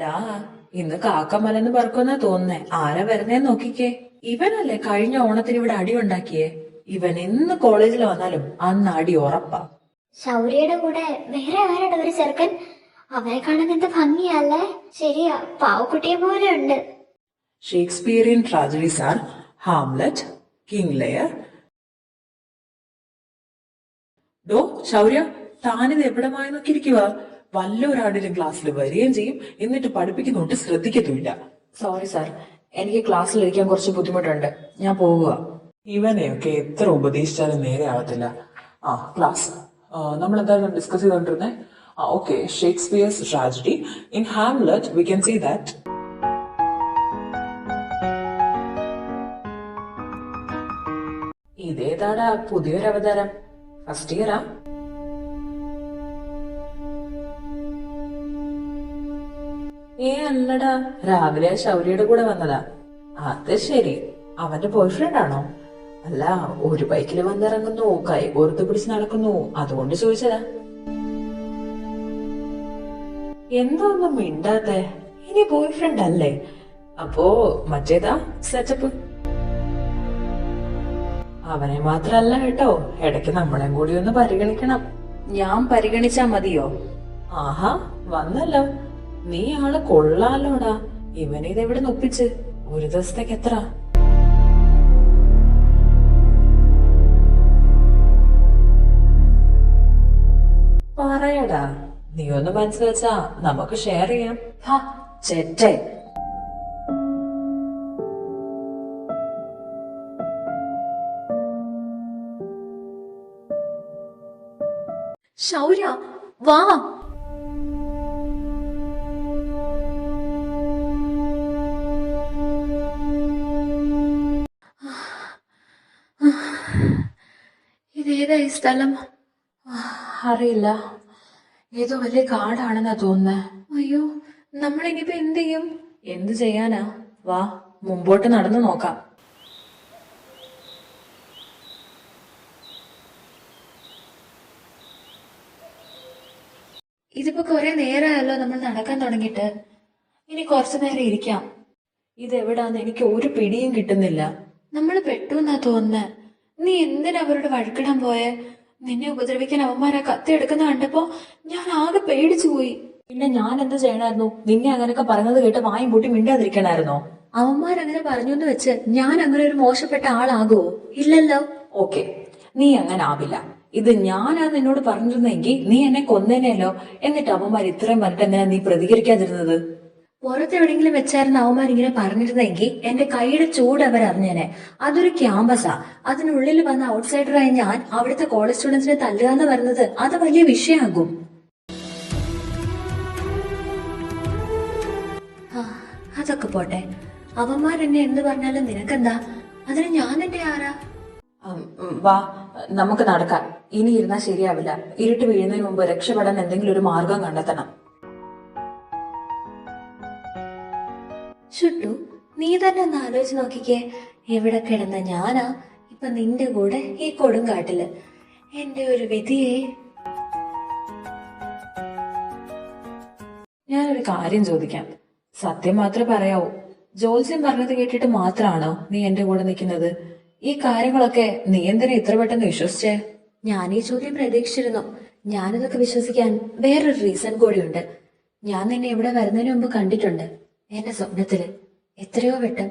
ഡാ, ഇന്ന് കാക്കമലന്ന് പറക്കുമെന്നാ തോന്നുന്നേ. ആരാ വരുന്നേ നോക്കിക്കേ. ഇവനല്ലേ കഴിഞ്ഞ ഓണത്തിന് ഇവിടെ അടി ഉണ്ടാക്കിയേ. ഇവൻ എന്ന് കോളേജിൽ വന്നാലും അന്ന് അടി ഉറപ്പാ. ശൗര്യയുടെ കൂടെ വേറെ ആരുടെ ഒരു ചെറുക്കൻ? അവരെ കാണാൻ എന്ത് ഭംഗിയല്ലേ. ശരിയാ, പാവക്കുട്ടിയെ പോലെ ഉണ്ട്. Shakespearean tragedies are Hamlet, King Lear. ഡോ ശൗര്യ, താനിത് എവിടമായി നോക്കിയിരിക്കുക? വല്ലൊരാടിലും ക്ലാസ്സിൽ വരികയും ചെയ്യും, എന്നിട്ട് പഠിപ്പിക്കുന്നോട്ട് ശ്രദ്ധിക്കത്തുമില്ല. സോറി സാർ, എനിക്ക് ക്ലാസ്സിലിരിക്കാൻ കുറച്ച് ബുദ്ധിമുട്ടുണ്ട്. ഞാൻ പോകുക. ഇവനെയൊക്കെ എത്ര ഉപദേശിച്ചാലും നേരെ ആവത്തില്ല. ക്ലാസ് നമ്മൾ എന്താണ് ഡിസ്കസ് ചെയ്തോണ്ടിരുന്നേ? Okay, Shakespeare's tragedy. In Hamlet we can say that ഇതേതാടാ പുതിയൊരു അവതാരം? ഫസ്റ്റ് ഇയറാ? അല്ലടാ, രാവിലെ ശൗര്യയുടെ കൂടെ വന്നതാ. അത് ശരി, അവന്റെ ബോയ്ഫ്രണ്ട് ആണോ? അല്ല, ഒരു ബൈക്കിൽ വന്നിറങ്ങുന്നു, കൈ കോർത്ത് പിടിച്ച് നടക്കുന്നു, അതുകൊണ്ട് ചോദിച്ചതാ. എന്താ ഒന്നും മിണ്ടാത്തെ? ഇനി ബോയ്ഫ്രണ്ട് അല്ലേ? അപ്പോ മറ്റേതാ സെറ്റപ്പ്? അവനെ മാത്രല്ല കേട്ടോ, ഇടയ്ക്ക് നമ്മളെയും കൂടി ഒന്ന് പരിഗണിക്കണം. ഞാൻ പരിഗണിച്ചാ മതിയോ? ആഹാ, വന്നല്ലോ. നീ ആള് കൊള്ളാലോടാ. ഇവനിതെവിടെ നൊപ്പിച്ച്? ഒരു ദിവസത്തേക്ക് എത്ര? പറയടാ, നീ ഒന്ന് മനസ്സിൽ വെച്ചാ നമുക്ക് ഷെയർ ചെയ്യാം. ചെറ്റേ. ശൗര്യ, വാ. ഇതേതാ ഈ സ്ഥലം? അറിയില്ല, ഏതോ വലിയ കാടാണെന്നാ തോന്നുന്നേ. അയ്യോ, നമ്മളിനിയിപ്പോ എന്ത് ചെയ്യും? എന്ത് ചെയ്യാനാ? വാ, മുമ്പോട്ട് നടന്നു നോക്കാം. ഇതിപ്പോ കുറെ നേരമായല്ലോ നമ്മൾ നടക്കാൻ തുടങ്ങിയിട്ട്. ഇനി കുറച്ചു നേരം ഇരിക്കാം. ഇതെവിടാന്ന് എനിക്ക് ഒരു പിടിയും കിട്ടുന്നില്ല. നമ്മൾ പെട്ടു എന്നാ തോന്നുന്നേ. നീ എന്തിനാ അവരോട് വഴക്കിടാൻ പോയെ? നിന്നെ ഉപദ്രവിക്കാൻ അവന്മാരാ കത്തി എടുക്കുന്ന കണ്ടപ്പോ ഞാൻ ആകെ പേടിച്ചു പോയി. പിന്നെ ഞാൻ എന്ത് ചെയ്യണമായിരുന്നു? നിന്നെ അങ്ങനെയൊക്കെ പറഞ്ഞത് കേട്ട് വായും പൂട്ടി മിണ്ടാതിരിക്കണായിരുന്നോ? അവന്മാരങ്ങനെ പറഞ്ഞു എന്ന് വെച്ച് ഞാൻ അങ്ങനെ ഒരു മോശപ്പെട്ട ആളാകുമോ? ഇല്ലല്ലോ. ഓക്കെ, നീ അങ്ങനെ ആവില്ല. ഇത് ഞാനാ നിന്നോട് പറഞ്ഞിരുന്നെങ്കിൽ നീ എന്നെ കൊന്നേനല്ലോ. എന്നിട്ട് അവന്മാർ ഇത്രയും പറഞ്ഞിട്ട് എന്തിനാ നീ പ്രതികരിക്കാതിരുന്നത്? പുറത്തെവിടെങ്കിലും വെച്ചായിരുന്നു അവന്മാരിങ്ങനെ പറഞ്ഞിരുന്നെങ്കിൽ എന്റെ കൈയുടെ ചൂട് അവരറിഞ്ഞേനെ. അതൊരു ക്യാമ്പസാ. അതിനുള്ളിൽ വന്ന ഔട്ട്സൈഡറായി ഞാൻ അവിടുത്തെ കോളേജ് സ്റ്റുഡൻസിനെ തല്ലുകാന്ന് വരുന്നത് അത് വലിയ വിഷയമാകും. അതൊക്കെ പോട്ടെ. അവന്മാരെന്നെ എന്ത് പറഞ്ഞാലും നിനക്കെന്താ? അതിന് ഞാൻ എന്റെ ആരാ? വാ, നമുക്ക് നടക്കാം. ഇനി ഇരുന്നാ ശരിയാവില്ല. ഇരുട്ട് വീഴുന്നതിന് മുമ്പ് രക്ഷപ്പെടാൻ എന്തെങ്കിലും ഒരു മാർഗം കണ്ടെത്തണം. ചുട്ടു, നീ തന്നെ ഒന്ന് ആലോചിച്ച് നോക്കിക്കേ. എവിടെ കിടന്ന ഞാനാ ഇപ്പൊ നിന്റെ കൂടെ ഈ കൊടുങ്കാട്ടില്. എന്റെ ഒരു വിധിയെ. ഞാനൊരു കാര്യം ചോദിക്കാം, സത്യം മാത്രമേ പറയാവൂ. ജോത്സ്യം പറഞ്ഞത് കേട്ടിട്ട് മാത്രമാണോ നീ എന്റെ കൂടെ നിൽക്കുന്നത്? ഈ കാര്യങ്ങളൊക്കെ നീ എന്തിനാ ഇത്ര പെട്ടെന്ന് വിശ്വസിച്ചേ? ഞാൻ ഈ ചോദ്യം പ്രതീക്ഷിച്ചിരുന്നു. ഞാനിതൊക്കെ വിശ്വസിക്കാൻ വേറൊരു റീസൺ കൂടിയുണ്ട്. ഞാൻ നിന്നെ ഇവിടെ വരുന്നതിന് മുമ്പ് കണ്ടിട്ടുണ്ട്, എന്റെ സ്വപ്നത്തില് എത്രയോ വട്ടം.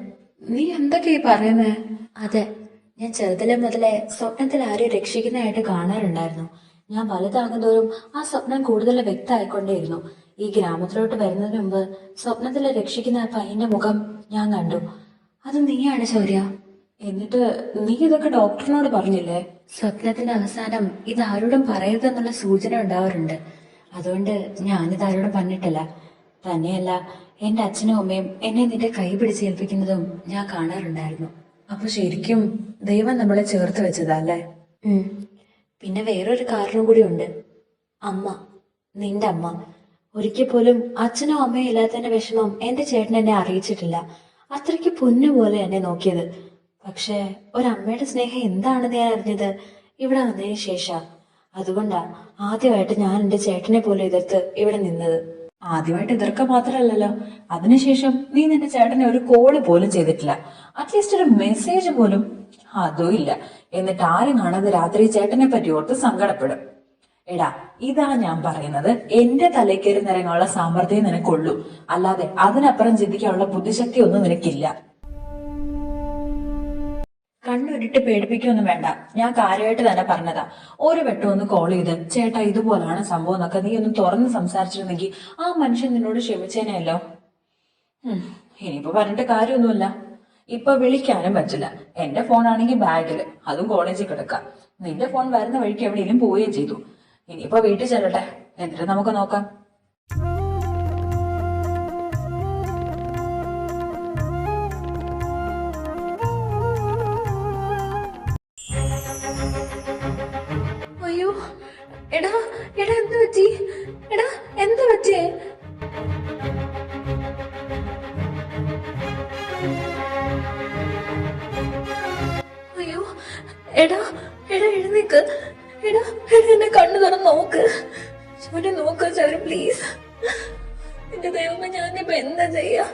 നീ എന്തൊക്കെയാ പറയുന്നേ? അതെ, ഞാൻ ചെറുതിലെ മുതലേ സ്വപ്നത്തിൽ ആരെയും രക്ഷിക്കുന്നതായിട്ട് കാണാറുണ്ടായിരുന്നു. ഞാൻ വലുതാകുന്തോറും ആ സ്വപ്നം കൂടുതൽ വ്യക്തമായിക്കൊണ്ടേയിരുന്നു. ഈ ഗ്രാമത്തിലോട്ട് വരുന്നതിന് മുമ്പ് സ്വപ്നത്തില് രക്ഷിക്കുന്ന ആ പയ്യന്റെ മുഖം ഞാൻ കണ്ടു. അത് നീയാണ് ശൗര്യ. എന്നിട്ട് നീ ഇതൊക്കെ ഡോക്ടറിനോട് പറഞ്ഞില്ലേ? സ്വപ്നത്തിന്റെ അവസാനം ഇതാരോടും പറയരുതെന്നുള്ള സൂചന ഉണ്ടാവാറുണ്ട്. അതുകൊണ്ട് ഞാനിത് ആരോടും പറഞ്ഞിട്ടില്ല. തന്നെയല്ല, എന്റെ അച്ഛനും അമ്മയും എന്നെ നിന്റെ കൈ പിടിച്ചേൽപ്പിക്കുന്നതും ഞാൻ കാണാറുണ്ടായിരുന്നു. അപ്പൊ ശരിക്കും ദൈവം നമ്മളെ ചേർത്ത് വെച്ചതല്ലേ? പിന്നെ വേറൊരു കാരണം കൂടിയുണ്ട്. അമ്മ, നിന്റെ അമ്മ. ഒരിക്കൽ പോലും അച്ഛനോ അമ്മയോ ഇല്ലാത്തതിന്റെ വിഷമം എന്റെ ചേട്ടൻ എന്നെ അറിയിച്ചിട്ടില്ല. അത്രയ്ക്ക് പൊന്നുപോലെ എന്നെ നോക്കിയത്. പക്ഷേ ഒരമ്മയുടെ സ്നേഹം എന്താണെന്ന് ഞാൻ അറിഞ്ഞത് ഇവിടെ വന്നതിന് ശേഷം. അതുകൊണ്ടാ ആദ്യമായിട്ട് ഞാൻ എന്റെ ചേട്ടനെ പോലും എതിർത്ത് ഇവിടെ നിന്നത്. ആദ്യമായിട്ട് എതിർക്ക മാത്രല്ലല്ലോ, അതിനുശേഷം നീ നിന്റെ ചേട്ടനെ ഒരു കോള് പോലും ചെയ്തിട്ടില്ല. അറ്റ്ലീസ്റ്റ് ഒരു മെസ്സേജ് പോലും അതും ഇല്ല. എന്നിട്ട് ആരും കാണാതെ രാത്രി ചേട്ടനെ പറ്റി ഓർത്ത് സങ്കടപ്പെടും. എടാ, ഇതാ ഞാൻ പറയുന്നത്. എന്റെ തലയ്ക്കേറി നിറങ്ങാനുള്ള സാമർഥ്യം നിനക്കുള്ളൂ, അല്ലാതെ അതിനപ്പുറം ചിന്തിക്കാനുള്ള ബുദ്ധിശക്തി ഒന്നും നിനക്കില്ല. കണ്ണുരുട്ടി പേടിപ്പിക്കൊന്നും വേണ്ട, ഞാൻ കാര്യമായിട്ട് തന്നെ പറഞ്ഞതാ. ഒരു വട്ടം ഒന്ന് കോൾ ചെയ്ത് ചേട്ടാ ഇതുപോലാണ് സംഭവം എന്നൊക്കെ നീ ഒന്ന് തുറന്ന് സംസാരിച്ചിരുന്നെങ്കിൽ ആ മനുഷ്യൻ നിന്നോട് ക്ഷമിച്ചേനെയല്ലോ. ഇനിയിപ്പോ പറഞ്ഞിട്ട് കാര്യമൊന്നുമില്ല. ഇപ്പൊ വിളിക്കാനും പറ്റില്ല. എന്റെ ഫോണാണെങ്കിൽ ബാഗില്, അതും കോളേജിൽ കിടക്കാം. നിന്റെ ഫോൺ വരുന്ന വഴിക്ക് എവിടെയെങ്കിലും പോവുകയും ചെയ്തു. ഇനിയിപ്പോ വീട്ടിൽ ചെല്ലട്ടെ, എന്നിട്ട് നമുക്ക് നോക്കാം. അയ്യോ, എടാ എടാ എന്ത് പറ്റി? എടാ എന്ത് പറ്റിയേ? അയ്യോ, എടാ എടാ എഴുന്നേക്ക്. എടാ എടാ എന്നെ കണ്ണു തുറന്ന് നോക്ക്. ശൗര്യ നോക്ക് ശൗര്യ, പ്ലീസ്. എന്റെ ദൈവമേ, ഞാനിപ്പോ എന്താ ചെയ്യാ?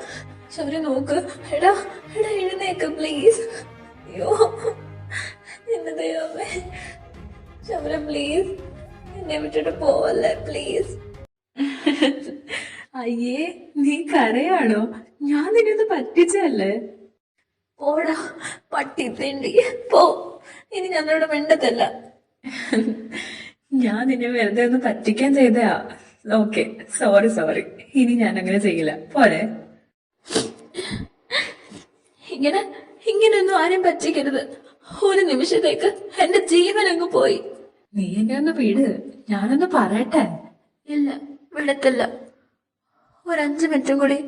ശൗര്യ നോക്ക്. എടാ എടാ എഴുന്നേക്ക് പ്ലീസ്. അയ്യോ എന്റെ ദൈവമേ, ശൗര്യ പ്ലീസ്, എന്നെ വിട്ടിട്ട് പോവല്ലേ പ്ലീസ്. അയ്യേ, നീ കരയാണോ? ഞാൻ നിന്നെ പറ്റിച്ചല്ലേ? പോടാ പട്ടി തെണ്ടി, പോ. ഇനി ഞങ്ങളോട് മിണ്ടത്തില്ല. ഞാൻ നിന്നെ വെറുതെ ഒന്ന് പറ്റിക്കാൻ ചെയ്തയാ. Okay, sorry. ഇനി ഞാൻ അങ്ങനെ ചെയ്യില്ല. പോരെ. ഇങ്ങനെയൊന്നും ആരും പറ്റിക്കരുത്. ഒരു നിമിഷത്തേക്ക് എന്റെ ജീവൻ അങ്ങ് പോയി. നീ എന്നെ ഒന്ന് വിട്, ഞാനൊന്ന് പറയട്ടെ. ഇല്ല, വിടത്തില്ല. ഒരു 5 മിനിറ്റും കൂടി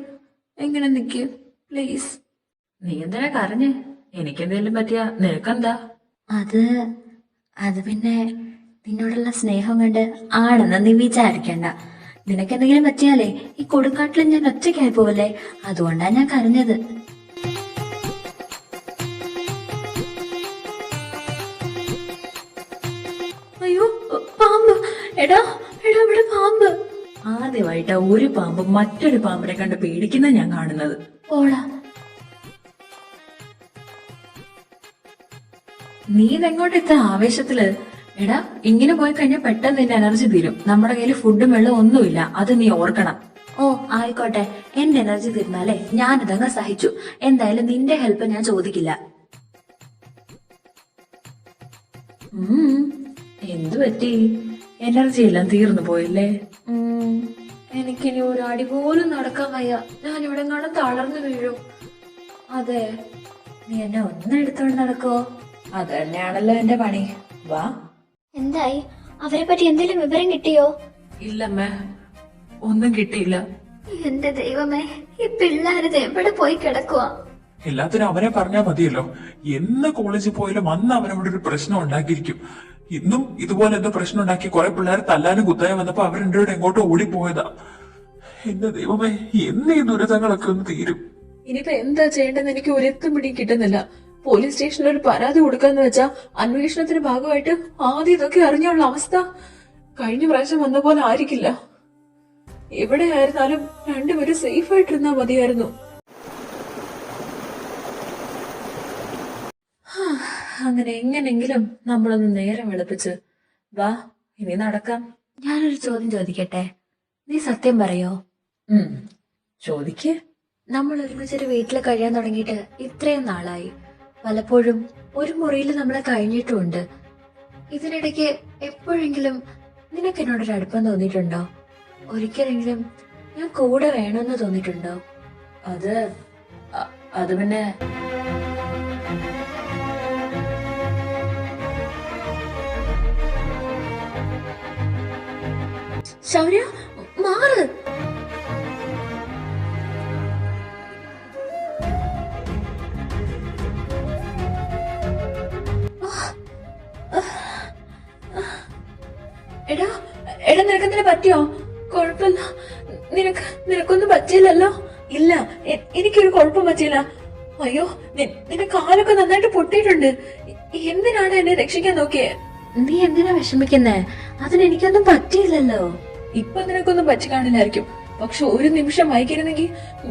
എങ്ങനെ നിക്ക് പ്ലീസ്. നീ എന്തിനാ കരഞ്ഞേ? എനിക്കെന്തേലും പറ്റിയാ നിനക്കെന്താ? അത് പിന്നെ നിന്നോടുള്ള സ്നേഹം കൊണ്ട് ആണെന്ന് നീ വിചാരിക്കണ്ട. നിനക്കെന്തെങ്കിലും പറ്റിയാലേ ഈ കൊടുങ്കാട്ടിൽ ഞാൻ ഒറ്റയ്ക്കായി പോവല്ലേ, അതുകൊണ്ടാ ഞാൻ കരഞ്ഞത്. അയ്യോ, പാമ്പ്. എടാ എടാ ഇവിടെ പാമ്പ്. ആദ്യമായിട്ടാ ഒരു പാമ്പ് മറ്റൊരു പാമ്പിനെ കണ്ട് പേടിക്കുന്ന ഞാൻ കാണുന്നത്. പോടാ. നീ ഇതെങ്ങോട്ട് ഇത്ര ആവേശത്തില്? എടാ, ഇങ്ങനെ പോയി കഴിഞ്ഞാൽ പെട്ടെന്ന് നിന്റെ എനർജി തീരും. നമ്മുടെ കയ്യിൽ ഫുഡും വെള്ളവും ഒന്നുമില്ല, അത് നീ ഓർക്കണം. ഓ ആയിക്കോട്ടെ, എന്റെ എനർജി തീർന്നാലേ ഞാനിതങ്ങ് സഹിച്ചു. എന്തായാലും നിന്റെ ഹെൽപ്പ് ഞാൻ ചോദിക്കില്ല. എന്തു പറ്റി? എനർജി എല്ലാം തീർന്നു പോയില്ലേ? എനിക്കിനി ഒരു അടി പോലും നടക്കാൻ വയ്യ. ഞാൻ ഇവിടെ കാണാൻ തളർന്നു വീഴും. അതെ, നീ എന്നെ ഒന്നെടുത്തോണ്ട് നടക്കോ? അത് തന്നെയാണല്ലോ എന്റെ പണി. വാ. എന്തായി? അവരെ പറ്റി എന്തെങ്കിലും വിവരം കിട്ടിയോ? ഇല്ലമ്മേ, ഒന്നും കിട്ടിയില്ല. എന്റെ ദൈവമേ, ഈ പിള്ളേരത് എവിടെ പോയി കിടക്കുവാ? എല്ലാത്തിനും അവനെ പറഞ്ഞാൽ മതിയല്ലോ. എന്ന് കോളേജിൽ പോയാലും അന്ന് അവനവിടെ ഒരു പ്രശ്നം ഉണ്ടാക്കിയിരിക്കും. ഇന്നും ഇതുപോലെ എന്തോ പ്രശ്നം ഉണ്ടാക്കി കുറെ പിള്ളേർ തല്ലാനും കുത്താനും വന്നപ്പോ അവർ എന്റെ കൂടെ എങ്ങോട്ടോ ഓടിപ്പോയതാ. എന്റെ ദൈവമേ, എന്ന് ഈ ദുരിതങ്ങളൊക്കെ ഒന്ന് തീരും. ഇനിയിപ്പോ എന്താ ചെയ്യേണ്ടതെന്ന് എനിക്ക് ഒരെത്തും പിടിയും കിട്ടുന്നില്ല. പോലീസ് സ്റ്റേഷനിൽ ഒരു പരാതി കൊടുക്കാന്ന് വെച്ചാ അന്വേഷണത്തിന്റെ ഭാഗമായിട്ട് ആദ്യം ഇതൊക്കെ അറിഞ്ഞുള്ള അവസ്ഥ കഴിഞ്ഞ പ്രാവശ്യം വന്ന പോലെ ആയിരിക്കില്ല. എവിടെയായിരുന്നാലും രണ്ടുപേരും സേഫ് ആയിട്ടിരുന്നാ മതിയായിരുന്നു. അങ്ങനെ എങ്ങനെങ്കിലും നമ്മളൊന്ന് നേരം വെളുപ്പിച്ച് വാ, ഇനി നടക്കാം. ഞാനൊരു ചോദ്യം ചോദിക്കട്ടെ? നീ സത്യം പറയോ? ചോദിക്കേ. നമ്മൾ ഒരുമിച്ചൊരു വീട്ടിൽ കഴിയാൻ തുടങ്ങിയിട്ട് ഇത്രയും നാളായി. പലപ്പോഴും ഒരു മുറിയിൽ നമ്മളെ കഴിഞ്ഞിട്ടുമുണ്ട്. ഇതിനിടയ്ക്ക് എപ്പോഴെങ്കിലും നിനക്ക് എന്നോടൊരു അടുപ്പം തോന്നിയിട്ടുണ്ടോ? ഒരിക്കലെങ്കിലും ഞാൻ കൂടെ വേണമെന്ന് തോന്നിയിട്ടുണ്ടോ? അത് പിന്നെ ശൗര്യ, മാറ്. എടാ എടാ, നിനക്കെന്തിനെ പറ്റിയോ? കുഴപ്പമില്ല. നിനക്കൊന്നും പറ്റിയില്ലല്ലോ? ഇല്ല, എനിക്കൊരു കുഴപ്പം പറ്റിയില്ല. അയ്യോ നിന്റെ കാലൊക്കെ നന്നായിട്ട് പൊട്ടിയിട്ടുണ്ട്. എന്തിനാണ് എന്നെ രക്ഷിക്കാൻ നോക്കിയേ? നീ എന്തിനാ വിഷമിക്കുന്നേ? അതിനെനിക്കൊന്നും പറ്റിയില്ലല്ലോ. ഇപ്പൊ നിനക്കൊന്നും പറ്റി കാണില്ലായിരിക്കും, പക്ഷെ ഒരു നിമിഷം വൈകിരുന്നെങ്കിൽ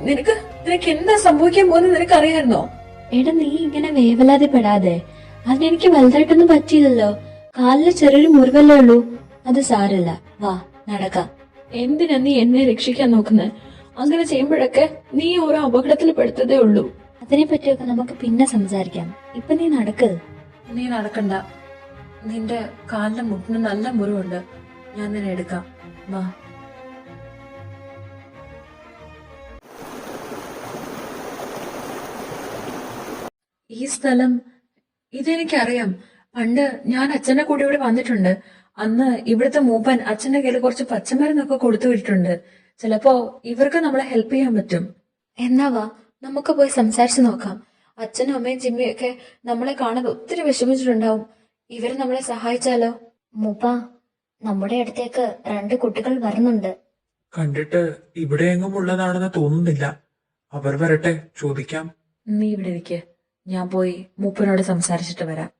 നിനക്ക് എന്താ സംഭവിക്കാൻ പോകുന്നത് നിനക്കറിയായിരുന്നോ? എടാ നീ ഇങ്ങനെ വേവലാതിപ്പെടാതെ. അതിനെനിക്ക് വലുതായിട്ടൊന്നും പറ്റിയില്ലല്ലോ. കാലില് ചെറിയൊരു മുറിവല്ലേ ഉള്ളൂ. അത് സാരല്ല, വാ നടക്കാം. എന്തിനാ നീ എന്നെ രക്ഷിക്കാൻ നോക്കുന്നത്? അങ്ങനെ ചെയ്യുമ്പോഴൊക്കെ നീ ഓരോ അപകടത്തിൽ പെടുത്തതേ ഉള്ളൂ. അതിനെ പറ്റിയൊക്കെ നമുക്ക് പിന്നെ സംസാരിക്കാം. ഇപ്പൊ നീ നടക്ക്. നീ നടക്കണ്ട. നിന്റെ കാലിന്റെ മുട്ടിന് നല്ല മുറിവുണ്ട്. ഞാൻ നിന്നെ എടുക്കാം, വാ. ഈ സ്ഥലം ഇതെനിക്കറിയാം. പണ്ട് ഞാൻ അച്ഛന്റെ കൂടെ ഇവിടെ വന്നിട്ടുണ്ട്. അന്ന് ഇവിടുത്തെ മൂപ്പൻ അച്ഛന്റെ കയ്യിൽ കുറച്ച് പച്ചമരുന്നൊക്കെ കൊടുത്തു വിട്ടിട്ടുണ്ട്. ചിലപ്പോ ഇവർക്ക് നമ്മളെ ഹെൽപ്പ് ചെയ്യാൻ പറ്റും. എന്നാ വാ, നമുക്ക് പോയി സംസാരിച്ചു നോക്കാം. അച്ഛനും അമ്മയും ജിമ്മിയും ഒക്കെ നമ്മളെ കാണാൻ ഒത്തിരി വിഷമിച്ചിട്ടുണ്ടാവും. ഇവര് നമ്മളെ സഹായിച്ചാലോ? മൂപ്പ, നമ്മുടെ അടുത്തേക്ക് 2 കുട്ടികൾ വരുന്നുണ്ട്. കണ്ടിട്ട് ഇവിടെ എങ്ങും ഉള്ളതാണെന്ന് തോന്നുന്നില്ല. അവർ വരട്ടെ, ചോദിക്കാം. നീ ഇവിടെ ഇരിക്കെ, ഞാൻ പോയി മൂപ്പനോട് സംസാരിച്ചിട്ട് വരാം.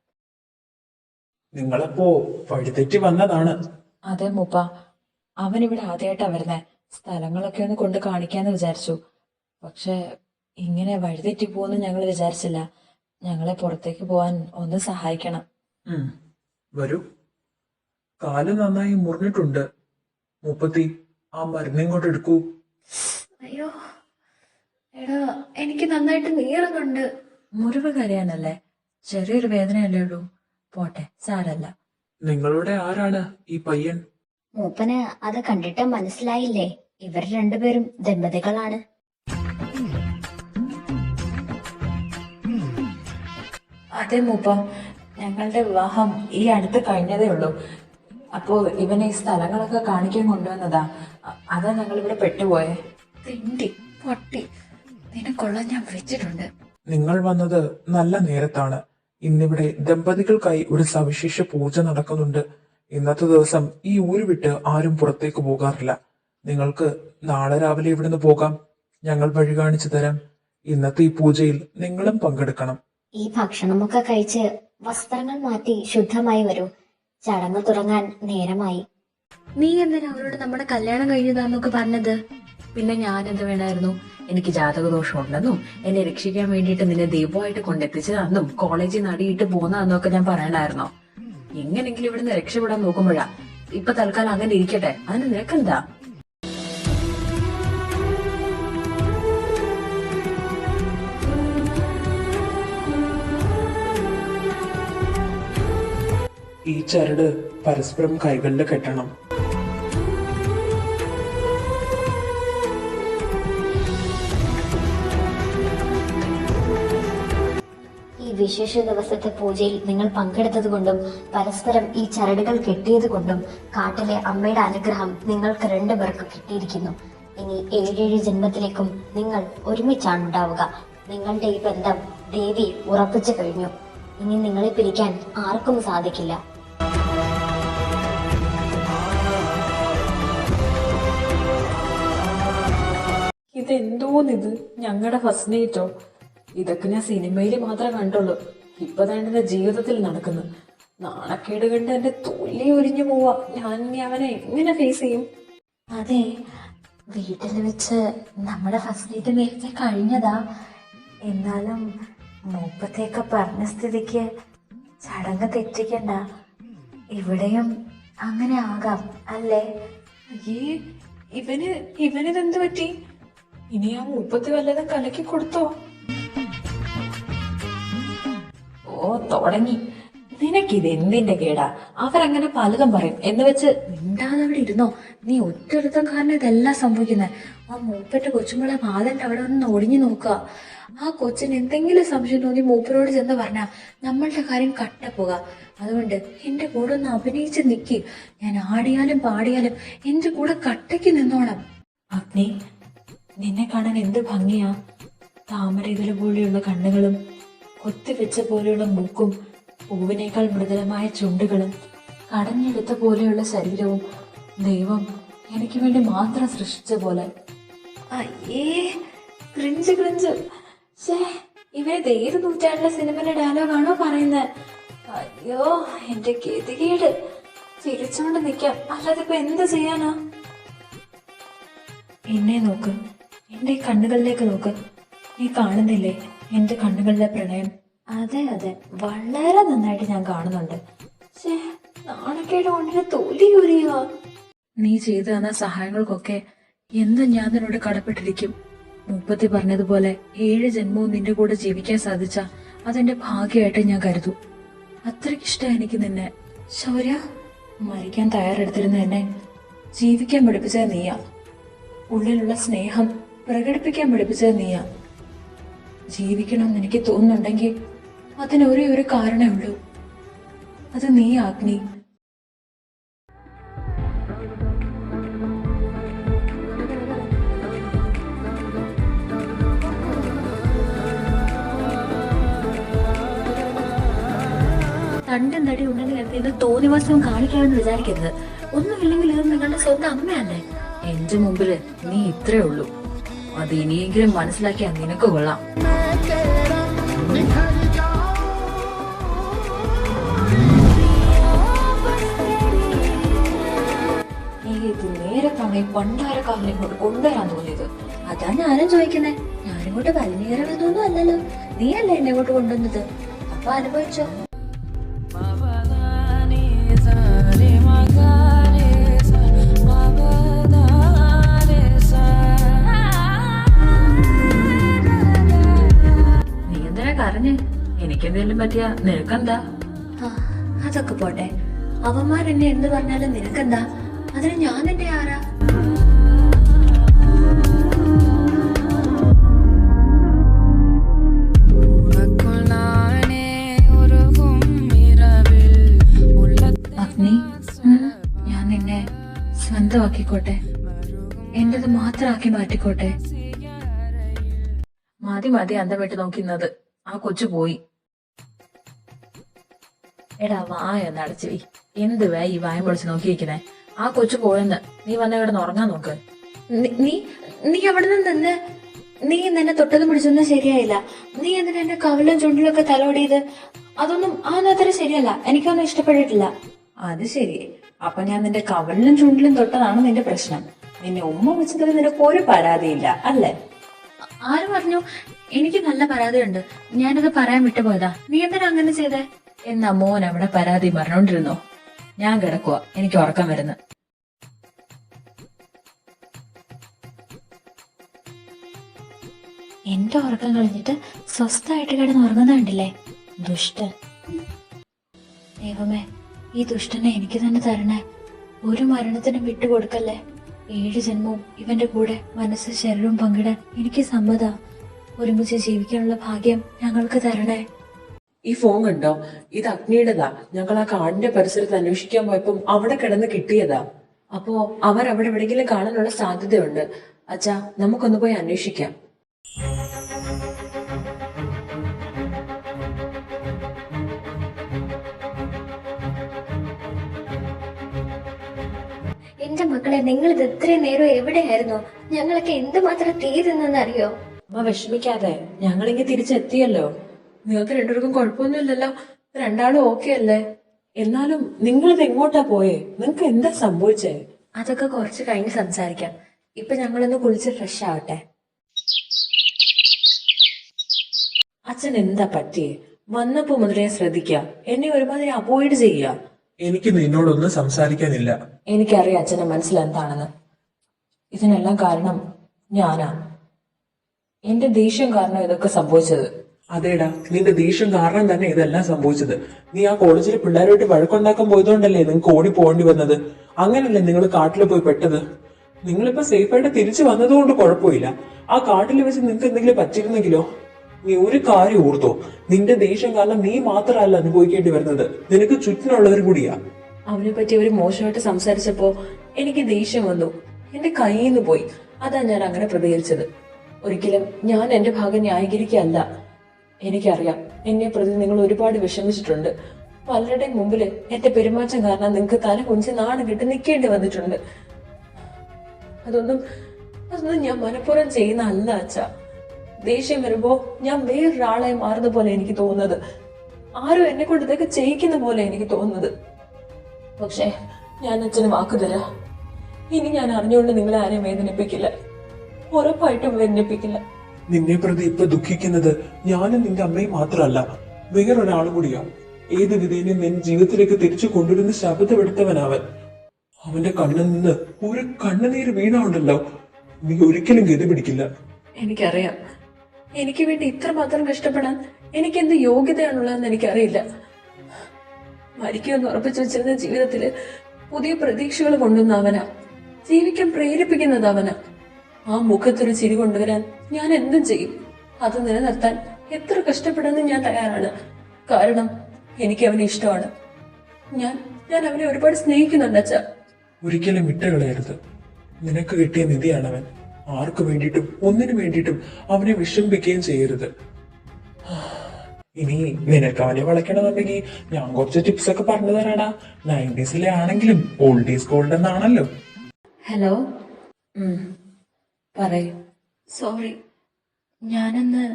നിങ്ങളപ്പോ വഴിതെറ്റി വന്നതാണ്. അതെ മൂപ്പ, അവൻ ഇവിടെ ആദ്യമായിട്ടാ വരുന്നേ. സ്ഥലങ്ങളൊക്കെ ഒന്ന് കൊണ്ട് കാണിക്കാന്ന് വിചാരിച്ചു. പക്ഷെ ഇങ്ങനെ വഴിതെറ്റി പോകുന്നു ഞങ്ങൾ വിചാരിച്ചില്ല. ഞങ്ങളെ പുറത്തേക്ക് പോവാൻ ഒന്ന് സഹായിക്കണം. വരൂ. കാല് നന്നായി മുറിഞ്ഞിട്ടുണ്ട്. മുപ്പത്തി ആ മരുന്ന് ഇങ്ങോട്ട് എടുക്കൂ. അയ്യോ എടാ, എനിക്ക് നന്നായിട്ട് നീറുന്നുണ്ട്. മുറിവ് കരയാനല്ലേ? ചെറിയൊരു വേദനയല്ലേ ഉള്ളൂ. പോട്ടെ, സാരല്ല. നിങ്ങളുടെ ആരാണ് ഈ പയ്യൻ? മൂപ്പന് അത് കണ്ടിട്ട് മനസ്സിലായില്ലേ? ഇവർ 2 പേരും ദമ്പതികളാണ്. അതെ മൂപ്പ, ഞങ്ങളുടെ വിവാഹം ഈ അടുത്ത് കഴിഞ്ഞതേ ഉള്ളൂ. അപ്പോ ഇവനെ ഈ സ്ഥലങ്ങളൊക്കെ കാണിക്കാൻ കൊണ്ടുവന്നതാ. അതാ ഞങ്ങൾ ഇവിടെ പെട്ടുപോയെ. തിണ്ടി പൊട്ടി, നിനക്കൊള്ള ഞാൻ വെച്ചിട്ടുണ്ട്. നിങ്ങൾ വന്നത് നല്ല നേരത്താണ്. ഇന്നിവിടെ ദമ്പതികൾക്കായി ഒരു സവിശേഷ പൂജ നടക്കുന്നുണ്ട്. ഇന്നത്തെ ദിവസം ഈ ഊര് വിട്ട് ആരും പുറത്തേക്ക് പോകാറില്ല. നിങ്ങൾക്ക് നാളെ രാവിലെ ഇവിടുന്ന് പോകാം. ഞങ്ങൾ വഴി കാണിച്ചു തരാം. ഇന്നത്തെ ഈ പൂജയിൽ നിങ്ങളും പങ്കെടുക്കണം. ഈ ഭക്ഷണമൊക്കെ കഴിച്ച് വസ്ത്രങ്ങൾ മാറ്റി ശുദ്ധമായി വരൂ. ചടങ്ങ് തുടങ്ങാൻ നേരമായി. നീ എന്തിനാ അവരോട് നമ്മുടെ കല്യാണം കഴിഞ്ഞതാന്നൊക്കെ പറഞ്ഞത്? പിന്നെ ഞാൻ എന്ത് വേണമായിരുന്നു? എനിക്ക് ജാതകദോഷം ഉണ്ടെന്നും എന്നെ രക്ഷിക്കാൻ വേണ്ടിയിട്ട് നിന്നെ ദൈവമായിട്ട് കൊണ്ടെത്തിച്ചതാണെന്നും കോളേജിൽ നടിയിട്ട് പോന്നതെന്നൊക്കെ ഞാൻ പറയണായിരുന്നോ? എങ്ങനെങ്കിലും ഇവിടുന്ന് രക്ഷപ്പെടാൻ നോക്കുമ്പോഴാ. ഇപ്പൊ തൽക്കാലം അങ്ങനെ ഇരിക്കട്ടെ, അതിന് നിനക്കെന്താ? ഈ ചരട് പരസ്പരം കൈകളിൽ കെട്ടണം. ഈ വിശേഷ ദിവസത്തെ പൂജയിൽ നിങ്ങൾ പങ്കെടുത്തത് കൊണ്ടും പരസ്പരം ഈ ചരടുകൾ കെട്ടിയത് കൊണ്ടും കാട്ടിലെ അമ്മയുടെ അനുഗ്രഹം നിങ്ങൾക്ക് 2 പേർക്ക് കിട്ടിയിരിക്കുന്നു. ഇനി 7 ജന്മത്തിലേക്കും നിങ്ങൾ ഒരുമിച്ചാണ് ഉണ്ടാവുക. നിങ്ങളുടെ ഈ ബന്ധം ദേവി ഉറപ്പിച്ചു കഴിഞ്ഞു. ഇനി നിങ്ങളെ പിരിക്കാൻ ആർക്കും സാധിക്കില്ല. ഇതെന്തോന്നിത്? ഞങ്ങളുടെ ഫസ്റ്റ് നൈറ്റോ? ഇതൊക്കെ ഞാൻ സിനിമയിൽ മാത്രമേ കണ്ടുള്ളൂ. ഇപ്പൊ തന്നെ എന്റെ ജീവിതത്തിൽ നടക്കുന്നു. നാണക്കേട് കണ്ട് എന്റെ തൊലി ഒരിഞ്ഞു പോവാ. ഞാൻ ഇനി അവനെ എങ്ങനെ ഫേസ് ചെയ്യും? അതെ, വീട്ടിൽ വെച്ച് നമ്മുടെ ഫസ്റ്റ് നൈറ്റ് നേരത്തെ കഴിഞ്ഞതാ. എന്നാലും മൂപ്പത്തേക്ക് പറഞ്ഞ സ്ഥിതിക്ക് ചടങ്ങ് തെറ്റിക്കണ്ട. ഇവിടെയും അങ്ങനെ ആകാം അല്ലേ? അയ്യേ, ഇവനിതെന്ത് പറ്റി? ഇനി ആ മുപ്പത്തി വല്ലതും കലക്കി കൊടുത്തോ? ഓ തുടങ്ങി. നിനക്കിത് എന്തിന്റെ കേടാ? അവരങ്ങനെ പലതും പറയും എന്ന് വെച്ച് മിണ്ടാതെ അവിടെ ഇരുന്നോ? നീ ഒറ്റൊരുത്തം കാരണം ഇതെല്ലാം സംഭവിക്കുന്നത്. ആ മൂപ്പന്റെ കൊച്ചുമ്പളെ വാതിന്റെ അവിടെ ഒന്ന് ഒളിഞ്ഞു നോക്കുക. ആ കൊച്ചിന് എന്തെങ്കിലും സംശയം തോന്നി മൂപ്പരോട് ചെന്ന് പറഞ്ഞാ നമ്മളുടെ കാര്യം കട്ടപ്പോക. അതുകൊണ്ട് എന്റെ കൂടെ ഒന്ന് അഭിനയിച്ച് നിക്ക്. ഞാൻ ആടിയാലും പാടിയാലും എന്റെ കൂടെ കട്ടയ്ക്ക് നിന്നോണം. അഗ്നി, നിന്നെ കാണാൻ എന്ത് ഭംഗിയാ! താമര ഇതിലെ പോലെയുള്ള കണ്ണുകളും കൊത്തിവെച്ച പോലെയുള്ള മൂക്കും പൂവിനേക്കാൾ മൃദുലമായ ചുണ്ടുകളും കടഞ്ഞെടുത്ത പോലെയുള്ള ശരീരവും ദൈവം എനിക്ക് വേണ്ടി മാത്രം സൃഷ്ടിച്ച പോലെ. അയ്യേ, ക്രിഞ്ച്. ഇവരത് ഏത് നൂറ്റാണ്ടിലെ സിനിമയിലെ ഡയലോഗാണോ പറയുന്നത്? അയ്യോ എന്റെ ഗതികേട്. ചിരിച്ചോണ്ട് നിക്കാം, അല്ലാതെ ഇപ്പൊ എന്ത് ചെയ്യാനാ? എന്നെ നോക്ക്, എന്റെ കണ്ണുകളിലേക്ക് നോക്ക്. നീ കാണുന്നില്ലേ എന്റെ കണ്ണുകളിലെ പ്രണയം? അതെ അതെ, വളരെ നന്നായിട്ട് ഞാൻ കാണുന്നുണ്ട്. നാണക്കേട് കൊണ്ടിന് തൊലി ഉരിയുക. നീ ചെയ്തു തന്ന സഹായങ്ങൾക്കൊക്കെ എന്ന് ഞാൻ നിന്നോട് കടപ്പെട്ടിരിക്കും. മുപ്പത്തി പറഞ്ഞതുപോലെ 7 ജന്മവും നിന്റെ കൂടെ ജീവിക്കാൻ സാധിച്ച അതെന്റെ ഭാഗ്യമായിട്ട് ഞാൻ കരുതൂ. അത്രയ്ക്കിഷ്ടം എനിക്ക് നിന്നെ. ശൗര്യ, മരിക്കാൻ തയ്യാറെടുത്തിരുന്ന എന്നെ ജീവിക്കാൻ പഠിപ്പിച്ചത് നീയാ. ഉള്ളിലുള്ള സ്നേഹം പ്രകടിപ്പിക്കാൻ പഠിപ്പിച്ചത് നീയാ. ജീവിക്കണമെന്ന് എനിക്ക് തോന്നുന്നുണ്ടെങ്കിൽ അതിന് ഒരേ ഒരു കാരണമേ ഉള്ളൂ, അത് നീ അഗ്നി. തണ്ടും തടി ഉണ്ടെന്ന് കരുതി ഇത് തോന്നിവാസവും കാണിക്കാമെന്ന് വിചാരിക്കരുത്. ഒന്നുമില്ലെങ്കിൽ ഇത് നിങ്ങളുടെ സ്വന്തം അമ്മയല്ലേ. എന്റെ മുമ്പില് നീ ഇത്രേ ഉള്ളൂ. അത് ഇനിയെങ്കിലും മനസ്സിലാക്കിയാ നിനക്ക് കൊള്ളാം. നീ ഇത് നേരത്താണ് ഈ പണ്ടാരക്കാരനെ ഇങ്ങോട്ട് കൊണ്ടുവരാൻ തോന്നിയത്. അതാ ഞാനും ചോദിക്കുന്നേ. ഞാനിങ്ങോട്ട് വലിഞ്ഞു കയറാനൊന്നും അല്ലല്ലോ, നീ അല്ലേ എന്നെ ഇങ്ങോട്ട് കൊണ്ടുവന്നത്. അപ്പൊ അനുഭവിച്ചോ. കരഞ്ഞ് എനിക്കെന്തെങ്കിലും പറ്റിയ നിനക്കെന്താ? അതൊക്കെ പോട്ടെ, അവന്മാരെന്നെ എന്ത് പറഞ്ഞാലും നിനക്കെന്താ? അതിന് ഞാൻ നിന്റെ ആരാ? അഗ്നി, ഞാൻ നിന്നെ സ്വന്തമാക്കിക്കോട്ടെ, എന്റേത് മാത്രമാക്കി മാറ്റിക്കോട്ടെ. മതി മതി അന്തം വിട്ട് നോക്കുന്നത്. ആ കൊച്ചു പോയി. എടാ വായൊന്ന് അടച്ചു വി. എന്ത് വേ ഈ വായം പൊളിച്ച് നോക്കിയിരിക്കുന്നേ? ആ കൊച്ചു പോയെന്ന്. നീ വന്ന കിടന്ന് ഉറങ്ങാൻ നോക്ക്. നീ അവിടെ നിന്ന് നീ നിന്നെ തൊട്ടതും പിടിച്ചൊന്നും ശരിയായില്ല. നീ എന്തിനാ എന്റെ കവിളും ചുണ്ടിലും ഒക്കെ തലോടിയത്? അതൊന്നും അത്ര ശരിയല്ല, എനിക്കൊന്നും ഇഷ്ടപ്പെട്ടിട്ടില്ല. അത് ശരി. അപ്പൊ ഞാൻ നിന്റെ കവളിലും ചുണ്ടിലും തൊട്ടതാണ് നിന്റെ പ്രശ്നം. നിന്നെ ഉമ്മ വെച്ചതിൽ നിനക്ക് ഒരു പരാതിയില്ല അല്ലേ? ആര് പറഞ്ഞു? എനിക്ക് നല്ല പരാതിയുണ്ട്, ഞാനത് പറയാൻ വിട്ടുപോയതാ. നീ എന്തിനാ അങ്ങനെ ചെയ്തേ? എന്നാ മോൻ അവിടെ പരാതി പറഞ്ഞോണ്ടിരുന്നോ? ഞാൻ കിടക്കുവാ, എനിക്ക് ഉറക്കം വരുന്നു. എന്റെ ഉറക്കം കളഞ്ഞിട്ട് സ്വസ്ഥമായിട്ട് കിടന്ന് ഉറങ്ങുന്നുണ്ടല്ലേ, ദുഷ്ടൻ. ദൈവമേ, ഈ ദുഷ്ടനെ എനിക്ക് തന്നെ തരണേ. ഒരു മരണത്തിനും വിട്ടുകൊടുക്കല്ലേ. 7 ജന്മവും ഇവന്റെ കൂടെ മനസ്സ് ശരീരവും പങ്കിടാൻ എനിക്ക് സമ്മത. ഒരുമിച്ച് ജീവിക്കാനുള്ള ഭാഗ്യം ഞങ്ങൾക്ക് തരണേ. ഈ ഫോൺ കണ്ടോ? ഇത് അഗ്നിയുടേതാ. ഞങ്ങൾ ആ കാടിന്റെ പരിസരത്ത് അന്വേഷിക്കാൻ പോയപ്പം അവിടെ കിടന്ന് കിട്ടിയതാ. അപ്പോ അവരവിടെ എവിടെയെങ്കിലും കാണാനുള്ള സാധ്യതയുണ്ട്. അച്ഛാ, നമുക്കൊന്ന് പോയി അന്വേഷിക്കാം. എന്റെ മക്കളെ, നിങ്ങൾ ഇത് ഇത്രയും നേരം എവിടെയായിരുന്നു? ഞങ്ങളൊക്കെ എന്തുമാത്രം തീ തിന്നെന്നറിയോ? അമ്മ വിഷമിക്കാതെ, ഞങ്ങളിങ്ങ് തിരിച്ചെത്തിയല്ലോ. നിങ്ങൾക്ക് രണ്ടുപേർക്കും കുഴപ്പമൊന്നുമില്ലല്ലോ? രണ്ടാളും ഓക്കെ അല്ലേ? എന്നാലും നിങ്ങളിത് എങ്ങോട്ടാ പോയേ? നിങ്ങൾക്ക് എന്താ സംഭവിച്ചേ? അതൊക്കെ കുറച്ച് കഴിഞ്ഞ് സംസാരിക്കാം. ഇപ്പൊ ഞങ്ങളൊന്ന് കുളിച്ച് ഫ്രഷ് ആവട്ടെ. അച്ഛൻ എന്താ പറ്റിയേ? വന്നപ്പോ മുതലേ ശ്രദ്ധിക്കുക, എന്നെ ഒരുമാതിരി അവോയ്ഡ് ചെയ്യുക. എനിക്ക് നിന്നോടൊന്നും സംസാരിക്കാനില്ല. എനിക്കറിയാം അച്ഛന്റെ മനസ്സിലെന്താണെന്ന്. ഇതിനെല്ലാം കാരണം ഞാനാ. എന്റെ ദേഷ്യം കാരണം ഇതൊക്കെ സംഭവിച്ചത്. അതേടാ, നിന്റെ ദേഷ്യം കാരണം തന്നെ ഇതെല്ലാം സംഭവിച്ചത്. നീ ആ കോളേജിലെ പിള്ളേരുമായിട്ട് വഴക്കുണ്ടാക്കാൻ പോയതുകൊണ്ടല്ലേ നിങ്ങൾക്ക് ഓടി പോകേണ്ടി വന്നത്. അങ്ങനല്ലേ നിങ്ങൾ കാട്ടിൽ പോയി പെട്ടത്. നിങ്ങളിപ്പോ സേഫായിട്ട് തിരിച്ചു വന്നതുകൊണ്ട് കുഴപ്പമില്ല. ആ കാട്ടിൽ വെച്ച് നിങ്ങൾക്ക് എന്തെങ്കിലും പറ്റിയിരുന്നെങ്കിലോ? നീ ഒരു കാര്യം ഓർത്തോ, നിന്റെ ദേഷ്യം കാരണം നീ മാത്രമല്ല അനുഭവിക്കേണ്ടി വരുന്നത്, നിനക്ക് ചുറ്റിനുള്ളവരും കൂടിയാ. അവനെ പറ്റി അവര് മോശമായിട്ട് സംസാരിച്ചപ്പോ എനിക്ക് ദേഷ്യം വന്നു, എന്റെ കയ്യിൽ നിന്ന് പോയി. അതാ ഞാൻ അങ്ങനെ പ്രതികരിച്ചത്. ഒരിക്കലും ഞാൻ എന്റെ ഭാഗം ന്യായീകരിക്കല്ല. എനിക്കറിയാം, എന്നെ പ്രതി നിങ്ങൾ ഒരുപാട് വിഷമിച്ചിട്ടുണ്ട്. പലരുടെയും മുമ്പില് എന്റെ പെരുമാറ്റം കാരണം നിങ്ങൾക്ക് തല കുഞ്ചി നാണം കിട്ടി നിൽക്കേണ്ടി വന്നിട്ടുണ്ട്. അതൊന്നും ഞാൻ മനഃപൂർവ്വം ചെയ്യുന്ന അല്ല അച്ഛാ. ദേഷ്യം വരുമ്പോ ഞാൻ വേറൊരാളായി മാറുന്ന പോലെ എനിക്ക് തോന്നുന്നത്. ആരും എന്നെ കൊണ്ട് ഇതൊക്കെ ചെയ്യിക്കുന്ന പോലെ എനിക്ക് തോന്നുന്നത്. പക്ഷേ ഞാൻ അച്ഛന് വാക്ക് തരാം, ഇനി ഞാൻ അറിഞ്ഞുകൊണ്ട് നിങ്ങളെ ആരെയും വേദനിപ്പിക്കില്ല, ഉറപ്പായിട്ടും വേദനിപ്പിക്കില്ല. നിന്നെ പ്രതി ഇപ്പൊ ദുഃഖിക്കുന്നത് ഞാനും നിന്റെ അമ്മയും മാത്രമല്ല, വേറൊരാളും കൂടിയാ. ഏത് വിധേനയും നിന്റെ ജീവിതത്തിലേക്ക് തിരിച്ചു കൊണ്ടുവരുന്ന ശബ്ദമെടുത്തവനവൻ. അവന്റെ കണ്ണിൽ നിന്ന് ഒരു കണ്ണുനീര് വീണുണ്ടല്ലോ, നീ ഒരിക്കലും ഗതി പിടിക്കില്ല. എനിക്കറിയാം, എനിക്ക് വേണ്ടി ഇത്രമാത്രം കഷ്ടപ്പെടാൻ എനിക്ക് എന്ത് യോഗ്യതയാണുള്ളതെന്ന് എനിക്കറിയില്ല. മരിക്കുമെന്ന് ഉറപ്പിച്ചു വെച്ചിരുന്ന ജീവിതത്തില് പുതിയ പ്രതീക്ഷകൾ കൊണ്ടുവന്ന അവനാ, ജീവിക്കാൻ പ്രേരിപ്പിക്കുന്നത് അവനാ. ആ മുഖത്തൊരു ചിരി കൊണ്ടുവരാൻ ഞാൻ എന്തും ചെയ്യും. അത് നിലനിർത്താൻ എത്ര കഷ്ടപ്പെടാനും ഞാൻ തയ്യാറാണ്. കാരണം എനിക്ക് അവനെ ഇഷ്ടമാണ്. ഞാൻ അവനെ ഒരുപാട് സ്നേഹിക്കുന്നുണ്ട് അച്ഛാ. ഒരിക്കലും വിട്ടുകളയരുത്. നിനക്ക് കിട്ടിയ നിധിയാണവൻ. ആർക്കു വേണ്ടിയിട്ടും ഒന്നിനു വേണ്ടിയിട്ടും അവനെ വിഷമിപ്പിക്കുകയും ചെയ്യരുത്. ഇനി നിനക്ക് അവനെ വളയ്ക്കണമെന്നുണ്ടെങ്കിൽ ഞാൻ കുറച്ച് ടിപ്സ് ഒക്കെ പറഞ്ഞു തരാടാ. 90s ആണെങ്കിലും ഓൾഡ് ഈസ് ഗോൾഡ് എന്നാണല്ലോ. ഹലോ, പറയൂ. സോറി, ഞാനന്ന്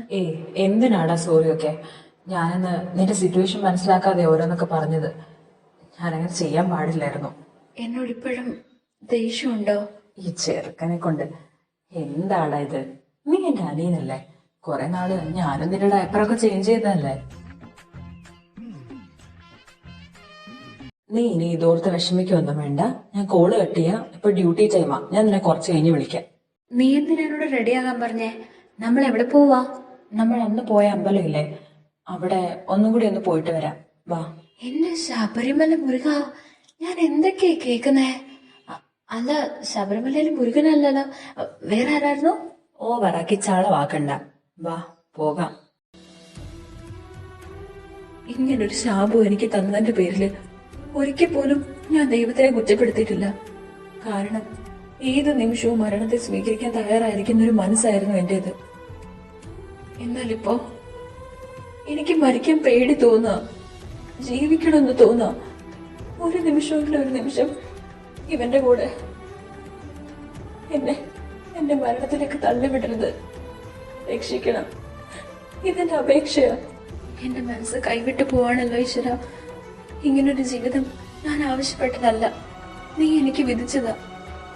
എന്തിനാടാ സോറി ഒക്കെ? ഞാനിന്ന് നിന്റെ സിറ്റുവേഷൻ മനസ്സിലാക്കാതെ ഓരോന്നൊക്കെ പറഞ്ഞത്. ഞാനങ്ങനെ ചെയ്യാൻ പാടില്ലായിരുന്നു. എന്നോടിപ്പോഴും ദേഷ്യമുണ്ടോ? ഈ ചെറുക്കനെ കൊണ്ട് എന്താടാ ഇത്? നീ എന്റെ അനിയനല്ലേ? കുറെ നാള് ഞാനും നിന്റെ ഡയപ്പറൊക്കെ ചേഞ്ച് ചെയ്തതല്ലേ? നീ ഇനി ഇതോർത്ത് വിഷമിക്കൊന്നും വേണ്ട. ഞാൻ കോള് കട്ട് ചെയ്യാം. ഇപ്പൊ ഡ്യൂട്ടി ടൈമാ. ഞാൻ നിന്നെ കുറച്ച് കഴിഞ്ഞ് വിളിക്കാം. നീ എന്തിനാ എന്നോട് റെഡിയാകാൻ പറഞ്ഞേ? നമ്മൾ എവിടെ പോവാ? നമ്മൾ അന്ന് പോയ അമ്പലമില്ലേ, അവിടെ ഒന്നും കൂടി ഒന്ന് പോയിട്ട് വരാം. വാ. എന്റെ ശബരിമല മുരുക, ഞാൻ എന്തൊക്കെയാ കേക്കുന്നേ? അല്ല, ശബരിമലയിൽ മുരുകനല്ലല്ലോ, വേറെ ആരായിരുന്നു? ഓവറാക്കി ചളവാക്കണ്ട. വാ പോകാം. ഇങ്ങനൊരു ശാപം എനിക്ക് തന്നതിന്റെ പേരില് ഒരിക്കൽ പോലും ഞാൻ ദൈവത്തിനെ കുറ്റപ്പെടുത്തിയിട്ടില്ല. കാരണം ഏത് നിമിഷവും മരണത്തെ സ്വീകരിക്കാൻ തയ്യാറായിരിക്കുന്ന ഒരു മനസ്സായിരുന്നു എന്റേത്. എന്നാലിപ്പോ എനിക്ക് മരിക്കാൻ പേടി തോന്നുക, ജീവിക്കണമെന്ന് തോന്നുക. ഒരു നിമിഷമെങ്കിലും ഒരു നിമിഷം ഇവന്റെ കൂടെ എന്റെ മരണത്തിലേക്ക് തള്ളിവിടരുത്. രക്ഷിക്കണം, ഇതെന്റെ അപേക്ഷയാ. എന്റെ മനസ്സ് കൈവിട്ടു പോവാണല്ലോ ഈശ്വര. ഇങ്ങനൊരു ജീവിതം ഞാൻ ആവശ്യപ്പെട്ടതല്ല, നീ എനിക്ക് വിധിച്ചതാ.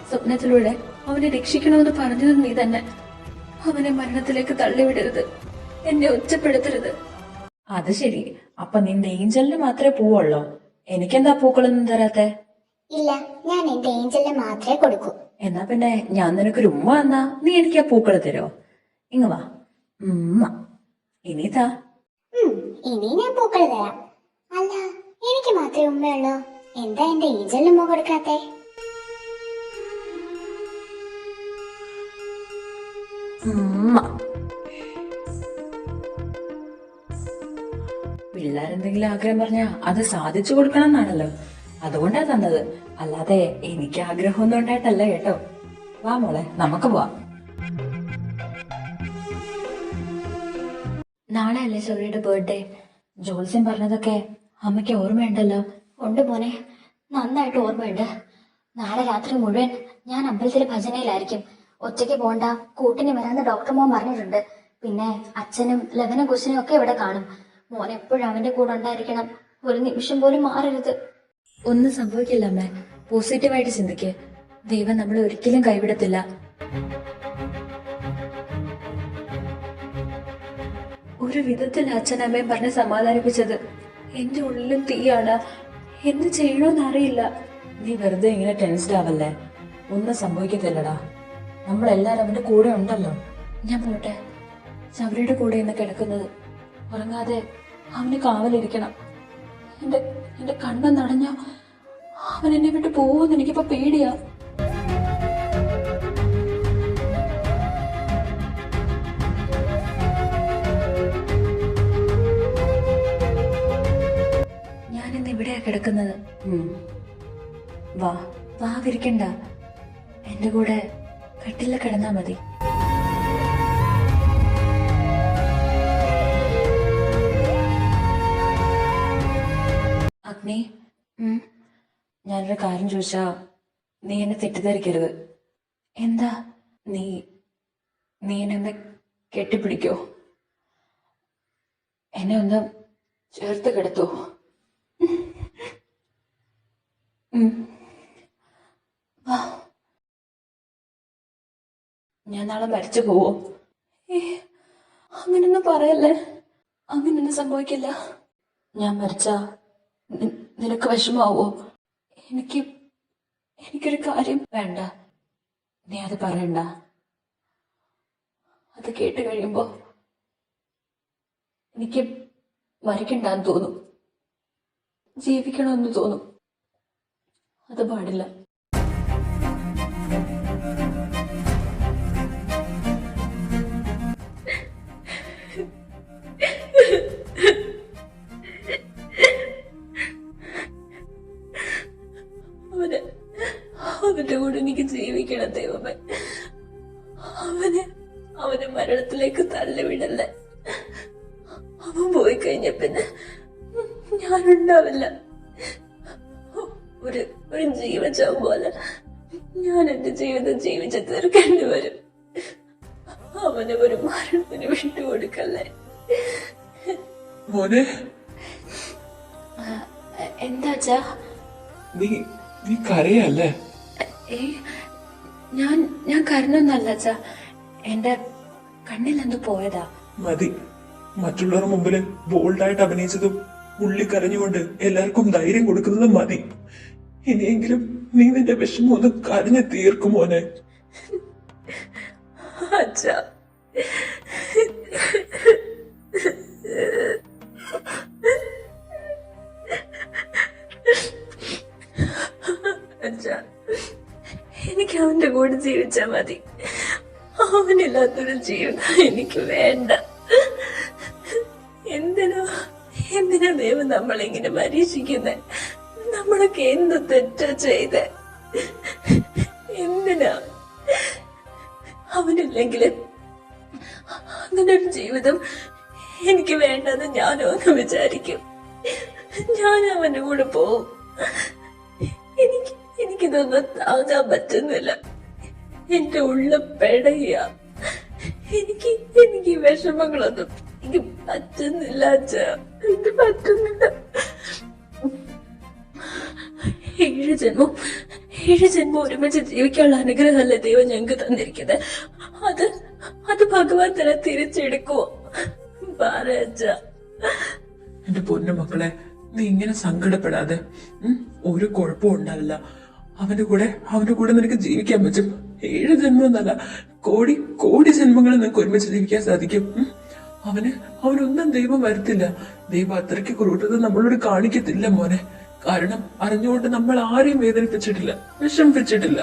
സ്വപ്നത്തിലൂടെ അവനെ രക്ഷിക്കണമെന്ന് പറഞ്ഞത് നീ തന്നെ. അവനെ മരണത്തിലേക്ക് തള്ളിവിടരുത്, എന്നെ ഒറ്റപ്പെടുത്തരുത്. അത് ശരി. അപ്പൊ നിന്റെ ഏഞ്ചലിന് മാത്രമേ പൂവുള്ളോ? എനിക്കെന്താ പൂക്കളൊന്നും തരാത്തെ? ഇല്ല, ഞാൻ എന്റെ ഏഞ്ചലിന് മാത്രമേ കൊടുക്കൂ. എന്നാ പിന്നെ ഞാൻ നിനക്കൊരു ഉമ്മ തന്നാ നീ എനിക്ക് ആ പൂക്കള് തരുമോ? ഇങ്ങ് വാ. ഉമ്മ. ഇനി താ. ഇനി ഞാൻ പൂക്കൾ തരാം. അല്ല, എനിക്ക് മാത്രമേ ഉമ്മയുള്ളൂ. എന്താ എന്റെ ഏഞ്ചലിന് ഉമ്മ കൊടുക്കാത്തെ? ഉമ്മ. പിള്ളേരെന്തെങ്കിലും ആഗ്രഹം പറഞ്ഞാ അത് സാധിച്ചു കൊടുക്കണം എന്നാണല്ലോ, അതുകൊണ്ടാ തന്നത്. അല്ലാതെ എനിക്ക് ആഗ്രഹമൊന്നും ഉണ്ടായിട്ടല്ല കേട്ടോ. വാ മോളെ, നമുക്ക് പോവാം. നാളെ അല്ലേ സൗര്യയുടെ ബർത്ത്ഡേ? ജോത്സ്യം പറഞ്ഞതൊക്കെ അമ്മയ്ക്ക് ഓർമ്മയുണ്ടല്ലോ? ഉണ്ട് മോനെ, നന്നായിട്ട് ഓർമ്മയുണ്ട്. നാളെ രാത്രി മുഴുവൻ ഞാൻ അമ്പലത്തിലെ ഭജനയിലായിരിക്കും. ഒറ്റയ്ക്ക് പോണ്ട, കൂട്ടിന് വരാന്ന് ഡോക്ടർ മോൻ പറഞ്ഞിട്ടുണ്ട്. പിന്നെ അച്ഛനും ലവനും കുശനും ഒക്കെ ഇവിടെ കാണും. മോൻ എപ്പോഴും അവന്റെ കൂടെ ഉണ്ടായിരിക്കണം, ഒരു നിമിഷം പോലും മാറരുത്. ഒന്നും സംഭവിക്കില്ല അമ്മേ, പോസിറ്റീവായിട്ട് ചിന്തിക്ക്. ദൈവം നമ്മളെ ഒരിക്കലും കൈവിടത്തില്ല. ഒരു വിധത്തിൽ അച്ഛനമ്മയും പറഞ്ഞ് സമാധാനിപ്പിച്ചത്. എന്റെ ഉള്ളിലും തീയാണ്, എന്ത് ചെയ്യണോന്ന് അറിയില്ല. നീ വെറുതെ ഇങ്ങനെ ടെൻസ്ഡ് ആവല്ലേ, ഒന്നും സംഭവിക്കത്തില്ലടാ. നമ്മളെല്ലാരും അവന്റെ കൂടെ ഉണ്ടല്ലോ. ഞാൻ പോട്ടെ. ശബരിയുടെ കൂടെ ഇന്ന് കിടക്കുന്നത്. ഉറങ്ങാതെ അവന് കാവലിരിക്കണം. എന്റെ കണ്ണ് നടഞ്ഞ അവൻ എന്നെ വിട്ട് പോവെന്ന് എനിക്കിപ്പോ പേടിയാ. ഞാനിന്ന് ഇവിടെയാ കിടക്കുന്നത്. വാ. വാവിരിക്കണ്ട, എന്റെ കൂടെ കട്ടില കിടന്നാ മതി. അഗ്നി, ഞാനൊരു കാര്യം ചോദിച്ചാ നീ എന്നെ തെറ്റിദ്ധരിക്കരുത്. എന്താ? നീ നീ എന്നെ കെട്ടിപ്പിടിക്കോ, എന്നെ ഒന്ന് ചേർത്ത് കിടത്തോ. വാ. ഞാൻ നാളെ മരിച്ചു പോവോ? അങ്ങനൊന്നും പറയല്ലേ, അങ്ങനൊന്നും സംഭവിക്കില്ല. ഞാൻ മരിച്ച നിനക്ക് വിഷമാവോ? എനിക്കൊരു കാര്യം വേണ്ട, നീ അത് പറയണ്ട. അത് കേട്ട് കഴിയുമ്പോ എനിക്ക് മരിക്കണ്ടെന്ന് തോന്നും, ജീവിക്കണമെന്ന് തോന്നും. അത് പാടില്ല. അവന്റെ കൂടെ എനിക്ക് ജീവിക്കണം ദൈവമേ. അവനെ മരണത്തിലേക്ക് തള്ളിവിടല്ലേ. അവൻ പോയി കഴിഞ്ഞ പിന്നെ ഞാനുണ്ടാവില്ല. ഒരു ജീവചാവും പോലെ ഞാൻ എന്റെ ജീവിതം ജീവിച്ച് തീർക്കേണ്ടി വരും. അവനെ ഒരു മരണത്തിന് വിട്ടുകൊടുക്കല്ലേ. മോനെ, എന്താച്ചാ? നീ കരയല്ലേ? ഞാൻ കരഞ്ഞൊന്നല്ല അച്ഛാ, എന്റെ കണ്ണിലെന്തോ പോയതാ. മതി, മറ്റുള്ളവരുടെ മുമ്പില് ബോൾഡായിട്ട് അഭിനയിച്ചതും ഉള്ളി കരഞ്ഞുകൊണ്ട് എല്ലാവർക്കും ധൈര്യം കൊടുക്കുന്നതും മതി. ഇനിയെങ്കിലും നീ നിന്റെ വിഷമം ഒന്ന് കരഞ്ഞു തീർക്കും മോനെ. അച്ഛാ, അച്ഛാ, എനിക്ക് അവന്റെ കൂടെ ജീവിച്ചാ മതി. അവനില്ലാത്തൊരു ജീവിതം എനിക്ക് വേണ്ട. എന്തിനാ ദൈവം നമ്മളിങ്ങനെ പരീക്ഷിക്കുന്നെ? നമ്മളൊക്കെ എന്ത് തെറ്റാ ചെയ്തേ? എന്തിനാ? അവനില്ലെങ്കിലും അങ്ങനെ ഒരു ജീവിതം എനിക്ക് വേണ്ടെന്ന് ഞാനോ ഒന്ന് വിചാരിക്കും. ഞാൻ അവന്റെ കൂടെ പോവും. എനിക്കിതൊന്നും താങ്ങാൻ പറ്റുന്നില്ല. എന്റെ ഉള്ള പെടയ. എനിക്ക് വിഷമങ്ങളൊന്നും എനിക്ക് പറ്റുന്നില്ല അച്ഛാ, എനിക്ക് പറ്റുന്നില്ല. 7 ജന്മം ഒരുമിച്ച് ജീവിക്കാനുള്ള അനുഗ്രഹമല്ലേ ദൈവം ഞങ്ങൾക്ക് തന്നിരിക്കുന്നത്. അത് ഭഗവാൻ തന്നെ തിരിച്ചെടുക്കുവോ? പറ അച്ഛാ. എന്റെ പൊന്നു മക്കളെ, നീ ഇങ്ങനെ സങ്കടപ്പെടാതെ. ഒരു കുഴപ്പവും ഉണ്ടാവില്ല. അവന്റെ കൂടെ നിനക്ക് ജീവിക്കാൻ പറ്റും. 7 ജന്മം എന്നല്ല, കോടി ജന്മങ്ങൾ നിനക്ക് ഒരുമിച്ച് ജീവിക്കാൻ സാധിക്കും. അവനൊന്നും ദൈവം വരുത്തില്ല. ദൈവം അത്രയ്ക്ക് ക്രൂരത നമ്മളോട് കാണിക്കത്തില്ല മോനെ. കാരണം അറിഞ്ഞുകൊണ്ട് നമ്മൾ ആരെയും വേദനിപ്പിച്ചിട്ടില്ല, വിഷമിപ്പിച്ചിട്ടില്ല.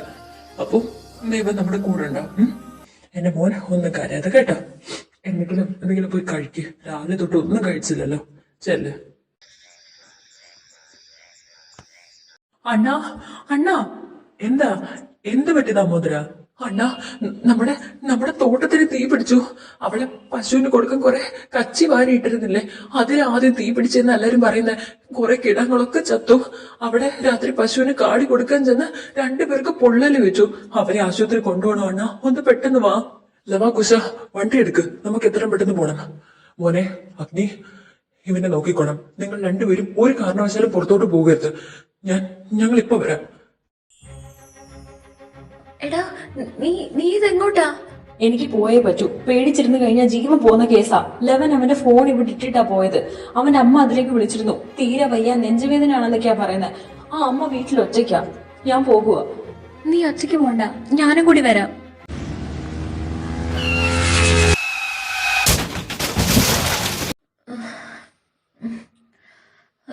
അപ്പൊ ദൈവം നമ്മുടെ കൂടെ ഉണ്ടാവും. എന്റെ മോനെ ഒന്നും കരയാതെ കേട്ടോ. എന്തെങ്കിലും പോയി കഴിക്ക്. രാവിലെ തൊട്ട് ഒന്നും കഴിച്ചില്ലല്ലോ. ചെല്ല്. അണ്ണാ എന്ത് പറ്റി ദാമോദര? അണ്ണാ, നമ്മുടെ തോട്ടത്തിന് തീ പിടിച്ചു. അവളെ പശുവിന് കൊടുക്കാൻ കുറെ കച്ചി വാരി ഇട്ടിരുന്നില്ലേ, അതിലാദ്യം തീ പിടിച്ചെന്ന് എല്ലാരും പറയുന്നേ. കുറെ കിടങ്ങളൊക്കെ ചത്തു. അവിടെ രാത്രി പശുവിന് കാടി കൊടുക്കാൻ ചെന്ന് 2 പേർക്ക് പൊള്ളല് വെച്ചു. അവരെ ആശുപത്രി കൊണ്ടുപോകണം അണ്ണാ. ഒന്ന് പെട്ടെന്ന് വാ. ലവാ കുശ, വണ്ടി എടുക്ക്, നമുക്ക് എത്രയും പെട്ടെന്ന് പോണം. മോനെ അഗ്നി, ഇവനെ നോക്കിക്കോണം. നിങ്ങൾ 2 പേരും ഒരു കാരണവശാലും പുറത്തോട്ട് പോകരുത്. ഞങ്ങൾ ഇപ്പൊ വരാം. എടാ, നീ ഇതെങ്ങോട്ടാ? എനിക്ക് പോയേ പറ്റൂ. പേടിച്ചിരുന്നു കഴിഞ്ഞാൽ ജീവൻ പോകുന്ന കേസാ. ലവൻ അവന്റെ ഫോൺ ഇവിടെ ഇട്ടിട്ടാ പോയത്. അവന്റെ അമ്മ അതിലേക്ക് വിളിച്ചിരുന്നു. തീരെ വയ്യ, നെഞ്ചുവേദനയാണെന്നൊക്കെയാ പറയുന്നത്. ആ അമ്മ വീട്ടിൽ ഒറ്റയ്ക്കാ. ഞാൻ പോകുക. നീ ഒറ്റയ്ക്ക് പോണ്ട, ഞാനും കൂടി വരാം.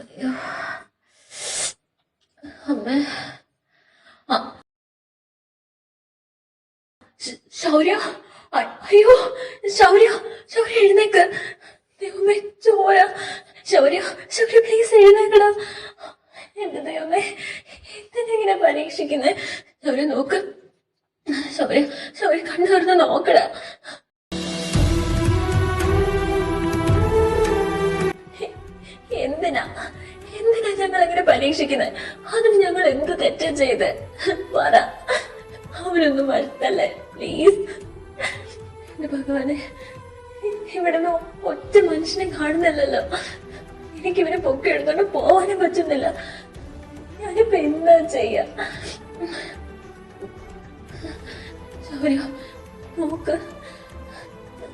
അയ്യോ, അമ്മേ. ശൗര്യ, അയ്യോ ശൗര്യ എഴുന്നേക്ക്. ദൈവമേ, ചോര. ശൗര്യ പ്ലീസ് എഴുന്നേക്കടാ. എന്റെ ദൈവമേ, എന്തിനെങ്ങനെ പരീക്ഷിക്കുന്നേ? ശൗര്യ നോക്ക്. ശൗര്യ കണ്ണു തുറന്ന് നോക്കടാ. എന്തിനാ ഞങ്ങൾ അങ്ങനെ പരീക്ഷിക്കുന്നത്? അതിന് ഞങ്ങൾ എന്ത് തെറ്റാ ചെയ്ത്? പറ. അവനൊന്നും വരുത്തല്ലേ പ്ലീസ്. എന്റെ ഭഗവാനെ, ഇവിടെ ഒറ്റ മനുഷ്യനെ കാണുന്നില്ലല്ലോ. എനിക്ക് ഇവനെ പൊക്കി എടുത്തോണ്ട് പോവാനും പറ്റുന്നില്ല. ഞാനിപ്പോ എന്താ ചെയ്യാ? ശൗര്യ, നോക്ക്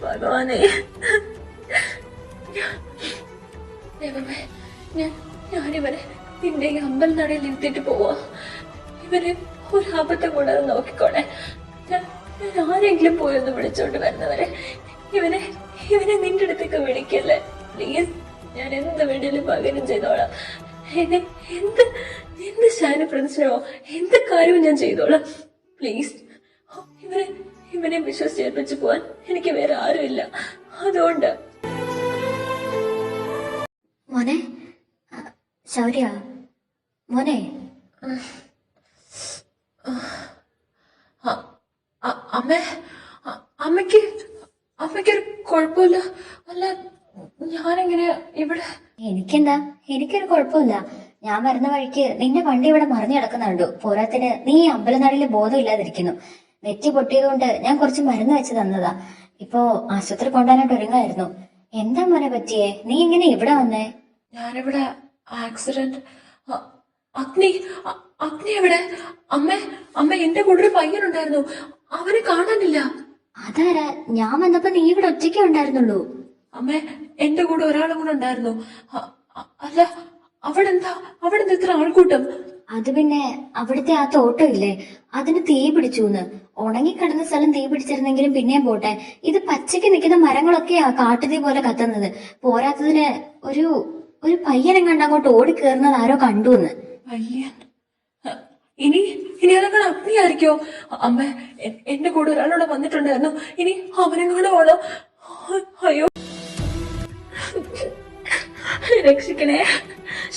ഭഗവാനെ. ദൈവമേ, ഞാനിവനെ നിന്റെ ഈ അമ്പലനടയിൽ ഇരുത്തിട്ട് പോവാ. ഇവന് ഒരാപത്തും കൂടാതെ നോക്കിക്കോണേ. ഞാൻ ആരെങ്കിലും പോയി ഒന്ന് വിളിച്ചോണ്ട് വരുന്നവരെ ഇവനെ നിന്റെ അടുത്തേക്ക് വിളിക്കല്ലേ പ്ലീസ്. ഞാൻ എന്ത് വേണ്ടിയാലും പകരം ചെയ്തോളാം. എന്നെ എന്ത് ശാനപ്രദർശനമോ എന്ത് കാര്യവും ഞാൻ ചെയ്തോളാം പ്ലീസ്. ഇവനെ വിശ്വസിച്ചേൽപ്പിച്ചു പോവാൻ എനിക്ക് വേറെ ആരുമില്ല. അതുകൊണ്ട് മോനെ, ശൗര്യ മോനെ. അമ്മയ്ക്കൊരു കുഴപ്പമില്ല? അല്ല, ഞാനെങ്ങനെ ഇവിടെ? എനിക്കൊരു കുഴപ്പമില്ല. ഞാൻ വരുന്ന വഴിക്ക് നിന്റെ വണ്ടി ഇവിടെ മറിഞ്ഞു കിടക്കുന്നുണ്ടു. പോരാത്തിന് നീ ഈ അമ്പലനടയില് ബോധം ഇല്ലാതിരിക്കുന്നു. നെറ്റി പൊട്ടിയതുകൊണ്ട് ഞാൻ കുറച്ച് മരുന്ന് വെച്ച് തന്നതാ. ഇപ്പോ ആശുപത്രി കൊണ്ടുപോകാനായിട്ട് ഒരുങ്ങായിരുന്നു. എന്താ മോനെ പറ്റിയേ? നീ എങ്ങനെ ഇവിടെ വന്നേ? ഞാനിവിടെ ആക്സിഡന്റ്. അഗ്നി എവിടെ? അമ്മ എന്റെ കൂടെ ഒരു പയ്യനുണ്ടായിരുന്നു, അവനെ കാണാനില്ല. അതാരാ? ഞാൻ വന്നപ്പോ നീ ഇവിടെ ഒറ്റയ്ക്കേ ഉണ്ടായിരുന്നുള്ളൂ. അമ്മ, എന്റെ കൂടെ ഒരാളും കൂടെ ഉണ്ടായിരുന്നു. അല്ല, അവിടെ എന്താ ഇത്ര ആൾക്കൂട്ടം? അത് പിന്നെ അവിടുത്തെ ആ തോട്ടം ഇല്ലേ, അതിന് തീ പിടിച്ചൂന്ന്. ഉണങ്ങിക്കിടന്ന സ്ഥലം തീ പിടിച്ചിരുന്നെങ്കിലും പിന്നെയും പോട്ടെ, ഇത് പച്ചയ്ക്ക് നിൽക്കുന്ന മരങ്ങളൊക്കെയാ കാട്ടുതീ പോലെ കത്തുന്നത്. പോരാത്തതിന് ഒരു പയ്യനെ കണ്ട് അങ്ങോട്ട് ഓടി കയറുന്നത് ആരോ കണ്ടുവെന്ന്. പയ്യൻ? ഇനി അതൊക്കെ അഗ്നിയായിരിക്കോ? അമ്മ, എന്റെ കൂടെ ഒരാളോടെ വന്നിട്ടുണ്ടായിരുന്നു. ഇനി അവനെങ്ങാണോ ആണോ? അയ്യോ, രക്ഷിക്കണേ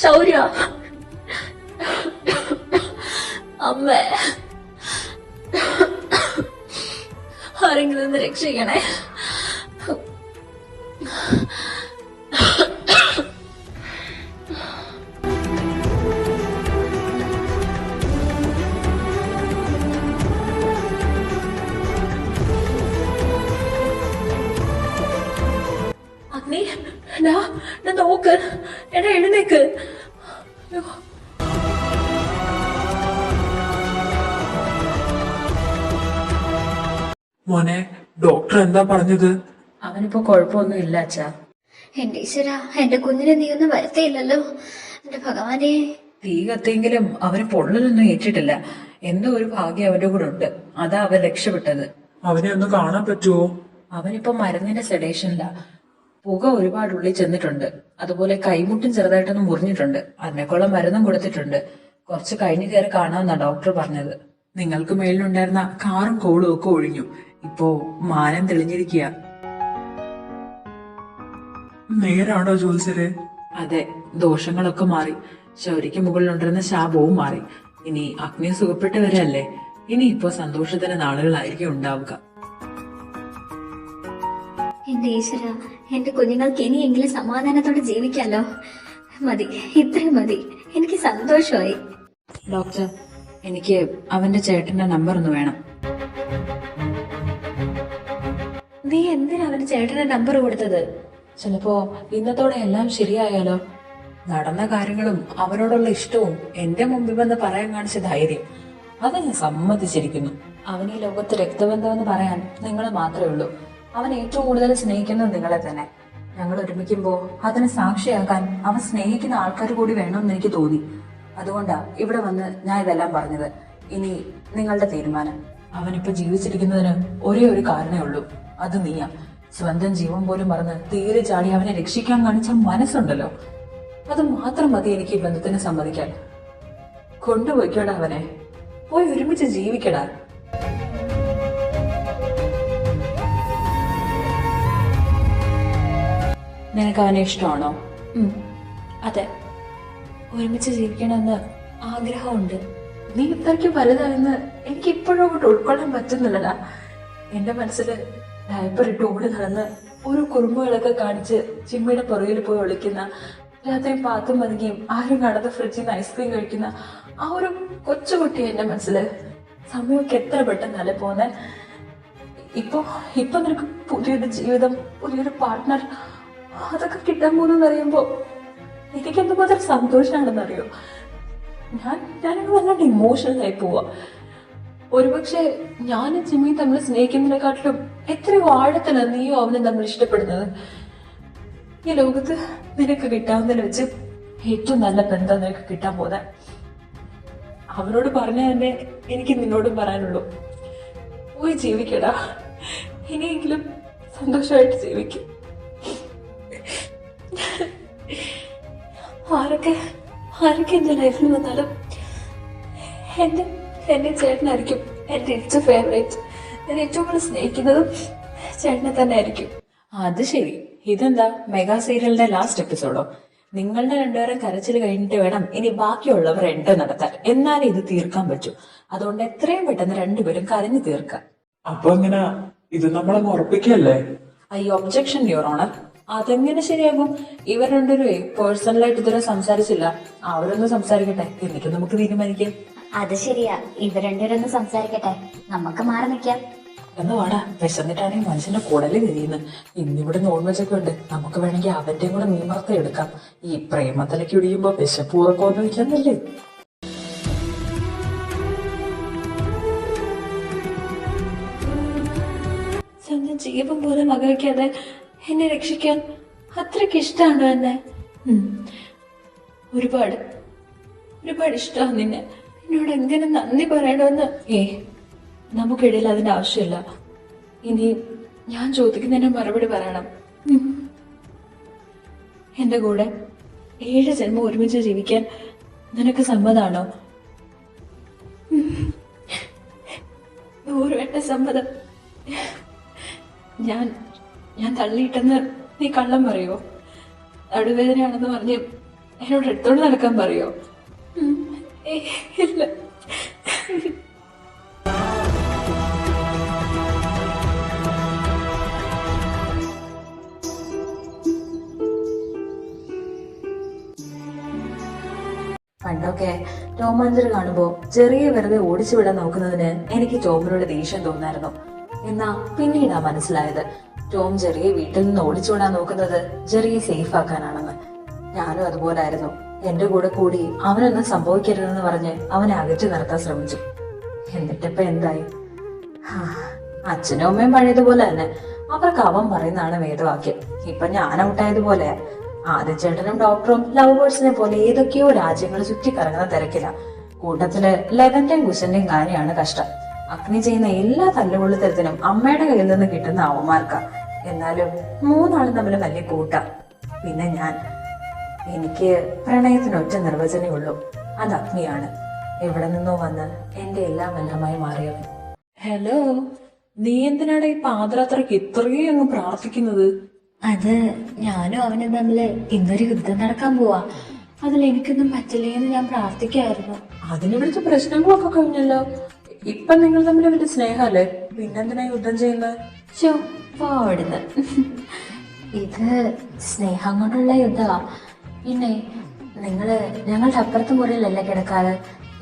ശൗര്യ. അമ്മ, ആരെങ്കിലും ഒന്ന് രക്ഷിക്കണേ. അഗ്നി, നോക്ക്, എടാ എഴുന്നേക്ക്. മോനെ, ഡോക്ടർ എന്താ പറഞ്ഞത്? അവനിപ്പോ കുഴപ്പമൊന്നും ഇല്ല അച്ഛാ. എന്റെ ഈശ്വര, എന്റെ കുഞ്ഞിനെ നീ ഒന്നും വരുത്തിയില്ലല്ലോ. എന്റെ ഭഗവാനെ. തീ കത്തിയെങ്കിലും അവന് പൊള്ളലൊന്നും ഏറ്റിട്ടില്ല. എന്തോ ഒരു ഭാഗ്യം അവന്റെ കൂടെ ഉണ്ട്. അതാ അവൻ രക്ഷപ്പെട്ടത്. അവനെ ഒന്ന് കാണാൻ പറ്റുമോ? അവനിപ്പോ മരുന്നിന്റെ സെഡേഷനില്ല. പുക ഒരുപാട് ഉള്ളിൽ ചെന്നിട്ടുണ്ട്. അതുപോലെ കൈമുട്ടും ചെറുതായിട്ടൊന്ന് മുറിഞ്ഞിട്ടുണ്ട്. അതിനേക്കുള്ള മരുന്നും കൊടുത്തിട്ടുണ്ട്. കുറച്ച് കഴിഞ്ഞ് കയറി കാണാമെന്നാ ഡോക്ടർ പറഞ്ഞത്. നിങ്ങൾക്ക് മേലിലുണ്ടായിരുന്ന കാറും കോളും ഒക്കെ ഒഴിഞ്ഞു. ഇപ്പോ മാനം തെളിഞ്ഞിരിക്കുക. നേരാണോ ജോത്സരെ? അതെ, ദോഷങ്ങളൊക്കെ മാറി. ശൗര്യക്ക് മുകളിലുണ്ടിരുന്ന ശാപവും മാറി. ഇനി അഗ്നി സുഖപ്പെട്ട് വരല്ലേ. ഇനി ഇപ്പോ സന്തോഷത്തിന്റെ നാളുകളായിരിക്കും ഉണ്ടാവുക. എന്റെ ഈശ്വര, എന്റെ കുഞ്ഞുങ്ങൾക്ക് ഇനിയെങ്കിലും സമാധാനത്തോടെ ജീവിക്കാലോ. മതി, ഇത്രയും മതി. എനിക്ക് സന്തോഷമായി. ഡോക്ടർ, എനിക്ക് അവന്റെ ചേട്ടന്റെ നമ്പർ ഒന്ന് വേണം. നീ എന്തിനാ അവന് ചേട്ടന്റെ നമ്പർ കൊടുത്തത്? ചിലപ്പോ ഇന്നത്തോടെ എല്ലാം ശരിയായാലോ. നടന്ന കാര്യങ്ങളും അവനോടുള്ള ഇഷ്ടവും എന്റെ മുമ്പിൽ വന്ന് പറയാൻ കാണിച്ച ധൈര്യം, അത് ഞാൻ സമ്മതിച്ചിരിക്കുന്നു. അവൻ ഈ ലോകത്ത് രക്തബന്ധമെന്ന് പറയാൻ നിങ്ങൾ മാത്രമേ ഉള്ളൂ. അവൻ ഏറ്റവും കൂടുതൽ സ്നേഹിക്കുന്നത് നിങ്ങളെ തന്നെ. ഞങ്ങൾ ഒരുമിക്കുമ്പോ അതിന് സാക്ഷിയാക്കാൻ അവൻ സ്നേഹിക്കുന്ന ആൾക്കാർ കൂടി വേണമെന്ന് എനിക്ക് തോന്നി. അതുകൊണ്ടാ ഇവിടെ വന്ന് ഞാൻ ഇതെല്ലാം പറഞ്ഞത്. ഇനി നിങ്ങളുടെ തീരുമാനം. അവനിപ്പോ ജീവിച്ചിരിക്കുന്നതിന് ഒരേ ഒരു കാരണമേ ഉള്ളൂ, അത് നീയാ. സ്വന്തം ജീവൻ പോലും മറന്ന് തീരെ ചാടി അവനെ രക്ഷിക്കാൻ കാണിച്ച മനസ്സുണ്ടല്ലോ, അത് മാത്രം മതി എനിക്ക് ഈ ബന്ധത്തിന് സമ്മതിക്കാൻ. കൊണ്ടുപോയിക്കോടാ അവനെ, പോയി ഒരുമിച്ച് ജീവിക്കടാ. നിനക്ക് അവനെ ഇഷ്ടമാണോ? അതെ, ഒരുമിച്ച് ജീവിക്കണമെന്ന് ആഗ്രഹമുണ്ട്. നീ ഇത്രയ്ക്ക് വലുതായെന്ന് എനിക്ക് ഇപ്പോഴും അങ്ങോട്ട് ഉൾക്കൊള്ളാൻ പറ്റുന്നില്ലടാ. എന്റെ മനസ്സിൽ ഡയപ്പർ ഇട്ട് ഓടി നടന്ന് ഓരോ കുറുമ്പുകളൊക്കെ കാണിച്ച് ചിമ്മിയുടെ പുറകിൽ പോയി ഒളിക്കുന്ന, രാത്രി പാത്തും മതിയും ആരും കാണാതെ ഫ്രിഡ്ജിൽ നിന്ന് ഐസ്ക്രീം കഴിക്കുന്ന ആ ഒരു കൊച്ചുകുട്ടി എന്റെ മനസ്സില്. സമയമൊക്കെ എത്ര പെട്ടെന്നല്ലേ പോന്നെ. ഇപ്പൊ നിനക്ക് പുതിയൊരു ജീവിതം, പുതിയൊരു പാർട്ട്ണർ അതൊക്കെ കിട്ടാൻ പോകുന്നെന്ന് അറിയുമ്പോ എനിക്ക് എന്തുമാത്രം സന്തോഷമാണെന്നറിയോ. ഞാനങ്ങ് വല്ലാണ്ട് ഇമോഷണൽ ആയി പോവാ. ഒരുപക്ഷെ ഞാനും ജിമ്മിയും തമ്മിൽ സ്നേഹിക്കുന്നതിനെക്കാട്ടിലും എത്രയോ ആഴത്തിലാണ് നീയും അവനും തമ്മിൽ ഇഷ്ടപ്പെടുന്നത്. ഈ ലോകത്ത് നിനക്ക് കിട്ടാവുന്നതിൽ വെച്ച് ഏറ്റവും നല്ല ബന്ധം നിനക്ക് കിട്ടാൻ പോകുന്നത്. അവനോട് പറഞ്ഞ തന്നെ എനിക്ക് നിന്നോടും പറയാനുള്ളൂ, പോയി ജീവിക്കടാ, ഇനിയെങ്കിലും സന്തോഷമായിട്ട് ജീവിക്കും. ആരൊക്കെ എന്റെ ലൈഫിൽ വന്നാലും എന്റെ ചേട്ടനായിരിക്കും എന്റെ ഏറ്റവും ഫേവറേറ്റ്. ഞാൻ ഏറ്റവും കൂടുതൽ സ്നേഹിക്കുന്നതും ചേട്ടനെ തന്നെ ആയിരിക്കും. അത് ശരി, ഇതെന്താ മെഗാ സീരിയലിന്റെ ലാസ്റ്റ് എപ്പിസോഡോ? നിങ്ങളുടെ രണ്ടുപേരും കരച്ചിൽ കഴിഞ്ഞിട്ട് വേണം ഇനി ബാക്കിയുള്ളവർ എൻട്രി നടത്താൻ, എന്നാലേ ഇത് തീർക്കാൻ പറ്റൂ. അതുകൊണ്ട് എത്രയും പെട്ടെന്ന് രണ്ടുപേരും കരഞ്ഞു തീർക്കാം. അപ്പൊ എങ്ങനെ ഇത് നമ്മളങ്ങ് ഉറപ്പിക്കല്ലേ? I objection your honour. അതെങ്ങനെ ശരിയാകും? ഇവർ രണ്ടുപേരും പേഴ്സണലായിട്ട് ഇതുവരെ സംസാരിച്ചില്ല. അവരൊന്ന് സംസാരിക്കട്ടെ, എന്നിട്ട് നമുക്ക് തീരുമാനിക്കാം. അത് ശരിയാ, ഇവർ രണ്ടുപേരൊന്ന് സംസാരിക്കട്ടെ, നമുക്ക് മാറി നിൽക്കാം. എന്ന് വാടാ, വിശന്നിട്ടാണെങ്കിൽ മനുഷ്യന്റെ കുടല് കരിയുന്നു. ഇന്നിവിടെ നോൺ വെജ് ഒക്കെ ഉണ്ട്, നമുക്ക് വേണമെങ്കിൽ അവന്റെയും കൂടെ മീൻ വറുത്ത എടുക്കാം. ഈ പ്രേമത്തിലേക്ക് ഇടിയുമ്പോ വിശപ്പൂറക്കൊന്നും ഇല്ലെന്നല്ലേ. സ്വന്തം ജീവൻ പോലെ വകവയ്ക്കാതെ എന്നെ രക്ഷിക്കാൻ അത്രയ്ക്ക് ഇഷ്ടമാണോ എന്നെ? ഒരുപാട് ഇഷ്ടമാണ് നിന്നെ. എന്നോട് എങ്ങനെ നന്ദി പറയണമെന്ന് നമുക്കിടയിൽ അതിന്റെ ആവശ്യമില്ല. ഇനി ഞാൻ ചോദിക്കുന്നതിന് മറുപടി പറയണം. എന്റെ കൂടെ 7 ജന്മം ഒരുമിച്ച് ജീവിക്കാൻ നിനക്ക് സമ്മതാണോ? 100 വട്ടം സമ്മതം. ഞാൻ തള്ളിയിട്ടെന്ന് നീ കള്ളം പറയോ? നടുവേദനയാണെന്ന് പറഞ്ഞ് എന്നോട് എടുത്തോണ്ട് നടക്കാൻ പറയോ? ഇല്ല. പണ്ടൊക്കെ ടോമാഞ്ചറി കാണുമ്പോ ചെറിയ വെറുതെ ഓടിച്ചു വിടാൻ നോക്കുന്നതിന് എനിക്ക് ടോമിനോട് ദേഷ്യം തോന്നായിരുന്നു. എന്നാ പിന്നീടാ മനസ്സിലായത്, ടോം ജെറിയെ വീട്ടിൽ നിന്ന് ഓടിച്ചു വിടാൻ നോക്കുന്നത് ജെറിയെ സേഫ് ആക്കാനാണെന്ന്. ഞാനും അതുപോലായിരുന്നു. എന്റെ കൂടെ കൂടി അവനൊന്നും സംഭവിക്കരുതെന്ന് പറഞ്ഞ് അവനെ അകറ്റി നിർത്താൻ ശ്രമിച്ചു. എന്നിട്ടിപ്പോ എന്തായി? അച്ഛനും അമ്മയും പഴയതുപോലെ തന്നെ, അവർക്ക് അവൻ പറയുന്നതാണ് വേദവാക്യം. ഇപ്പൊ ഞാൻ ഔട്ടായതുപോലെ. ആദ്യചേട്ടനും ഡോക്ടറും ലവ് ബേഴ്സിനെ പോലെ ഏതൊക്കെയോ രാജ്യങ്ങൾ ചുറ്റിക്കറങ്ങുന്ന തിരക്കില. കൂട്ടത്തില് ലെവന്റെയും കുശന്റെയും കാര്യമാണ് കഷ്ടം. അഗ്നി ചെയ്യുന്ന എല്ലാ തല്ലുകൊള്ളിത്തരത്തിനും അമ്മയുടെ കയ്യിൽ നിന്ന് കിട്ടുന്ന അവന്മാർക്ക. എന്നാലും 3 ആളും തമ്മിൽ വലിയ കൂട്ടാ. പിന്നെ എനിക്ക് പ്രണയത്തിന് ഒറ്റ നിർവചനേ ഉള്ളൂ, അത് അഗ്നിയാണ്. എവിടെ നിന്നോ വന്ന് എന്റെ എല്ലാം എല്ലാമായി മാറിയവൻ. ഹലോ, നീ എന്തിനാണ് ഈ പാതിരാത്രയ്ക്ക് ഇത്രയും അങ്ങ് പ്രാർത്ഥിക്കുന്നത്? അത് ഞാനും അവനും തമ്മില് ഇന്നൊരു യുദ്ധം നടക്കാൻ പോവാ. അതിൽ എനിക്കൊന്നും പറ്റില്ലേന്ന് ഞാൻ പ്രാർത്ഥിക്കായിരുന്നു. അതിനെ വിളിച്ച പ്രശ്നങ്ങളൊക്കെ കഴിഞ്ഞല്ലോ. ഇപ്പൊ നിങ്ങൾ തമ്മിൽ വലിയ സ്നേഹല്ലേ, പിന്നെന്തിനാ യുദ്ധം ചെയ്യുന്നത്? ചോപ്പാടുന്ന് ഇത് സ്നേഹം കൊണ്ടുള്ള യുദ്ധമാ. പിന്നെ ഞങ്ങളുടെ അപ്പുറത്തെ മുറിയിലല്ലേ കിടക്കാറ്,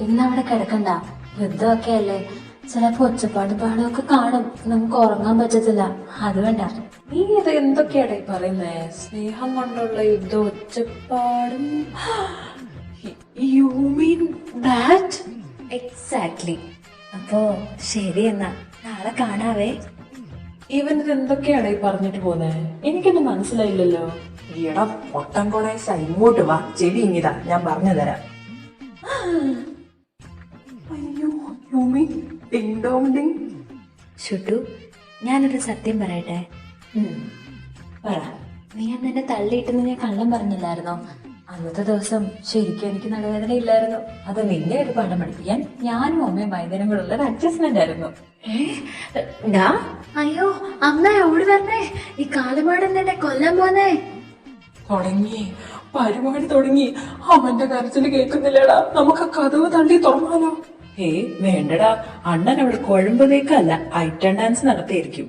ഇന്നവിടെ കിടക്കണ്ട. യുദ്ധമൊക്കെ അല്ലേ, ചിലപ്പോ ഒച്ചപ്പാടും പാടൊക്കെ കാണും, നമുക്ക് ഉറങ്ങാൻ പറ്റത്തില്ല. അത് വേണ്ട. നീ ഇത് എന്തൊക്കെയാടേ പറയുന്നേ? സ്നേഹം കൊണ്ടുള്ള യുദ്ധം, ഒച്ചപ്പാടും? You mean that? എക്സാക്ട്ലി. അപ്പോ ശരി എന്നാ, നാളെ കാണാവേ. ഇവനിത് എന്തൊക്കെയാടേ പറഞ്ഞിട്ട് പോന്നെ? എനിക്കൊന്നും മനസ്സിലായില്ലല്ലോ. ഈടാ പൊട്ടം കൊണേശ, ഇങ്ങോട്ട് വാ, ചെടി ഇങ്ങിതാ, ഞാൻ പറഞ്ഞു തരാം. അയ്യോ, you mean ding dong ding. Shuttu, ഞാനൊരു സത്യം പറയട്ടെ. പറ. നീ അന്ന് എന്നെ തള്ളിയിട്ടെന്ന് ഞാൻ കള്ളം പറഞ്ഞില്ലായിരുന്നോ? അന്നത്തെ ദിവസം ശരിക്കും എനിക്ക് നടുവേദന ഇല്ലായിരുന്നു. അത് നിന്നെ ഒരു പാഠം പഠിപ്പിക്കാൻ ഞാനും അമ്മയും വൈദ്യനും കൂടെ ഉള്ള ഒരു അഡ്ജസ്റ്റ്മെന്റ് ആയിരുന്നു. അയ്യോ അമ്മ ഓടി വരണേ, ഈ കാലമാടൻ എന്നെ കൊല്ലാൻ പോന്നേ. തുടങ്ങി, പരിപാടി തുടങ്ങി. അവന്റെ കരച്ചില് കേൾക്കുന്നില്ലടാ, നമുക്ക് കഥവ് തള്ളി തുറന്നാലോ? വേണ്ടടാ, അണ്ണൻ അവിടെ കുഴമ്പതേക്കല്ല ഐറ്റം ഡാൻസ് നടത്തിയിരിക്കും.